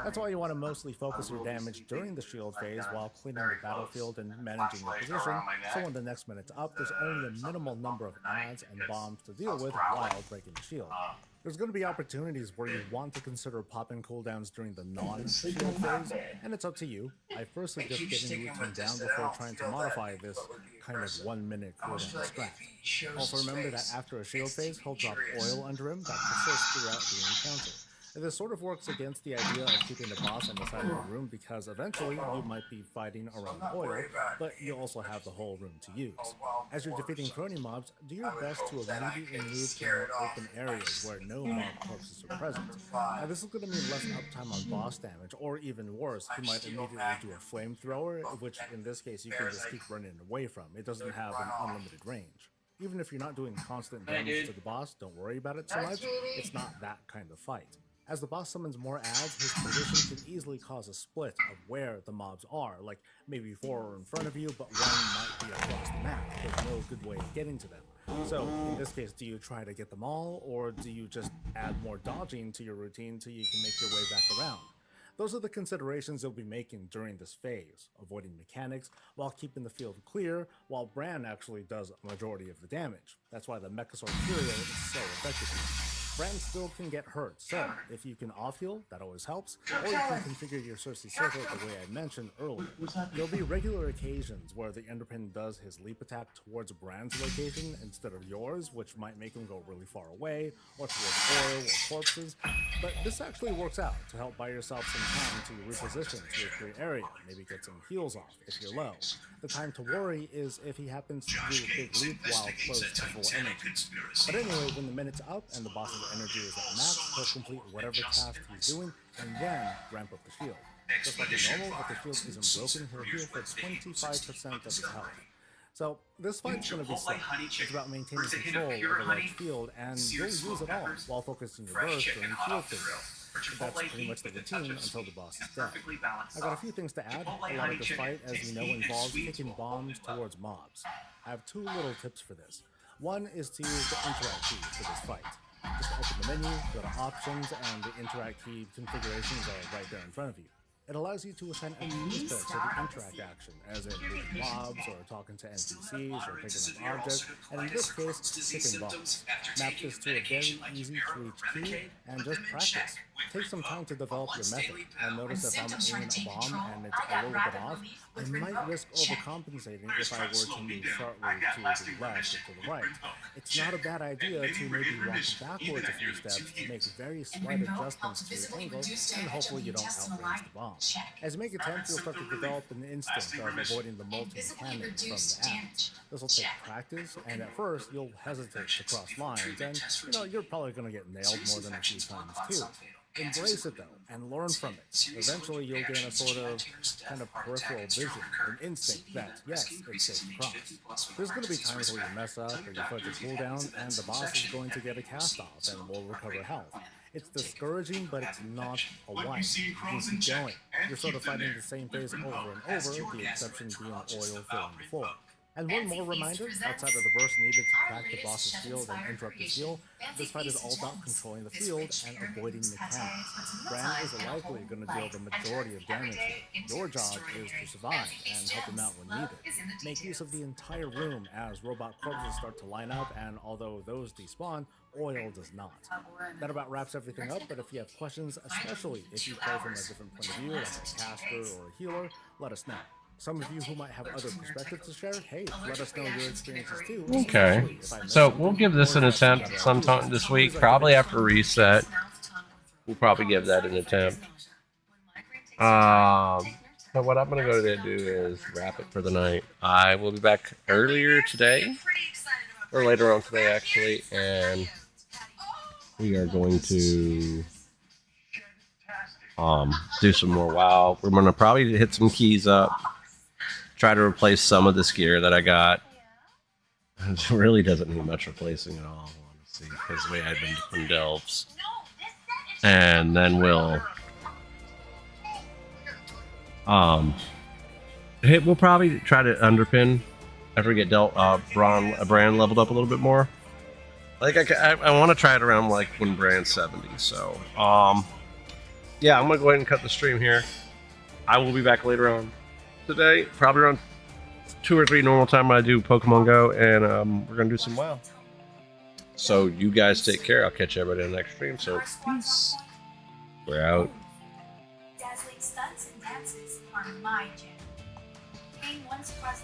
That's why you want to mostly focus your damage during the shield phase while cleaning the battlefield and managing your position, so when the next minute's up, there's only a minimal number of adds and bombs to deal with while breaking the shield. There's going to be opportunities where you want to consider popping cooldowns during the non-shield phase, and it's up to you. I first suggest getting the routine down before trying to modify this kind of 1 minute cooldown strat. Also remember that after a shield phase, he'll drop oil under him that persists throughout the encounter. This sort of works against the idea of keeping the boss on the side of the room because eventually you might be fighting around oil, but you also have the whole room to use. As you're defeating crony mobs, do your best to immediately move to more open areas where no mob corpses are present. Now this is going to mean less uptime on boss damage, or even worse, you might immediately do a flamethrower, which in this case you can just keep running away from. It doesn't have an unlimited range. Even if you're not doing constant damage to the boss, don't worry about it so much, it's not that kind of fight. As the boss summons more adds, his position can easily cause a split of where the mobs are, like maybe 4 are in front of you, but 1 might be across the map. There's no good way of getting to them. So, in this case, do you try to get them all, or do you just add more dodging to your routine till you can make your way back around? Those are the considerations you'll be making during this phase, avoiding mechanics while keeping the field clear, while Bran actually does a majority of the damage. That's why the Mechasaur Curio is so effective here. Bran still can get hurt, so if you can off-heal, that always helps, or you can configure your Cersei Circle the way I mentioned earlier. There'll be regular occasions where the Enderpin does his leap attack towards Bran's location instead of yours, which might make him go really far away, or towards oil or corpses, but this actually works out to help buy yourself some time to reposition to your clear area, maybe get some heals off if you're low. The time to worry is if he happens to do a big leap while close to full energy. But anyway, when the minute's up and the boss's energy is at max, he'll complete whatever task he's doing and then ramp up the shield. Just like normal, if the shield isn't broken, he'll heal for 25% of his health. So this fight's going to be slow. It's about maintaining control of a large field, and you'll use it all while focusing your burst during the shield phase. That's pretty much the routine until the boss is dead. I got a few things to add. A lot of this fight, as you know, involves kicking bombs towards mobs. I have 2 little tips for this. One is to use the interact key for this fight. Just open the menu, go to options, and the interact key configurations are right there in front of you. It allows you to assign a keys to the interact action, as in looting mobs, or talking to NPCs, or picking up objects, and in this case, kicking bombs. Map this to a very easy to reach key, and just practice. Take some time to develop your method, and notice if I'm aiming a bomb and it's a little bit off, I might risk overcompensating if I were to move sharply to the left or to the right. It's not a bad idea to maybe walk backwards a few steps to make very slight adjustments to your angle, and hopefully you don't outrange the bomb. As you make attempts, you'll start to develop an instinct of avoiding the multi-mechanic from the app. This will take practice, and at first you'll hesitate to cross lines, and you're probably going to get nailed more than a few times too. Embrace it though, and learn from it. Eventually you'll gain a sort of kind of peripheral vision, an instinct that, yes, it's safe to cross. There's going to be times where you mess up, or you fudge a cooldown, and the boss is going to get a cast off and will recover health. It's discouraging, but it's not a wipe. You keep going. You're sort of fighting the same phase over and over, the exception being oil filling the floor. And one more reminder, outside of the burst needed to crack the boss's field and interrupt his heal, this fight is all about controlling the field and avoiding mechanics. Bran is likely going to deal the majority of damage here. Your job is to survive and help him out when needed. Make use of the entire room as robot corpses start to line up, and although those despawn, oil does not. That about wraps everything up, but if you have questions, especially if you play from a different point of view, like a caster or a healer, let us know. Some of you who might have other perspectives to share, hey, let us know your experiences too. Okay, so we'll give this an attempt sometime this week, probably after reset. We'll probably give that an attempt. But what I'm going to go to do is wrap it for the night. I will be back earlier today, or later on today actually, and we are going to do some more WoW. We're going to probably hit some keys up. Try to replace some of this gear that I got. It really doesn't need much replacing at all, honestly, because the way I've been doing delves. And then we'll We'll probably try to underpin after we get brand leveled up a little bit more. Like I want to try it around like when brand's 70. So yeah, I'm gonna go ahead and cut the stream here. I will be back later on today, probably around 2 or 3 normal time when I do Pokemon Go, and we're gonna do some WoW. So you guys take care. I'll catch everybody in the next stream. So peace. We're out. Dazzling stunts and dances are my jam. Game once caused